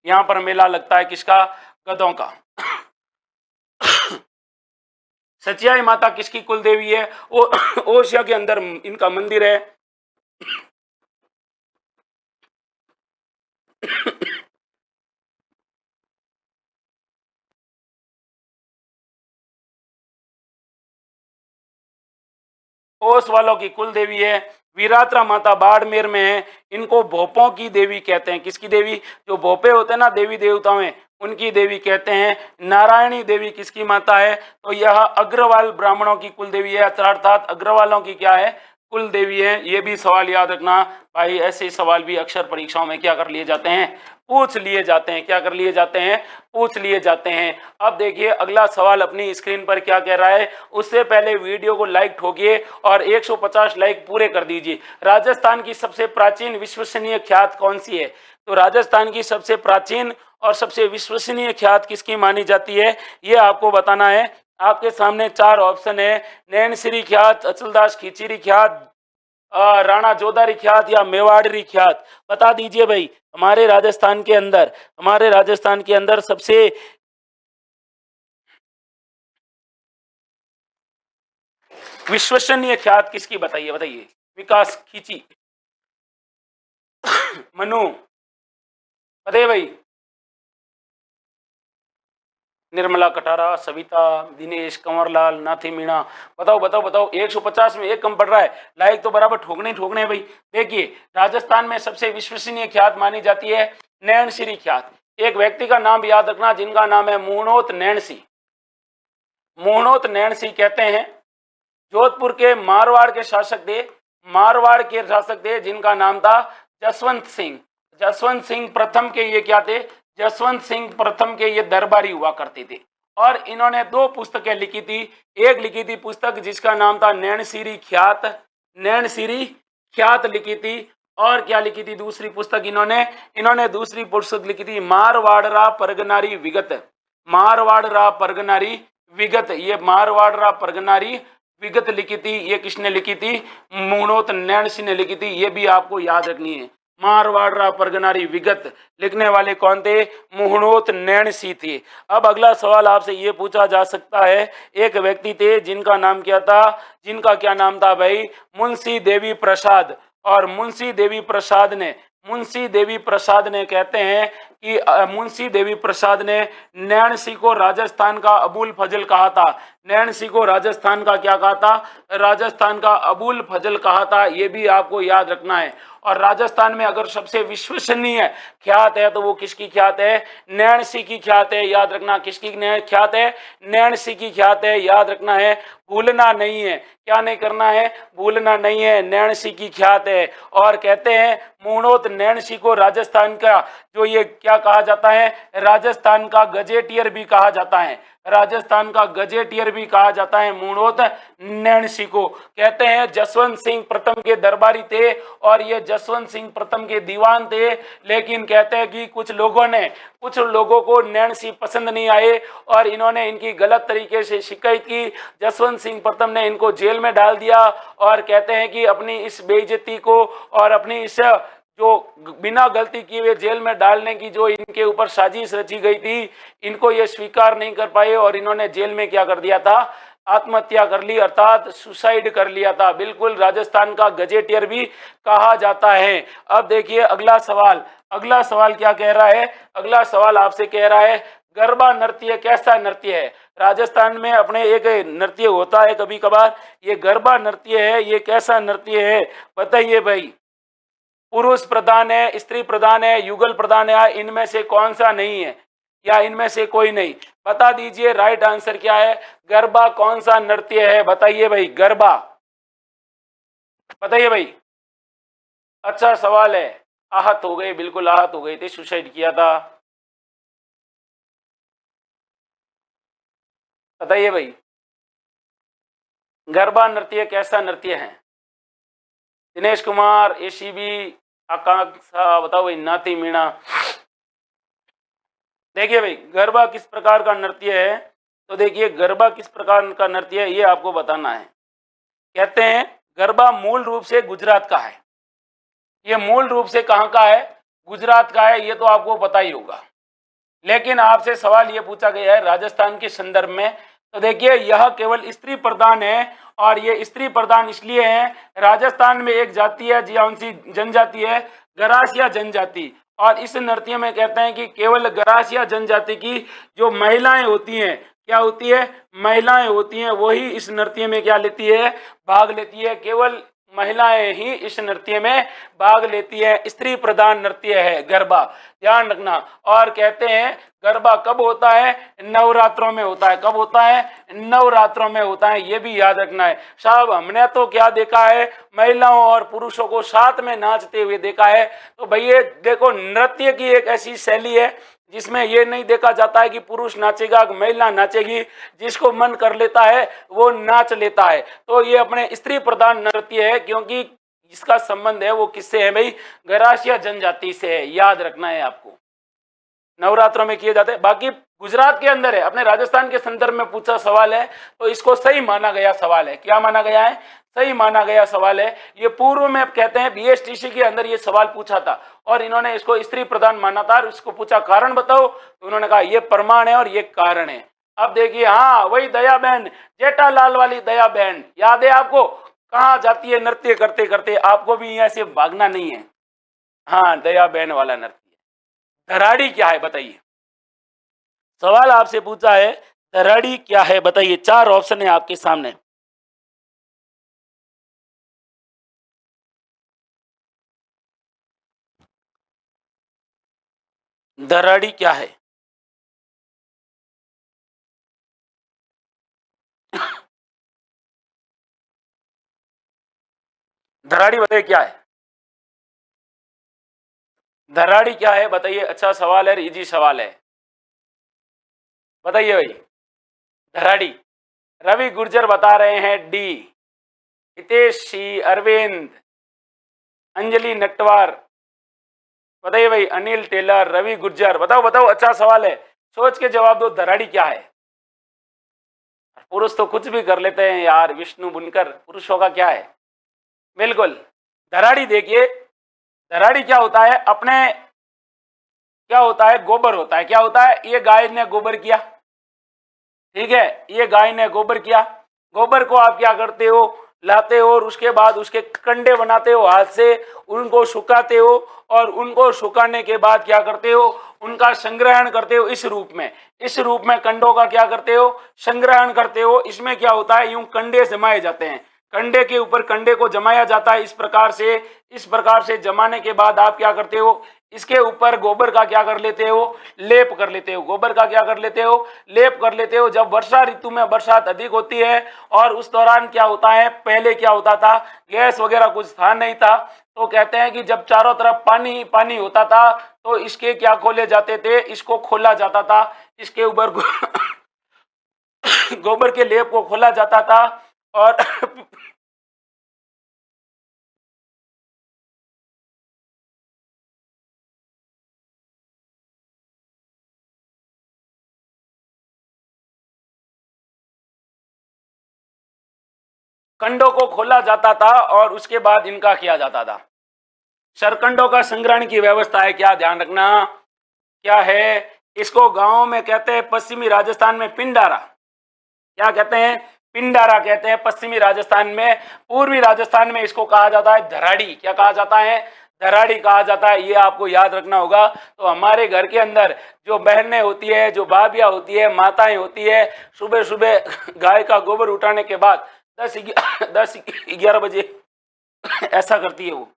यहाँ पर मेला लगता है। किसका, गधों का। सचियाई माता किसकी कुल देवी है, ओसिया के अंदर इनका मंदिर है। ओस वालों की कुल देवी है। वीरात्रा माता बाड़मेर में है, इनको भोपों की देवी कहते हैं। किसकी देवी, जो भोपे होते हैं ना देवी देवताओं में, उनकी देवी कहते हैं। नारायणी देवी किसकी माता है, तो यह अग्रवाल ब्राह्मणों की कुल देवी है, अर्थात अग्रवालों की क्या है, कुल देवी है। ये भी सवाल याद रखना भाई, ऐसे सवाल भी अक्सर परीक्षाओं में क्या कर लिए जाते हैं, पूछ लिए जाते हैं। क्या कर लिए जाते हैं, पूछ लिए जाते हैं। अब देखिए अगला सवाल अपनी स्क्रीन पर क्या कह रहा है। उससे पहले वीडियो को लाइक ठोकिए और 150 लाइक पूरे कर दीजिए। राजस्थान की सबसे प्राचीन विश्वसनीय ख्यात कौन सी है? तो राजस्थान की सबसे प्राचीन और सबसे विश्वसनीय ख्यात किसकी मानी जाती है, ये आपको बताना है। आपके सामने 4 ऑप्शन है, नैनसिरी ख्यात, अचलदास खींचीरी ख्यात, राणा जोधारी ख्यात या मेवाड़री ख्यात। बता दीजिए भाई, हमारे राजस्थान के अंदर सबसे विश्वसनीय ख्यात किसकी, बताइए बताइए। विकास खींची, मनु, बताइए भाई। निर्मला कटारा, सविता, दिनेश, कंवरलाल, नाथी मीणा। बताओ बताओ बताओ, 150 में एक कम पड़ रहा है। लाइक तो बराबर ठोकने ठोकने भाई। देखिए राजस्थान में सबसे विश्वसनीय ख्यात मानी जाती है नैनसिरी ख्यात। एक व्यक्ति का नाम याद रखना जिनका नाम है मूणोत नैनसी। मूणोत नैनसी कहते हैं। जोधपुर के मारवाड़ के शासक थे जिनका नाम था जसवंत सिंह। जसवंत सिंह प्रथम के ये क्या थे, जसवंत सिंह प्रथम के ये दरबारी हुआ करते थे। और इन्होंने 2 पुस्तकें लिखी थी। एक लिखी थी पुस्तक जिसका नाम था नैनसिरी ख्यात लिखी थी। और क्या लिखी थी दूसरी पुस्तक इन्होंने दूसरी पुस्तक लिखी थी मारवाड़रा परगनारी विगत। मारवाड़रा परगनारी विगत, ये मारवाड़रा परगनारी विगत लिखी थी। ये किसने लिखी थी, मूणोत नैनसी ने लिखी थी। ये भी आपको याद रखनी है। मारवाड़रा परगनारी विगत लिखने वाले कौन थे, मूणोत नैनसी थे। अब अगला सवाल आपसे ये पूछा जा सकता है, एक व्यक्ति थे जिनका नाम क्या था, जिनका क्या नाम था भाई, मुंशी देवी प्रसाद। और मुंशी देवी प्रसाद ने कहते हैं कि मुंशी देवी प्रसाद ने नैनसी को राजस्थान का अबुल फजल कहा था। नैनसी को राजस्थान का क्या कहा था, राजस्थान का अबुल फजल कहा था। ये भी आपको याद रखना है। और राजस्थान में अगर सबसे विश्वसनीय ख्यात है तो वो किसकी ख्यात है, नैनसी की ख्यात है। याद रखना, किसकी ख्यात है, नैनसी की ख्यात है। याद रखना है, भूलना नहीं है। क्या नहीं करना है, भूलना नहीं है, नैनसी की ख्यात है। और कहते हैं मूणोत नैनसी को राजस्थान का जो ये क्या कहा जाता है, राजस्थान का गजेटियर भी कहा जाता है। राजस्थान का गजेटियर भी कहा जाता है मूणोत नैनसी को। कहते हैं जसवंत सिंह प्रथम के दरबारी थे और ये जसवंत सिंह प्रथम के दीवान थे। लेकिन कहते हैं कि कुछ लोगों को नैनसी पसंद नहीं आए और इन्होंने इनकी गलत तरीके से शिकायत की। जसवंत सिंह प्रथम ने इनको जेल में डाल दिया। और कहते हैं कि अपनी इस बेइज्जती को और अपनी इस जो बिना गलती किए हुए जेल में डालने की जो इनके ऊपर साजिश रची गई थी, इनको ये स्वीकार नहीं कर पाए और इन्होंने जेल में क्या कर दिया था, आत्महत्या कर ली, अर्थात सुसाइड कर लिया था। बिल्कुल राजस्थान का गजेटियर भी कहा जाता है। अब देखिए अगला सवाल क्या कह रहा है। अगला सवाल आपसे कह रहा है गरबा नृत्य कैसा नृत्य है। राजस्थान में अपने एक नृत्य होता है कभी कभार, ये गरबा नृत्य है, ये कैसा नृत्य है बताइए भाई। पुरुष प्रधान है, स्त्री प्रधान है, युगल प्रधान है, इनमें से कौन सा नहीं है या इनमें से कोई नहीं, बता दीजिए। राइट आंसर क्या है, गरबा कौन सा नृत्य है बताइए भाई। गरबा बताइए भाई। अच्छा सवाल है। आहत हो गए, बिल्कुल आहत हो गए थे, सुसाइड किया था। बताइए भाई गरबा नृत्य कैसा नृत्य है। दिनेश कुमार, एसीबी, आकांक्षा, बताओ भाई। नाती मीणा। देखिए भाई गरबा किस प्रकार का नृत्य है, तो देखिए गरबा किस प्रकार का नृत्य है ये आपको बताना है। कहते हैं गरबा मूल रूप से गुजरात का है। ये मूल रूप से कहाँ का है, गुजरात का है, ये तो आपको पता ही होगा। लेकिन आपसे सवाल ये पूछा गया है राजस्थान के संदर्भ में, तो देखिए यह केवल स्त्री प्रधान है। और ये स्त्री प्रधान इसलिए है, राजस्थान में एक जाति है जियाउंसी जनजाति है, गरासिया जनजाति। और इस नृत्य में कहते हैं कि केवल गरासिया जनजाति की जो महिलाएं होती हैं, क्या होती है, महिलाएं होती हैं, वही इस नृत्य में क्या लेती है, भाग लेती है। केवल महिलाएं ही इस नृत्य में भाग लेती है। स्त्री प्रधान नृत्य है गरबा, ध्यान रखना। और कहते हैं गरबा कब होता है? नवरात्रों में होता है। कब होता है? नवरात्रों में होता है, ये भी याद रखना है साहब। हमने तो क्या देखा है, महिलाओं और पुरुषों को साथ में नाचते हुए देखा है। तो भैया देखो, नृत्य की एक ऐसी शैली है जिसमें ये नहीं देखा जाता है कि पुरुष नाचेगा कि महिला नाचेगी, जिसको मन कर लेता है वो नाच लेता है। तो ये अपने स्त्री प्रधान नृत्य है, क्योंकि इसका संबंध है वो किससे है भाई? गरासिया जनजाति से है, याद रखना है आपको। नवरात्रों में किए जाते हैं। बाकी गुजरात के अंदर है, अपने राजस्थान के संदर्भ में पूछा सवाल है तो इसको सही माना गया सवाल है। क्या माना गया है? सही माना गया सवाल है। ये पूर्व में अब कहते हैं बीएसटीसी के अंदर ये सवाल पूछा था और इन्होंने इसको स्त्री प्रधान माना था। इसको पूछा कारण बताओ, तो उन्होंने कहा ये प्रमाण है और ये कारण है। अब देखिए, हाँ वही दया बहन, जेठालाल वाली दया बहन याद है आपको? कहाँ जाती है नृत्य करते करते, आपको भी यहाँ से भागना नहीं है। हाँ, दया बहन वाला नृत्य। धराड़ी क्या है बताइए? सवाल आपसे पूछा है धराड़ी क्या है बताइए। 4 ऑप्शन है आपके सामने। धराड़ी क्या है? धराड़ी बताइए क्या है? धराड़ी क्या है बताइए। अच्छा सवाल है, इजी सवाल है, बताइए भाई। धराड़ी, रवि गुर्जर बता रहे हैं डी, हितेश सी, अरविंद, अंजलि नटवार, बताइए भाई। अनिल टेलर, रवि गुर्जर, बताओ बताओ, अच्छा सवाल है, सोच के जवाब दो। धराड़ी क्या है? पुरुष तो कुछ भी कर लेते हैं यार, विष्णु बुनकर, पुरुषों का क्या है? बिल्कुल। धराड़ी देखिए, धराड़ी क्या होता है अपने, क्या होता है? गोबर होता है। क्या होता है? ये गाय ने गोबर किया, ठीक है, ये गाय ने गोबर किया। गोबर को आप क्या करते हो? लाते हो और उसके बाद उसके कंडे बनाते हो हाथ से, उनको सुखाते हो और उनको सुखाने के बाद क्या करते हो? उनका संग्रहण करते हो इस रूप में। इस रूप में कंडों का क्या करते हो? संग्रहण करते हो। इसमें क्या होता है? यूं कंडे जमाए जाते हैं, कंडे के ऊपर कंडे को जमाया जाता है इस प्रकार से। इस प्रकार से जमाने के बाद आप क्या करते हो? इसके ऊपर गोबर का क्या कर लेते हो? लेप कर लेते हो। गोबर का क्या कर लेते हो? लेप कर लेते हो। जब वर्षा ऋतु में बरसात अधिक होती है और उस दौरान क्या होता है, पहले क्या होता था, गैस वगैरह कुछ था नहीं था, तो कहते हैं कि जब चारों तरफ पानी ही पानी होता था तो इसके क्या खोले जाते थे? इसको खोला जाता था, इसके ऊपर गोबर के लेप को खोला जाता था और कंडों को खोला जाता था और उसके बाद इनका किया जाता था। सरकंडों का संग्रहण की व्यवस्था है, क्या ध्यान रखना, क्या है? इसको गांव में कहते हैं, पश्चिमी राजस्थान में पिंडारा। क्या कहते हैं? पिंडारा कहते हैं पश्चिमी राजस्थान में। पूर्वी राजस्थान में इसको कहा जाता है धराड़ी। क्या कहा जाता है? धराड़ी कहा जाता है। ये आपको याद रखना होगा। तो हमारे घर के अंदर जो बहनें होती है, जो भाभियां होती है, माताएं होती है, सुबह सुबह गाय का गोबर उठाने के बाद 10-11 बजे ऐसा करती है वो।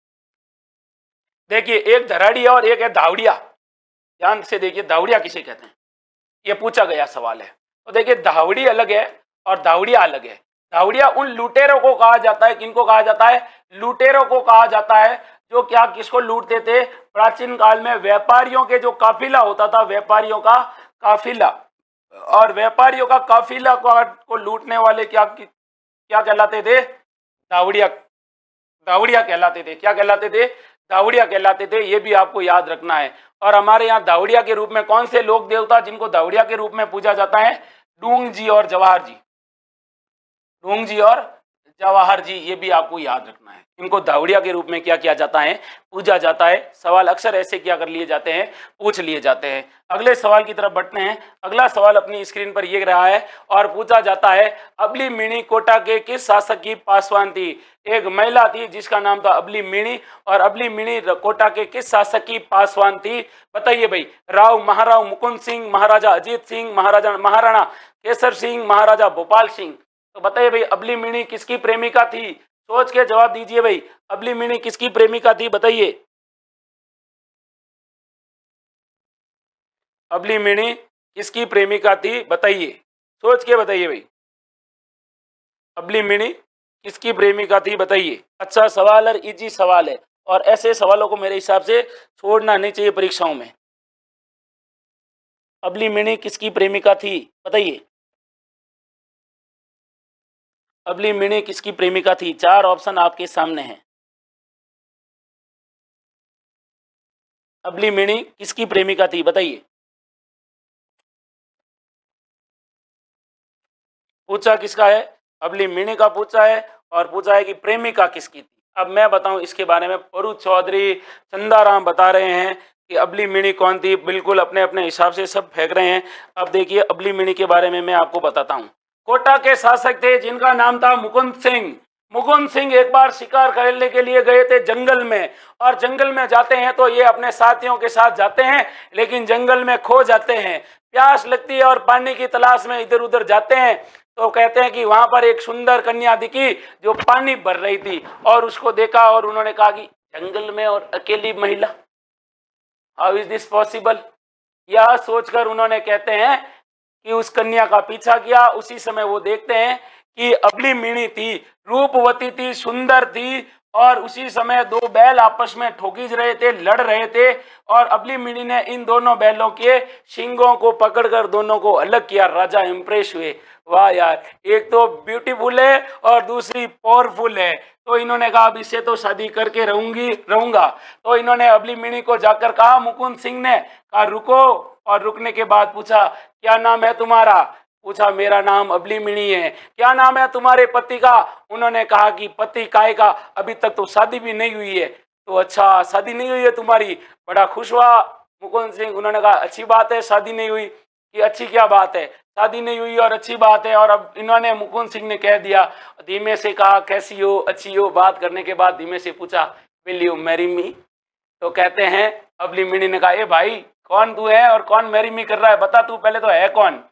देखिए, एक धराड़ी और एक है धावड़िया। ध्यान से देखिए, धावड़िया किसे कहते हैं, ये पूछा गया सवाल है। तो देखिए, धावड़ी अलग है और धावड़िया अलग है। धावड़िया उन लुटेरों को कहा जाता है। किनको कहा जाता है? लुटेरों को कहा जाता है, जो क्या किसको लूटते थे? प्राचीन काल में व्यापारियों के जो काफिला होता था, व्यापारियों का काफिला, और व्यापारियों का काफिला को लूटने वाले क्या क्या कहलाते थे? धावड़िया। धावड़िया कहलाते थे। क्या कहलाते थे? धावड़िया कहलाते थे। ये भी आपको याद रखना है। और हमारे यहाँ धावड़िया के रूप में कौन से लोक देवता जिनको धावड़िया के रूप में पूजा जाता है? डूंग जी और जवाहर जी। डूंग जी और जवाहर जी, ये भी आपको याद रखना है। इनको धावड़िया के रूप में क्या किया जाता है? पूजा जाता है। सवाल अक्सर ऐसे क्या कर लिए जाते हैं? पूछ लिए जाते हैं। अगले सवाल की तरफ बढ़ते हैं। अगला सवाल अपनी स्क्रीन पर ये रहा है और पूछा जाता है, अबली मिणी कोटा के किस शासक की पासवान थी? एक महिला थी जिसका नाम था अबली मिणी, और अबली मिणी कोटा के किस शासक की पासवान थी? बताइए भाई। राव महाराव मुकुंद सिंह, महाराजा अजीत सिंह, महाराणा केसर सिंह, महाराजा भोपाल सिंह। तो बताइए भाई, अबली मिणी किसकी प्रेमिका थी? सोच के जवाब दीजिए भाई। अबली मिनी किसकी प्रेमिका थी बताइए। अबली मिनी किसकी प्रेमिका थी बताइए, सोच के बताइए भाई। अबली मिनी किसकी प्रेमिका थी बताइए। अच्छा सवाल और इजी सवाल है, और ऐसे सवालों को मेरे हिसाब से छोड़ना नहीं चाहिए परीक्षाओं में। अबली मिनी किसकी प्रेमिका थी बताइए। अबली मिनी किसकी प्रेमिका थी, चार ऑप्शन आपके सामने हैं। अबली मिनी किसकी प्रेमिका थी बताइए। पूछा किसका है, अबली मिनी का पूछा है, और पूछा है कि प्रेमिका किसकी थी। अब मैं बताऊं इसके बारे में। परू चौधरी, चंदाराम बता रहे हैं कि अबली मिनी कौन थी। बिल्कुल अपने अपने हिसाब से सब फेंक रहे हैं। अब देखिए अबली मिनी के बारे में मैं आपको बताता हूं। कोटा के शासक थे जिनका नाम था मुकुंद सिंह। मुकुंद सिंह एक बार शिकार करने के लिए गए थे जंगल में, और जंगल में जाते हैं तो ये अपने साथियों के साथ जाते हैं, लेकिन जंगल में खो जाते हैं। प्यास लगती है और पानी की तलाश में इधर उधर जाते हैं, तो कहते हैं कि वहां पर एक सुंदर कन्या दिखी जो पानी भर रही थी, और उसको देखा और उन्होंने कहा कि जंगल में और अकेली महिला, हाउ इज दिस पॉसिबल। यह सोचकर उन्होंने कहते हैं कि उस कन्या का पीछा किया। उसी समय वो देखते हैं कि अबली मिनी थी, रूपवती थी, सुंदर थी, और उसी समय दो बैल आपस में ठोकीज रहे थे, लड़ रहे थे, और अबली मिनी ने इन दोनों बैलों के शिंगों को पकड़कर दोनों को अलग किया। राजा इंप्रेस हुए, वाह यार, एक तो ब्यूटीफुल है और दूसरी पावरफुल है, तो इन्होंने कहा अब इससे तो शादी करके रहूंगा। तो इन्होंने अबली मिनी को जाकर कहा, मुकुंद सिंह ने कहा रुको, और रुकने के बाद पूछा क्या नाम है तुम्हारा। पूछा मेरा नाम अबली मिनी है। क्या नाम है तुम्हारे पति का। उन्होंने कहा कि पति काहे का, अभी तक तो शादी भी नहीं हुई है। तो अच्छा शादी नहीं हुई है तुम्हारी, बड़ा खुश हुआ मुकुंद सिंह। उन्होंने कहा अच्छी बात है शादी नहीं हुई। कि अच्छी क्या बात है, शादी नहीं हुई और अच्छी बात है। और अब इन्होंने मुकुंद सिंह ने कह दिया, धीमे से कहा कैसी हो अच्छी हो। बात करने के बाद धीमे से पूछा विल यू मैरी मी। तो कहते हैं अबली मिनी ने कहा ए भाई कौन तू है और कौन मैरी मी कर रहा है, बता तू पहले तो है कौन।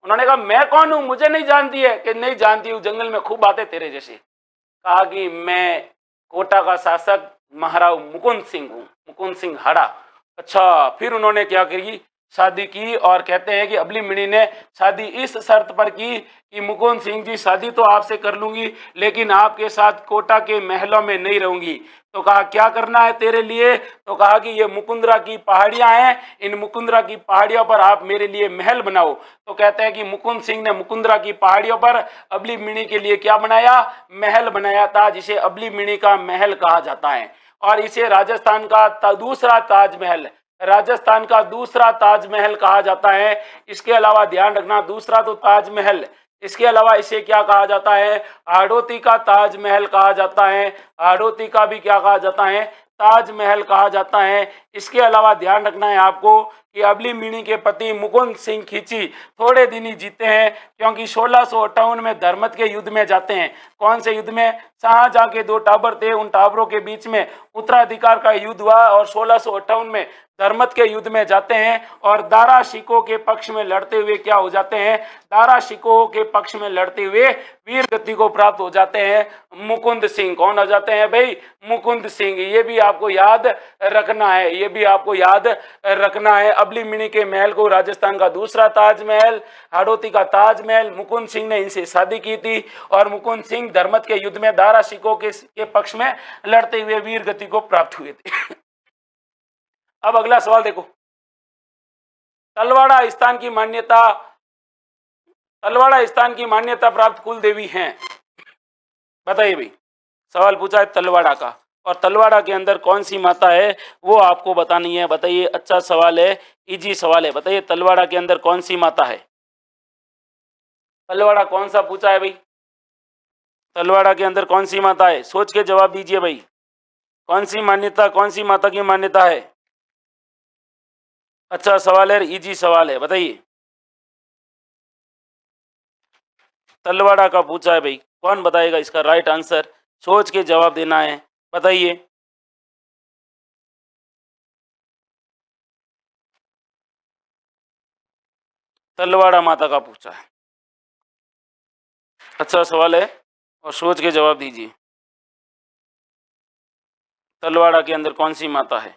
उन्होंने कहा मैं कौन हूं, मुझे नहीं जानती है। कि नहीं जानती हूँ, जंगल में खूब बातें तेरे जैसे। कहा कि मैं कोटा का शासक महाराव मुकुंद सिंह हूँ, मुकुंद सिंह हड़ा। अच्छा फिर उन्होंने क्या करी, शादी की। और कहते हैं कि अबली मिनी ने शादी इस शर्त पर की कि मुकुंद सिंह जी शादी तो आपसे कर लूंगी, लेकिन आपके साथ कोटा के महलों में नहीं रहूंगी। तो कहा क्या करना है तेरे लिए। तो कहा कि ये मुकुंदरा की पहाड़ियां हैं, इन मुकुंदरा की पहाड़ियों पर आप मेरे लिए महल बनाओ। तो कहते हैं कि मुकुंद सिंह ने मुकुंदरा की पहाड़ियों पर अबली मिनी के लिए क्या बनाया, महल बनाया था, जिसे अबली मिनी का महल कहा जाता है। और इसे राजस्थान का दूसरा ताजमहल, राजस्थान का दूसरा ताजमहल कहा जाता है। इसके अलावा ध्यान रखना, दूसरा तो ताजमहल, इसके अलावा इसे क्या कहा जाता है, हाड़ौती का ताजमहल कहा जाता है। हाड़ौती का भी क्या कहा जाता है, ताजमहल कहा जाता है। इसके अलावा ध्यान रखना है आपको कि अबली मिनी के पति मुकुंद सिंह खींची थोड़े दिन ही जीते हैं, क्योंकि 1658 में धर्मत के युद्ध में जाते हैं। कौन से युद्ध में, शाहजहां के दो टावर थे, उन टावरों के बीच में उत्तराधिकार का युद्ध हुआ, और 1658 में धर्मत के युद्ध में जाते हैं, और दारा शिकोह के पक्ष में लड़ते हुए क्या हो जाते हैं, दारा शिकोह के पक्ष में लड़ते हुए वीर गति को प्राप्त हो जाते हैं। मुकुंद सिंह कौन हो जाते हैं भाई, मुकुंद सिंह। ये भी आपको याद रखना है, ये भी आपको याद रखना है। अबली मिनी के महल को राजस्थान का दूसरा ताजमहल, हाड़ौती का ताजमहल, मुकुंद सिंह ने इनसे शादी की थी, और मुकुंद सिंह धर्मत के युद्ध में दारा शिकोह के पक्ष में लड़ते हुए वीर गति को प्राप्त हुए थे। अब अगला सवाल देखो, तलवाड़ा स्थान की मान्यता, तलवाड़ा स्थान की मान्यता प्राप्त कुल देवी हैं बताइए भाई। सवाल पूछा है तलवाड़ा का, और तलवाड़ा के अंदर कौन सी माता है वो आपको बतानी है। बताइए, अच्छा सवाल है, इजी सवाल है। बताइए तलवाड़ा के अंदर कौन सी माता है। तलवाड़ा कौन सा पूछा है भाई, तलवाड़ा के अंदर कौन सी माता है, सोच के जवाब दीजिए भाई। कौन सी मान्यता, कौन सी माता की मान्यता है। अच्छा सवाल है, इजी सवाल है, बताइए। तलवाड़ा का पूछा है भाई, कौन बताएगा इसका राइट आंसर, सोच के जवाब देना है, बताइए। तलवाड़ा माता का पूछा है, अच्छा सवाल है, और सोच के जवाब दीजिए। तलवाड़ा के अंदर कौन सी माता है?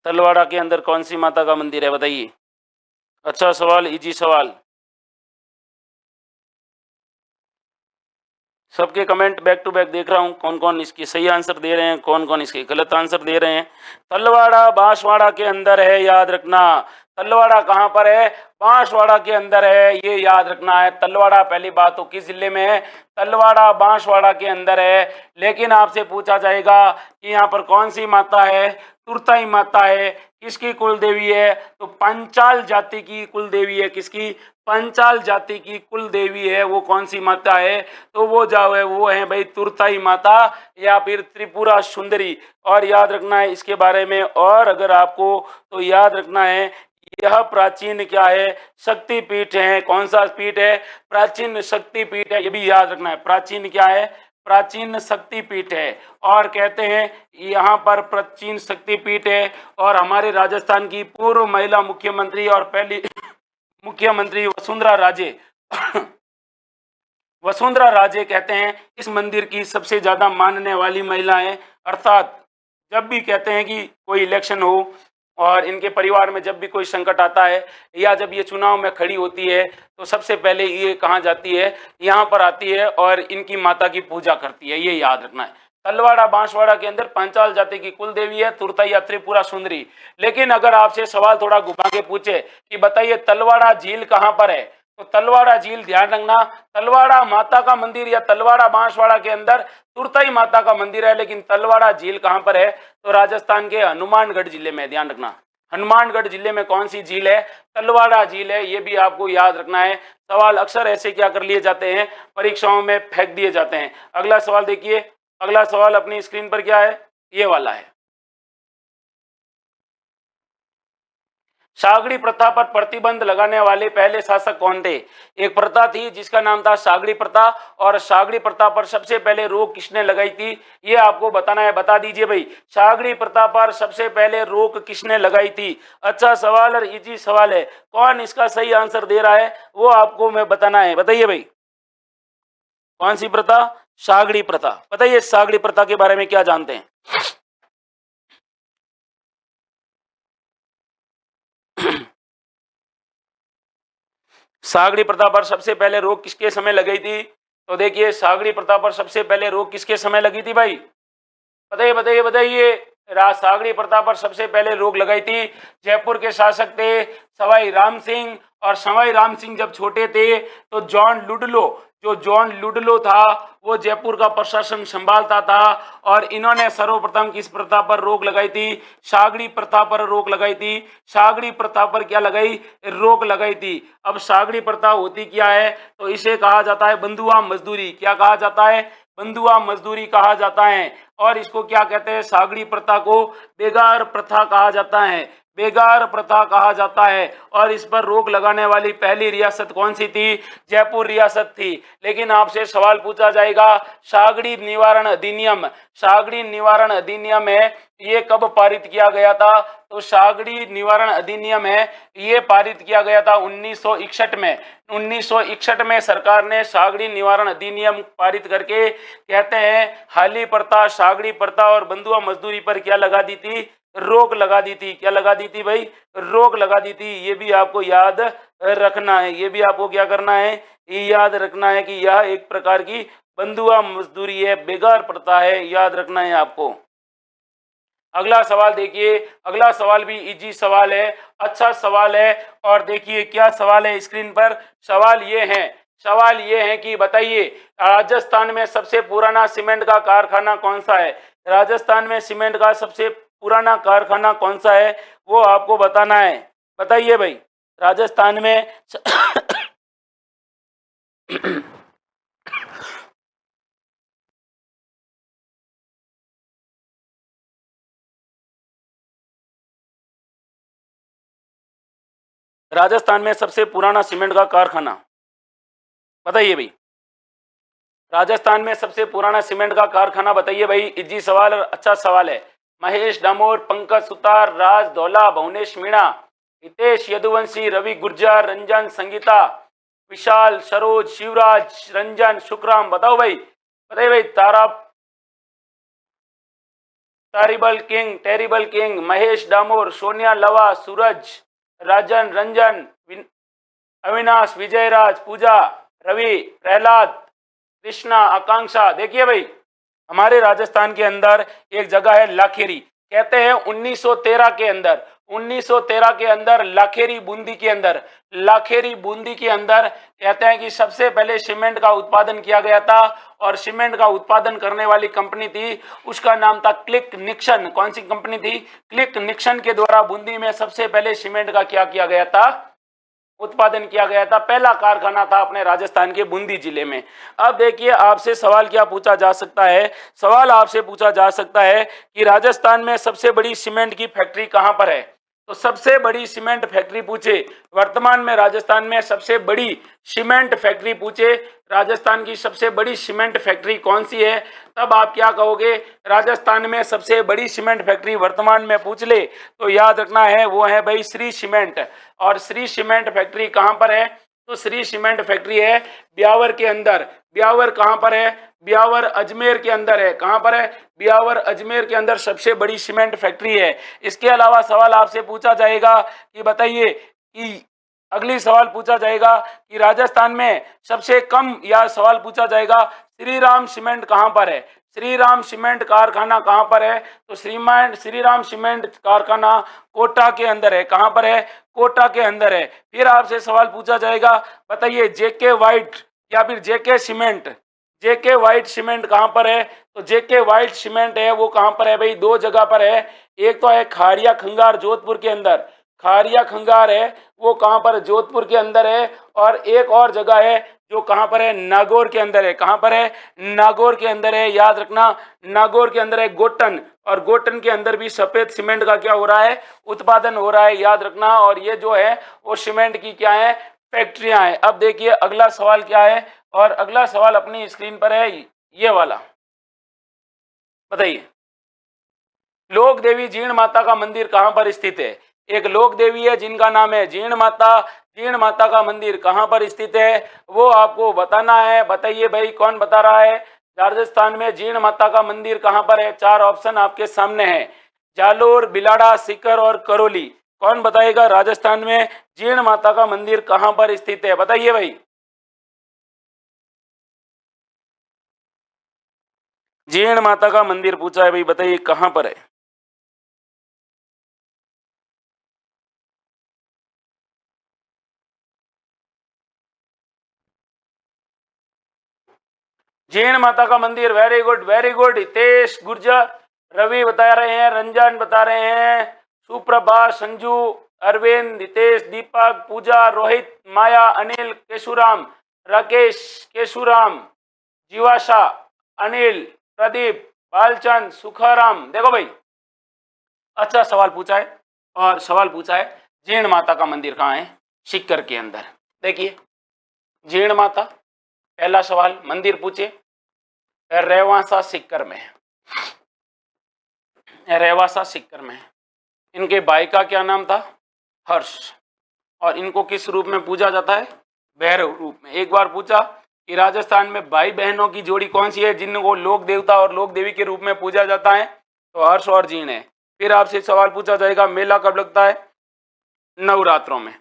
तलवाड़ा के अंदर कौन सी माता का मंदिर है, बताइए। अच्छा सवाल, इजी सवाल। सबके कमेंट बैक टू बैक देख रहा हूँ, कौन कौन इसके सही आंसर दे रहे हैं, कौन कौन इसके गलत आंसर दे रहे हैं। तलवाड़ा बांसवाड़ा के अंदर है, याद रखना। तलवाड़ा कहाँ पर है? बांसवाड़ा के अंदर है, ये याद रखना है। तलवाड़ा पहली बात तो किस जिले में है? तलवाड़ा बांसवाड़ा के अंदर है। लेकिन आपसे पूछा जाएगा कि यहाँ पर कौन सी माता है? तुरताई माता है। किसकी कुल देवी है? तो पंचाल जाति की कुल देवी है। किसकी? पंचाल जाति की कुल देवी है। वो कौन सी माता है? तो वो जाओ है, वो है भाई तुरताई माता या फिर त्रिपुरा सुंदरी। और याद रखना है इसके बारे में, और अगर आपको तो याद रखना है यह प्राचीन क्या है? शक्ति पीठ है। कौन सा पीठ है? प्राचीन शक्ति पीठ है, ये भी याद रखना है। प्राचीन क्या है? प्राचीन शक्ति पीठ है। और कहते हैं यहाँ पर प्राचीन शक्ति पीठ है। और हमारे राजस्थान की पूर्व महिला मुख्यमंत्री और पहली मुख्यमंत्री वसुंधरा राजे वसुंधरा राजे कहते हैं इस मंदिर की सबसे ज्यादा मानने वाली महिला है। अर्थात जब भी कहते हैं कि कोई इलेक्शन हो और इनके परिवार में जब भी कोई संकट आता है या जब ये चुनाव में खड़ी होती है तो सबसे पहले ये कहाँ जाती है? यहाँ पर आती है और इनकी माता की पूजा करती है, ये याद रखना है। तलवाड़ा बांसवाड़ा के अंदर पंचाल जाति की कुल देवी है तुरताई या त्रिपुरा सुंदरी। लेकिन अगर आपसे सवाल थोड़ा घुमा के पूछे कि बताइए तलवाड़ा झील कहाँ पर है, तो तलवाड़ा झील ध्यान रखना, तलवाड़ा माता का मंदिर या तलवाड़ा बांसवाड़ा के अंदर तुरताई माता का मंदिर है। लेकिन तलवाड़ा झील कहाँ पर है? तो राजस्थान के हनुमानगढ़ जिले में। ध्यान रखना, हनुमानगढ़ जिले में कौन सी झील है? तलवाड़ा झील है, ये भी आपको याद रखना है। सवाल अक्सर ऐसे क्या कर लिए जाते हैं, परीक्षाओं में फेंक दिए जाते हैं। अगला सवाल देखिए, अगला सवाल अपनी स्क्रीन पर क्या है? ये वाला है। सागड़ी प्रथा पर प्रतिबंध लगाने वाले पहले शासक कौन थे? एक प्रथा थी जिसका नाम था सागड़ी प्रथा, और सागड़ी प्रथा पर सबसे पहले रोक किसने लगाई थी? ये आपको बताना है, बता दीजिए भाई। सागड़ी प्रथा पर सबसे पहले रोक किसने लगाई थी? अच्छा सवाल और इजी सवाल है। कौन इसका सही आंसर दे रहा है वो आपको मैं बताना है, बताइए भाई। कौन सी प्रथा? सागड़ी प्रथा। बताइए सागड़ी प्रथा के बारे में क्या जानते हैं? सागड़ी प्रथा पर सबसे पहले रोक किसके समय लगाई थी? तो देखिए सागड़ी प्रथा पर सबसे पहले रोक किसके समय लगी थी भाई? बताइए बताइए बताइए। सागड़ी प्रथा पर सबसे पहले रोक लगाई थी जयपुर के शासक थे सवाई राम सिंह। और सवाई राम सिंह जब छोटे थे तो जॉन लुडलो, जो जॉन लुडलो था वो जयपुर का प्रशासन संभालता था। और इन्होंने सर्वप्रथम किस प्रथा पर रोक लगाई थी? सागड़ी प्रथा पर रोक लगाई थी। सागड़ी प्रथा पर क्या लगाई? रोक लगाई थी। अब सागड़ी प्रथा होती क्या है? तो इसे कहा जाता है बंधुआ मजदूरी। क्या कहा जाता है? बंधुआ मजदूरी कहा जाता है। और इसको क्या कहते हैं? सागड़ी प्रथा को बेगार प्रथा कहा जाता है, बेगार प्रथा कहा जाता है। और इस पर रोक लगाने वाली पहली रियासत कौन सी थी? जयपुर रियासत थी। लेकिन आपसे सवाल पूछा जाएगा सागड़ी निवारण अधिनियम, सागड़ी निवारण अधिनियम है ये कब पारित किया गया था? तो सागड़ी निवारण अधिनियम है ये पारित किया गया था 1961 में। 1961 में सरकार ने सागड़ी निवारण अधिनियम पारित करके कहते हैं हाली प्रथा, सागड़ी प्रथा और बंधुआ मजदूरी पर क्या लगा दी थी? रोक लगा दी थी। क्या लगा दी थी भाई? रोक लगा दी थी। ये भी आपको याद रखना है, ये भी आपको क्या करना है? याद रखना है कि यह एक प्रकार की बंधुआ मजदूरी है, बेगार प्रथा है, याद रखना है आपको। अगला सवाल देखिए, अगला सवाल भी इजी सवाल है, अच्छा सवाल है। और देखिए क्या सवाल है स्क्रीन पर। सवाल ये है कि बताइए राजस्थान में सबसे पुराना सीमेंट का कारखाना कौन सा है? राजस्थान में सीमेंट का सबसे पुराना कारखाना कौन सा है वो आपको बताना है, बताइए भाई। राजस्थान में राजस्थान में सबसे पुराना सीमेंट का कारखाना बताइए भाई। राजस्थान में सबसे पुराना सीमेंट का कारखाना बताइए भाई। इजी सवाल और अच्छा सवाल है। महेश डामोर, पंकज सुतार, राज धौला, भुवनेश मीणा, हितेश यदुवंशी, रवि गुर्जर, रंजन संगीता, विशाल, सरोज, शिवराज, रंजन, शुक्राम, बताओ भाई, बताइए भाई। तारा, टेरिबल किंग, महेश डामोर, सोनिया लवा, सूरज, राजन, रंजन, अविनाश, विजयराज, पूजा, रवि, प्रहलाद, कृष्णा, आकांक्षा। देखिए भाई, हमारे राजस्थान के अंदर एक जगह है लाखेरी, कहते हैं 1913 के अंदर, 1913 के अंदर लाखेरी बूंदी के अंदर कहते हैं कि सबसे पहले सीमेंट का उत्पादन किया गया था, और सीमेंट का उत्पादन करने वाली कंपनी थी, उसका नाम था क्लिक निक्सन। कौन सी कंपनी थी? क्लिक निक्सन के द्वारा बूंदी में सबसे पहले सीमेंट का क्या किया गया था? उत्पादन किया गया था। पहला कारखाना था अपने राजस्थान के बूंदी जिले में। अब देखिए, आपसे सवाल क्या पूछा जा सकता है? सवाल आपसे पूछा जा सकता है कि राजस्थान में सबसे बड़ी सीमेंट की फैक्ट्री कहां पर है? तो सबसे बड़ी सीमेंट फैक्ट्री पूछे, वर्तमान में राजस्थान में सबसे बड़ी सीमेंट फैक्ट्री पूछे, राजस्थान की सबसे बड़ी सीमेंट फैक्ट्री कौन सी है, तब आप क्या कहोगे? राजस्थान में सबसे बड़ी सीमेंट फैक्ट्री वर्तमान में पूछ ले तो याद रखना है वो है भाई श्री सीमेंट। और श्री सीमेंट फैक्ट्री कहां पर है? तो श्री सीमेंट फैक्ट्री है ब्यावर के अंदर। ब्यावर कहां पर है? ब्यावर अजमेर के अंदर है। कहां पर है? ब्यावर अजमेर के अंदर सबसे बड़ी सीमेंट फैक्ट्री है। इसके अलावा सवाल आपसे पूछा जाएगा कि बताइए कि अगली सवाल पूछा जाएगा कि राजस्थान में सबसे कम, या सवाल पूछा जाएगा श्रीराम सीमेंट कहां पर है? श्रीराम सीमेंट कारखाना कहां पर है? तो श्रीराम सीमेंट कारखाना कोटा के अंदर है। कहां पर है? कोटा के अंदर है। फिर आपसे सवाल पूछा जाएगा, बताइए जेके वाइट या फिर जेके सीमेंट, जेके वाइट सीमेंट कहां पर है? तो जेके वाइट सीमेंट है वो कहां पर है भाई? दो जगह पर है। एक तो है खारिया खंगार जोधपुर के अंदर, खारिया खंगार है वो कहां पर? जोधपुर के अंदर है। और एक और जगह है जो कहां पर है? नागौर के अंदर है। कहां पर है? नागौर के अंदर है। याद रखना, नागौर के अंदर है गोटन, और गोटन के अंदर भी सफेद सीमेंट का क्या हो रहा है? उत्पादन हो रहा है। याद रखना, और ये जो है वो सीमेंट की क्या है? फैक्ट्रियां हैं। अब देखिए अगला सवाल क्या है, और अगला सवाल अपनी स्क्रीन पर है ये वाला, बताइए लोक देवी जीण माता का मंदिर कहां पर स्थित है? एक लोक देवी है जिनका नाम है जीण माता। जीण माता का मंदिर कहां पर स्थित है वो आपको बताना है। बताइए भाई, कौन बता रहा है? राजस्थान में जीण माता का मंदिर कहां पर है? चार ऑप्शन आपके सामने है, जालोर, बिलाड़ा, सीकर और करौली। कौन बताएगा राजस्थान में जीण माता का मंदिर कहां पर स्थित है? बताइए भाई। जीण माता का मंदिर पूछा है भाई, बताइए कहां पर है? जीण माता का मंदिर, very good very good. Hitesh, Gurjar, Ravi बता रहे हैं, रंजन बता रहे हैं, सुप्रभा, संजू, अरविंद, हितेश, दीपक, पूजा, रोहित, माया, अनिल, केशुराम, राकेश, केशुराम, जीवाशा, अनिल, प्रदीप, बालचंद, सुखाराम। देखो भाई, अच्छा सवाल पूछा है, और सवाल पूछा है जीण माता का मंदिर कहाँ है? सीकर के अंदर। देखिए जीण माता, पहला सवाल मंदिर पूछे, रेवासा सीकर में है, रेवासा सीकर में है। इनके भाई का क्या नाम था? हर्ष। और इनको किस रूप में पूजा जाता है? भैरव रूप में। एक बार पूछा कि राजस्थान में भाई बहनों की जोड़ी कौन सी है जिनको लोक देवता और लोक देवी के रूप में पूजा जाता है? तो हर्ष और जीण है। फिर आपसे सवाल पूछा जाएगा मेला कब लगता है? नवरात्रों में।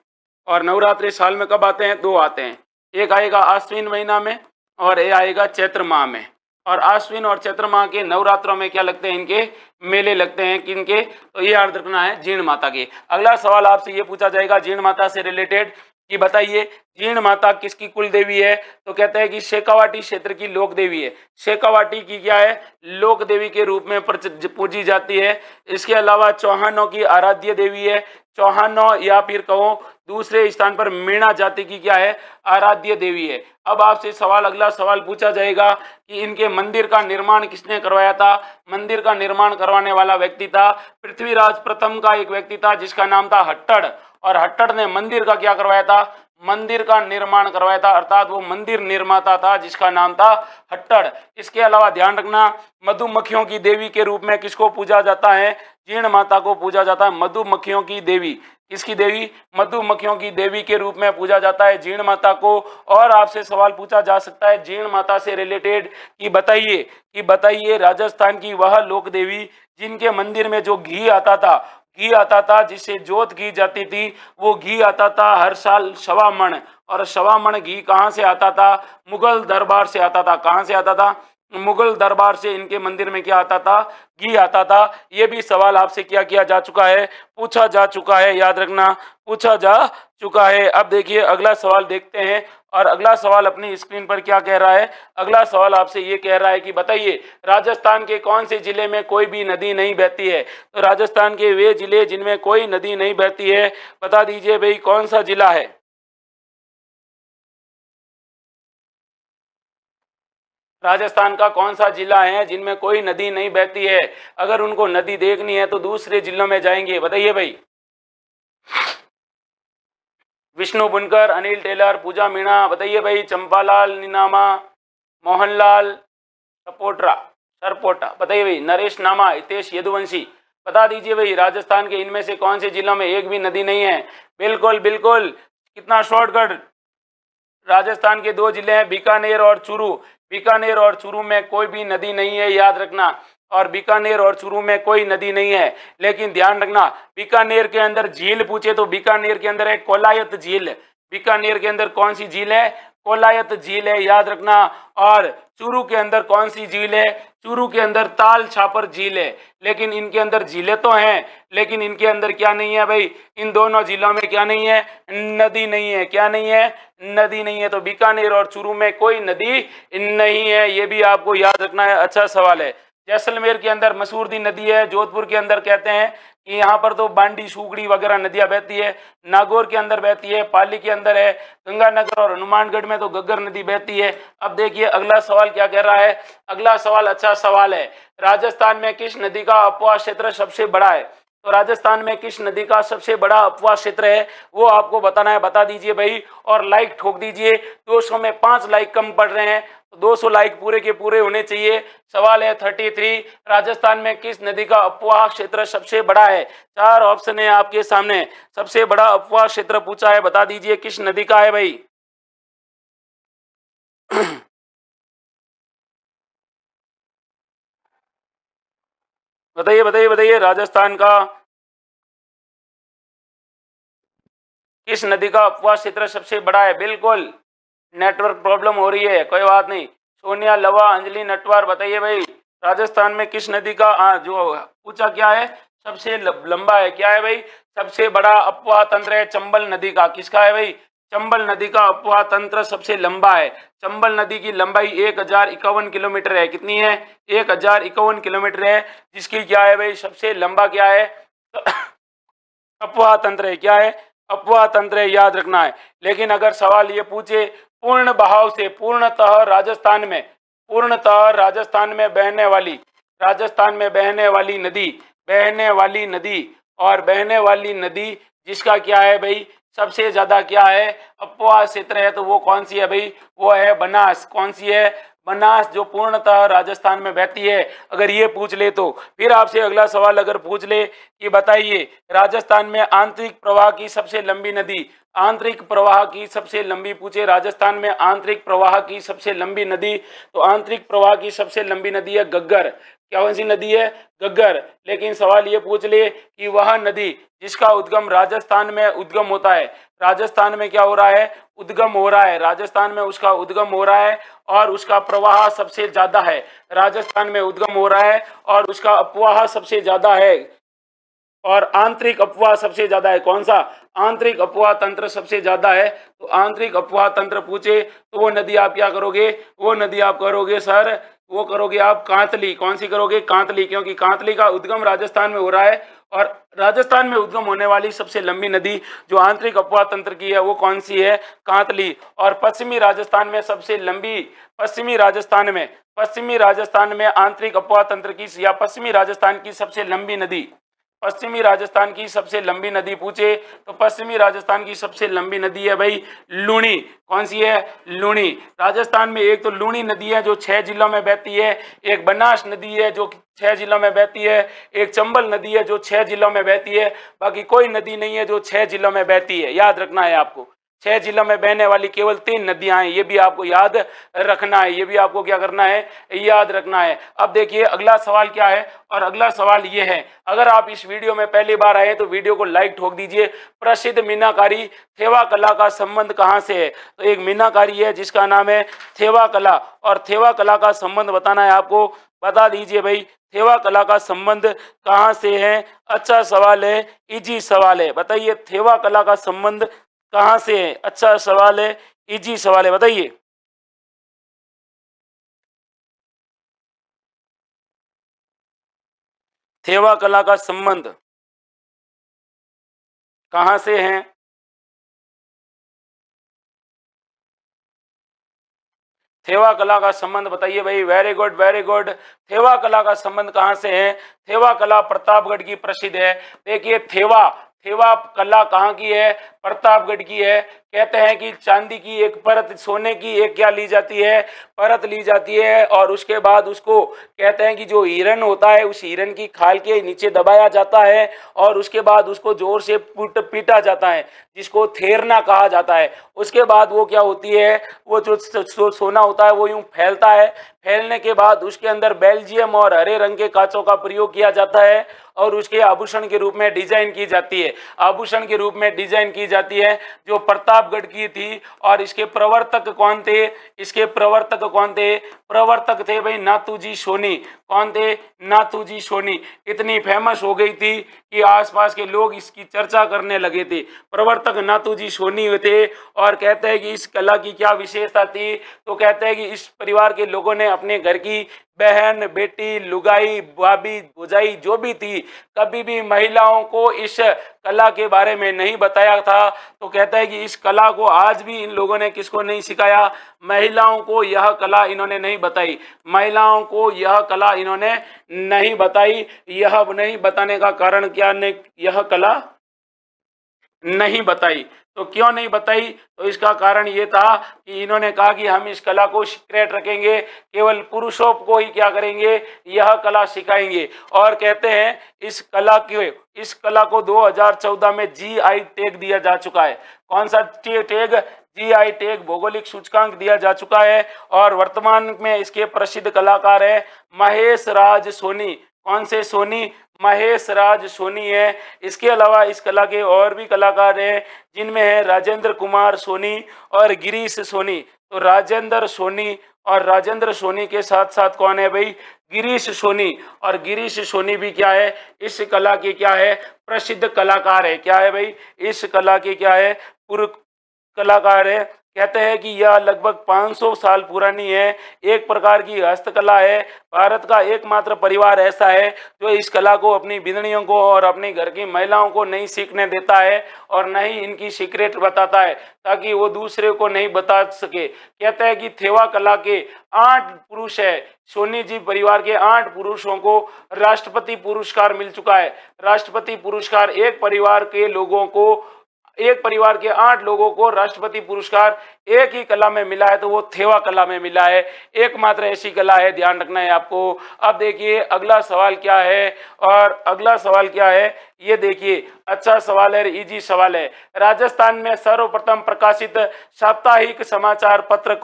और नवरात्रि साल में कब आते हैं? दो आते हैं, एक आएगा आश्विन महीना में और एक आएगा चैत्र माह में। और आश्विन और चैत्र माह के नवरात्रों में क्या लगते हैं? इनके मेले लगते हैं। किनके? तो ये याद रखना है जीण माता के। अगला सवाल आपसे ये पूछा जाएगा जीण माता से रिलेटेड कि बताइए जीण माता किसकी कुल देवी है? तो कहते हैं कि शेखावाटी क्षेत्र की लोक देवी है। शेखावाटी की क्या है? लोक देवी के रूप में पूजी जाती है। इसके अलावा चौहानों की आराध्य देवी है। चौहानों या फिर कहो दूसरे स्थान पर मीणा जाति की क्या है? आराध्य देवी है। अब आपसे सवाल, अगला सवाल पूछा जाएगा कि इनके मंदिर का निर्माण किसने करवाया था? मंदिर का निर्माण करवाने वाला व्यक्ति था पृथ्वीराज प्रथम का एक व्यक्ति था जिसका नाम था हट्टड़। और हट्टड़ ने मंदिर का क्या करवाया था? मंदिर का निर्माण करवाया था, अर्थात वो मंदिर निर्माता था जिसका नाम था हट्टड़। इसके अलावा ध्यान रखना, मधुमक्खियों की देवी के रूप में किसको पूजा जाता है? जीण माता को पूजा जाता है, मधुमक्खियों की देवी। किसकी देवी? मधुमक्खियों की देवी के रूप में पूजा जाता है जीण माता को। और आपसे सवाल पूछा जा सकता है जीण माता से रिलेटेड कि बताइए राजस्थान की वह लोक देवी जिनके मंदिर में जो घी आता था जिससे जोत की जाती थी, वो घी आता था हर साल 1.25 मण। और 1.25 मण घी कहाँ से आता था? मुगल दरबार से आता था। कहाँ से आता था? मुगल दरबार से इनके मंदिर में क्या आता था? घी आता था। ये भी सवाल आपसे क्या किया जा चुका है? पूछा जा चुका है, याद रखना, पूछा जा चुका है। अब देखिए अगला सवाल देखते हैं, और अगला सवाल अपनी स्क्रीन पर क्या कह रहा है? अगला सवाल आपसे ये कह रहा है कि बताइए राजस्थान के कौन से जिले में कोई भी नदी नहीं बहती है? तो राजस्थान के वे जिले जिनमें कोई नदी नहीं बहती है, बता दीजिए भाई कौन सा जिला है? राजस्थान का कौन सा जिला है जिनमें कोई नदी नहीं बहती है? अगर उनको नदी देखनी है तो दूसरे जिलों में जाएंगे, बताइए भाई। विष्णु बुनकर, अनिल टेलर, पूजा मीणा, बताइए भाई। चंपालाल नीनामा, मोहनलाल सरपोटा, बताइए भाई। नरेश नामा, हितेश यदुवंशी, बता दीजिए भाई राजस्थान के इनमें से कौन से जिलों में एक भी नदी नहीं है? बिल्कुल बिल्कुल, कितना शॉर्टकट। राजस्थान के 2 जिले हैं बीकानेर और चूरू। बीकानेर और चूरू में कोई भी नदी नहीं है, याद रखना। और बीकानेर और चूरू में कोई नदी नहीं है, लेकिन ध्यान रखना बीकानेर के अंदर झील पूछे तो बीकानेर के अंदर है कोलायत झील। बीकानेर के अंदर कौन सी झील है? कोलायत झील है, याद रखना। और चूरू के अंदर कौन सी झील है? चूरू के अंदर ताल छापर झील है। लेकिन इनके अंदर झीलें तो हैं, लेकिन इनके अंदर क्या नहीं है भाई? इन दोनों जिलों में क्या नहीं है? नदी नहीं है। क्या नहीं है? नदी नहीं है। तो बीकानेर और चूरू में कोई नदी नहीं है, ये भी आपको याद रखना है। अच्छा सवाल है। जैसलमेर के अंदर मसूरदी नदी है। जोधपुर के अंदर कहते हैं कि यहाँ पर तो बांडी, सुगड़ी वगैरह नदियां बहती है। नागौर के अंदर बहती है, पाली के अंदर है, गंगानगर और हनुमानगढ़ में तो घग्गर नदी बहती है। अब देखिए अगला सवाल क्या कह रहा है। अगला सवाल अच्छा सवाल है। राजस्थान में किस नदी का अपवाह क्षेत्र सबसे बड़ा है? तो राजस्थान में किस नदी का सबसे बड़ा अपवाह क्षेत्र है, वो आपको बताना है। बता दीजिए भाई, और लाइक ठोक दीजिए। 200 में 5 लाइक कम पड़ रहे हैं, तो 200 लाइक पूरे के पूरे होने चाहिए। सवाल है 33, राजस्थान में किस नदी का अपवाह क्षेत्र सबसे बड़ा है? 4 ऑप्शन है आपके सामने। सबसे बड़ा अपवाह क्षेत्र पूछा है, बता दीजिए किस नदी का है भाई? बताइए बताइए बताइए, राजस्थान का किस नदी का अपवाह क्षेत्र सबसे बड़ा है? बिल्कुल, नेटवर्क प्रॉब्लम हो रही है, कोई बात नहीं। सोनिया, लवा, अंजलि, नटवार, बताइए भाई राजस्थान में किस नदी का जो पूछा क्या है सबसे लंबा है? क्या है भाई? सबसे बड़ा अपवाह तंत्र है चंबल नदी का। किसका है भाई? चंबल नदी का अपवाह तंत्र सबसे लंबा है। चंबल नदी की लंबाई 1051 किलोमीटर है। कितनी है? 1051 किलोमीटर है, जिसकी क्या है भाई सबसे लंबा क्या है? अपवाह तंत्र है। क्या है? अपवाह तंत्र है, याद रखना है। लेकिन अगर सवाल ये पूछे पूर्ण बहाव से, पूर्णतः राजस्थान में बहने वाली नदी और बहने वाली नदी जिसका क्या है भाई सबसे ज्यादा क्या है अपवाह क्षेत्र है, तो वो कौन सी है भाई? वो है बनास। कौन सी है? बनास, जो पूर्णतः राजस्थान में बहती है। अगर ये पूछ ले तो फिर आपसे अगला सवाल अगर पूछ ले कि बताइए राजस्थान में आंतरिक प्रवाह की सबसे लंबी नदी, आंतरिक प्रवाह की सबसे लंबी पूछे राजस्थान में आंतरिक प्रवाह की सबसे लंबी नदी, तो आंतरिक प्रवाह की सबसे लंबी नदी है घग्गर। क्या कौन सी नदी है? घग्गर। लेकिन सवाल ये पूछ ले कि वह नदी जिसका उद्गम राजस्थान में उद्गम होता है, राजस्थान में क्या हो रहा है? उद्गम हो रहा है। राजस्थान में उसका उद्गम हो रहा है और उसका प्रवाह सबसे ज्यादा है। राजस्थान में उद्गम हो रहा है और उसका अपवाह सबसे ज्यादा है, और आंतरिक अपवाह सबसे ज्यादा है। कौन सा? आंतरिक अपवाह तंत्र सबसे ज्यादा है। तो आंतरिक अपवाह तंत्र पूछे तो वो नदी आप क्या करोगे? वो नदी आप करोगे सर, वो करोगे आप कांतली। कौन सी करोगे? कांतली, क्योंकि कांतली का उद्गम राजस्थान में हो रहा है। और राजस्थान में उद्गम होने वाली सबसे लंबी नदी जो आंतरिक अपवाह तंत्र की है वो कौन सी है? कांतली। और पश्चिमी राजस्थान में सबसे लंबी, पश्चिमी राजस्थान में आंतरिक अपवाह तंत्र की या पश्चिमी राजस्थान की सबसे लंबी नदी, पश्चिमी राजस्थान की सबसे लंबी नदी पूछे तो पश्चिमी राजस्थान की सबसे लंबी नदी है भाई लूणी। कौन सी है? लूणी। राजस्थान में एक तो लूणी नदी है जो 6 जिलों में बहती है, एक बनास नदी है जो 6 जिलों में बहती है, एक चंबल नदी है जो 6 जिलों में बहती है, बाकी कोई नदी नहीं है जो 6 जिलों में बहती है। याद रखना है आपको, 6 जिलों में बहने वाली केवल 3 नदियां हैं, ये भी आपको याद रखना है, ये भी आपको क्या करना है? याद रखना है। अब देखिए अगला सवाल क्या है, और अगला सवाल ये है, अगर आप इस वीडियो में पहली बार आए तो वीडियो को लाइक ठोक दीजिए। प्रसिद्ध मीनाकारी थेवा कला का संबंध कहां से है? तो एक मीनाकारी है जिसका नाम है थेवा कला, और थेवा कला का संबंध बताना है आपको। बता दीजिए भाई थेवा कला का संबंध कहां से है? अच्छा सवाल है, इजी सवाल है, बताइए थेवा कला का संबंध कहां से है? अच्छा सवाल है, इजी सवाल है, बताइए। थेवा कला का संबंध कहां से है? थेवा कला का संबंध बताइए भाई। Very good, very good. Thewa कला का संबंध कहां से है? थेवा कला प्रतापगढ़ की प्रसिद्ध है। देखिए थेवा थेवा कला कहाँ की है? प्रतापगढ़ की है। कहते हैं कि चांदी की एक परत, सोने की एक क्या ली जाती है? परत ली जाती है, और उसके बाद उसको कहते हैं कि जो हिरन होता है उस हिरन की खाल के नीचे दबाया जाता है, और उसके बाद उसको जोर से पीटा जाता है, जिसको थेरना कहा जाता है। उसके बाद वो क्या होती है, वो जो सोना होता है वो यूं फैलता है। फैलने के बाद उसके अंदर बेल्जियम और हरे रंग के कांचों का प्रयोग किया जाता है, और उसके आभूषण के रूप में डिजाइन की जाती है। आभूषण के रूप में डिजाइन की जाती है, जो प्रतापगढ़ की थी। और इसके प्रवर्तक कौन थे? इसके प्रवर्तक कौन थे? प्रवर्तक थे भाई नाथूजी सोनी। कौन थे? नाथूजी सोनी। इतनी फेमस हो गई थी कि आसपास के लोग इसकी चर्चा करने लगे थे। प्रवर्तक नाथूजी सोनी थे। और कहते हैं कि इस कला की क्या विशेषता थी, तो कहते हैं कि इस परिवार के लोगों ने अपने घर की बहन, बेटी, लुगाई, भाभी, भुजाई जो भी थी, कभी भी महिलाओं को इस कला के बारे में नहीं बताया था। तो कहता है कि इस कला को आज भी इन लोगों ने किसको नहीं सिखाया? महिलाओं को यह कला इन्होंने नहीं बताई। महिलाओं को यह कला इन्होंने नहीं बताई। यह नहीं बताने का कारण क्या? ने यह कला नहीं बताई। तो क्यों नहीं बताई? तो इसका कारण ये था कि इन्होंने कहा कि हम इस कला को सीक्रेट रखेंगे, केवल पुरुषों को ही क्या करेंगे? यह कला सिखाएंगे। और कहते हैं इस कला को 2014 में जीआई टैग दिया जा चुका है। कौन सा टैग? जीआई टैग, भौगोलिक सूचकांक दिया जा चुका है। और वर्तमान में इसके प्रसिद्ध कलाकार है महेश राज सोनी। कौन से सोनी? महेश राज सोनी है। इसके अलावा इस कला के और भी कलाकार हैं, जिनमें है राजेंद्र कुमार सोनी और गिरीश सोनी। तो राजेंद्र सोनी और राजेंद्र सोनी के साथ साथ कौन है भाई? गिरीश सोनी। और गिरीश सोनी भी क्या है? इस कला के क्या है? प्रसिद्ध कलाकार है। क्या है भाई? इस कला के क्या है? पूर्व कलाकार है। कहते हैं कि यह लगभग 500 साल पुरानी है, एक प्रकार की हस्तकला है। भारत का एकमात्र परिवार ऐसा है जो इस कला को अपनी बिदड़ियों को और अपनी घर की महिलाओं को नहीं सीखने देता है, और न ही इनकी सीक्रेट बताता है, ताकि वो दूसरे को नहीं बता सके। कहते हैं कि थेवा कला के 8 पुरुष है। सोनी जी परिवार के 8 पुरुषों को राष्ट्रपति पुरस्कार मिल चुका है। राष्ट्रपति पुरस्कार एक परिवार के 8 लोगों को राष्ट्रपति पुरस्कार एक ही कला में मिला है, तो वो थेवा कला में मिला है। एकमात्र ऐसी कला है, ध्यान रखना है आपको। अब देखिए अगला सवाल क्या है, और अगला सवाल क्या है ये देखिए। अच्छा सवाल है, इजी सवाल है। राजस्थान में सर्वप्रथम प्रकाशित साप्ताहिक समाचार पत्र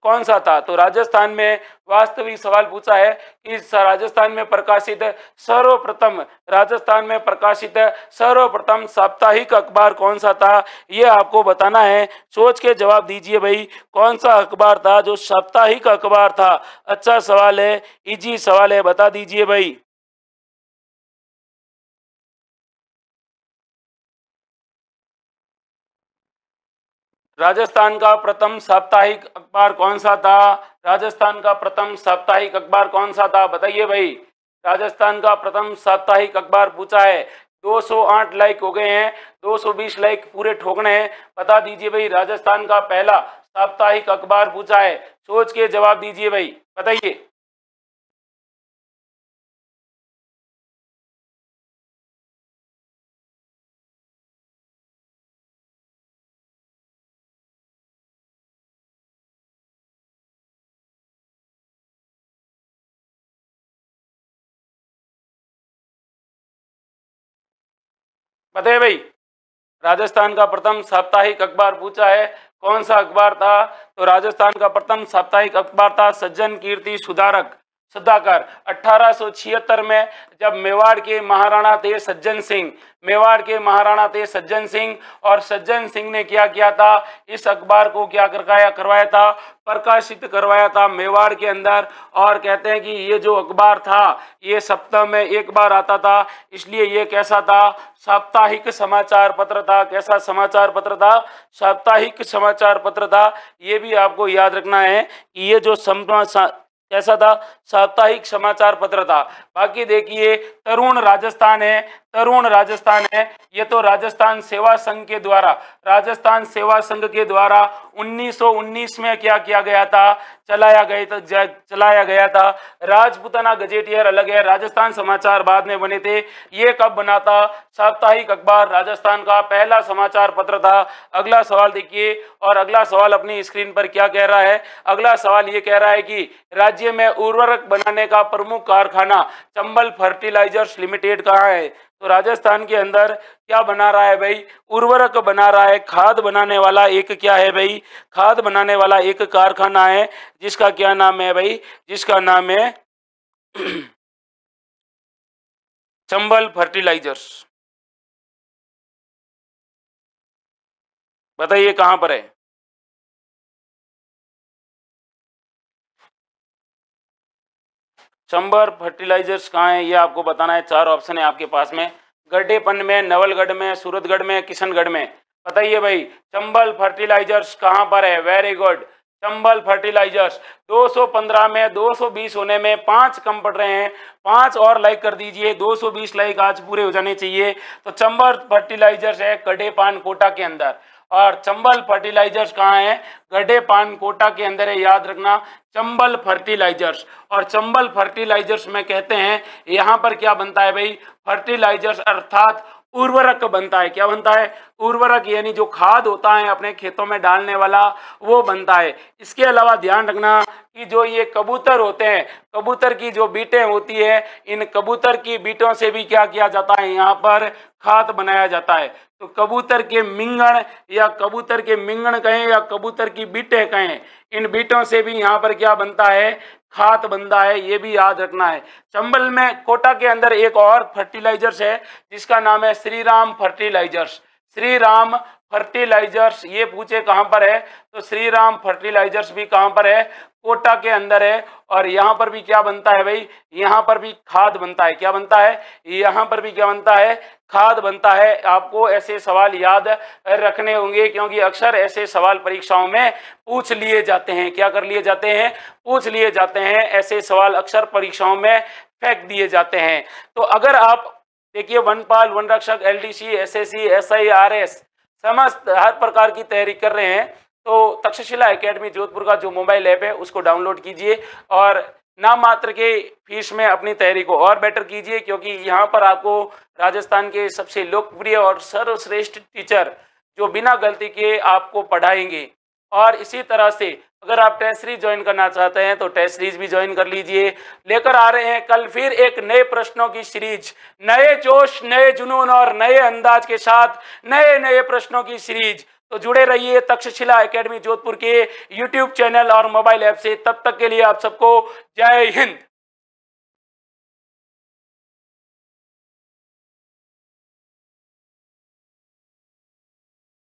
कौन सा था? तो राजस्थान में वास्तविक सवाल पूछा है कि राजस्थान में प्रकाशित सर्वप्रथम साप्ताहिक अखबार कौन सा था, ये आपको बताना है। सोच के जवाब दीजिए भाई, कौन सा अखबार था जो साप्ताहिक अखबार था? अच्छा सवाल है, इजी सवाल है, बता दीजिए भाई। राजस्थान का प्रथम साप्ताहिक अखबार कौन सा था? राजस्थान का प्रथम साप्ताहिक अखबार कौन सा था, बताइए भाई। राजस्थान का प्रथम साप्ताहिक अखबार पूछा है। 208 लाइक हो गए हैं, 220 लाइक पूरे ठोकने हैं। बता दीजिए भाई, राजस्थान का पहला साप्ताहिक अखबार पूछा है। सोच के जवाब दीजिए भाई, बताइए। बताइए भाई, राजस्थान का प्रथम साप्ताहिक अखबार पूछा है, कौन सा अखबार था? तो राजस्थान का प्रथम साप्ताहिक अखबार था सज्जन कीर्ति सुधारक सुधाकर। 1876 में जब मेवाड़ के महाराणा थे सज्जन सिंह, मेवाड़ के महाराणा थे सज्जन सिंह, और सज्जन सिंह ने क्या किया था, इस अखबार को क्या करवाया था, प्रकाशित करवाया था मेवाड़ के अंदर। और कहते हैं कि ये जो अखबार था ये सप्ताह में एक बार आता था, इसलिए ये कैसा था, साप्ताहिक समाचार पत्र था। कैसा समाचार पत्र था? साप्ताहिक समाचार पत्र था। ये भी आपको याद रखना है कि ये जो कैसा था, साप्ताहिक समाचार पत्र था। बाकी देखिए तरुण राजस्थान है, तरुण राजस्थान है, ये तो राजस्थान सेवा संघ के द्वारा, राजस्थान सेवा संघ के द्वारा 1919 में क्या किया गया था, चलाया गया था। राजपूताना गजेटियर अलग है, राजस्थान समाचार बाद में बने थे। ये कब बना था? साप्ताहिक अखबार राजस्थान का पहला समाचार पत्र था। अगला सवाल देखिए, और अगला सवाल अपनी स्क्रीन पर क्या कह रहा है? अगला सवाल ये कह रहा है कि राज्य में उर्वरक बनाने का प्रमुख कारखाना चंबल फर्टिलाइजर्स लिमिटेड कहाँ है? तो राजस्थान के अंदर क्या बना रहा है भाई? उर्वरक बना रहा है, खाद बनाने वाला एक क्या है भाई? खाद बनाने वाला एक कारखाना है, जिसका क्या नाम है भाई? जिसका नाम है चंबल फर्टिलाइजर्स। बताइए कहां पर है? चंबल फर्टिलाइजर्स कहाँ है ये आपको बताना है। 4 ऑप्शन है आपके पास में, गड्ढेपन में, नवलगढ़ में, सूरतगढ़ में, किशनगढ़ में। बताइए भाई चंबल फर्टिलाइजर्स कहाँ पर है? Very good, Chambal fertilisers. 215 में 220 होने में 5 कम पड़ रहे हैं, 5 और लाइक कर दीजिए, 220 लाइक आज पूरे हो जाने चाहिए। तो चंबल फर्टिलाइजर्स है गड्ढेपान कोटा के अंदर, और चंबल फर्टिलाइजर्स कहाँ है? गड्ढेपान कोटा के अंदर है, याद रखना, चंबल फर्टिलाइजर्स। और चंबल फर्टिलाइजर्स में कहते हैं यहाँ पर क्या बनता है भाई? फर्टिलाइजर्स अर्थात उर्वरक बनता है। क्या बनता है? उर्वरक, यानी जो खाद होता है अपने खेतों में डालने वाला, वो बनता है। इसके अलावा ध्यान रखना कि जो ये कबूतर होते हैं, कबूतर की जो बीटें होती है, इन कबूतर की बीटों से भी क्या किया जाता है? यहाँ पर खाद बनाया जाता है। तो कबूतर के मिंगण, या कबूतर के मिंगण कहें या कबूतर की बीटें कहें, इन बीटों से भी यहाँ पर क्या बनता है? खाद बनता है। ये भी याद रखना है। चंबल में कोटा के अंदर एक और फर्टिलाइजर्स है जिसका नाम है श्री राम फर्टिलाइजर्स। श्री राम फर्टिलाइजर्स, ये पूछे कहां पर है, तो श्री राम फर्टिलाइजर्स भी कहां पर है? कोटा के अंदर है। और यहाँ पर भी क्या बनता है भाई? यहाँ पर भी खाद बनता है। क्या बनता है? यहाँ पर भी क्या बनता है? खाद बनता है। आपको ऐसे सवाल याद रखने होंगे, क्योंकि अक्सर ऐसे सवाल परीक्षाओं में पूछ लिए जाते हैं। क्या कर लिए जाते हैं? पूछ लिए जाते हैं। ऐसे सवाल अक्सर परीक्षाओं में फेंक दिए जाते हैं। तो अगर आप देखिए वनपाल, वन रक्षक, एलडीसी, एसएससी, एसआई, आरएस, समस्त हर प्रकार की तैयारी कर रहे हैं, तो तक्षशिला एकेडमी जोधपुर का जो मोबाइल ऐप है उसको डाउनलोड कीजिए और नाम मात्र के फीस में अपनी तैयारी को और बेटर कीजिए, क्योंकि यहाँ पर आपको राजस्थान के सबसे लोकप्रिय और सर्वश्रेष्ठ टीचर जो बिना गलती के आपको पढ़ाएंगे। और इसी तरह से अगर आप टेस्ट सीरीज ज्वाइन करना चाहते हैं तो टेस्ट सीरीज भी ज्वाइन कर लीजिए। लेकर आ रहे हैं कल फिर एक नए प्रश्नों की सीरीज, नए जोश, नए जुनून और नए अंदाज के साथ नए नए प्रश्नों की सीरीज। तो जुड़े रहिए तक्षशिला एकेडमी जोधपुर के यूट्यूब चैनल और मोबाइल ऐप से। तब तक के लिए आप सबको जय हिंद।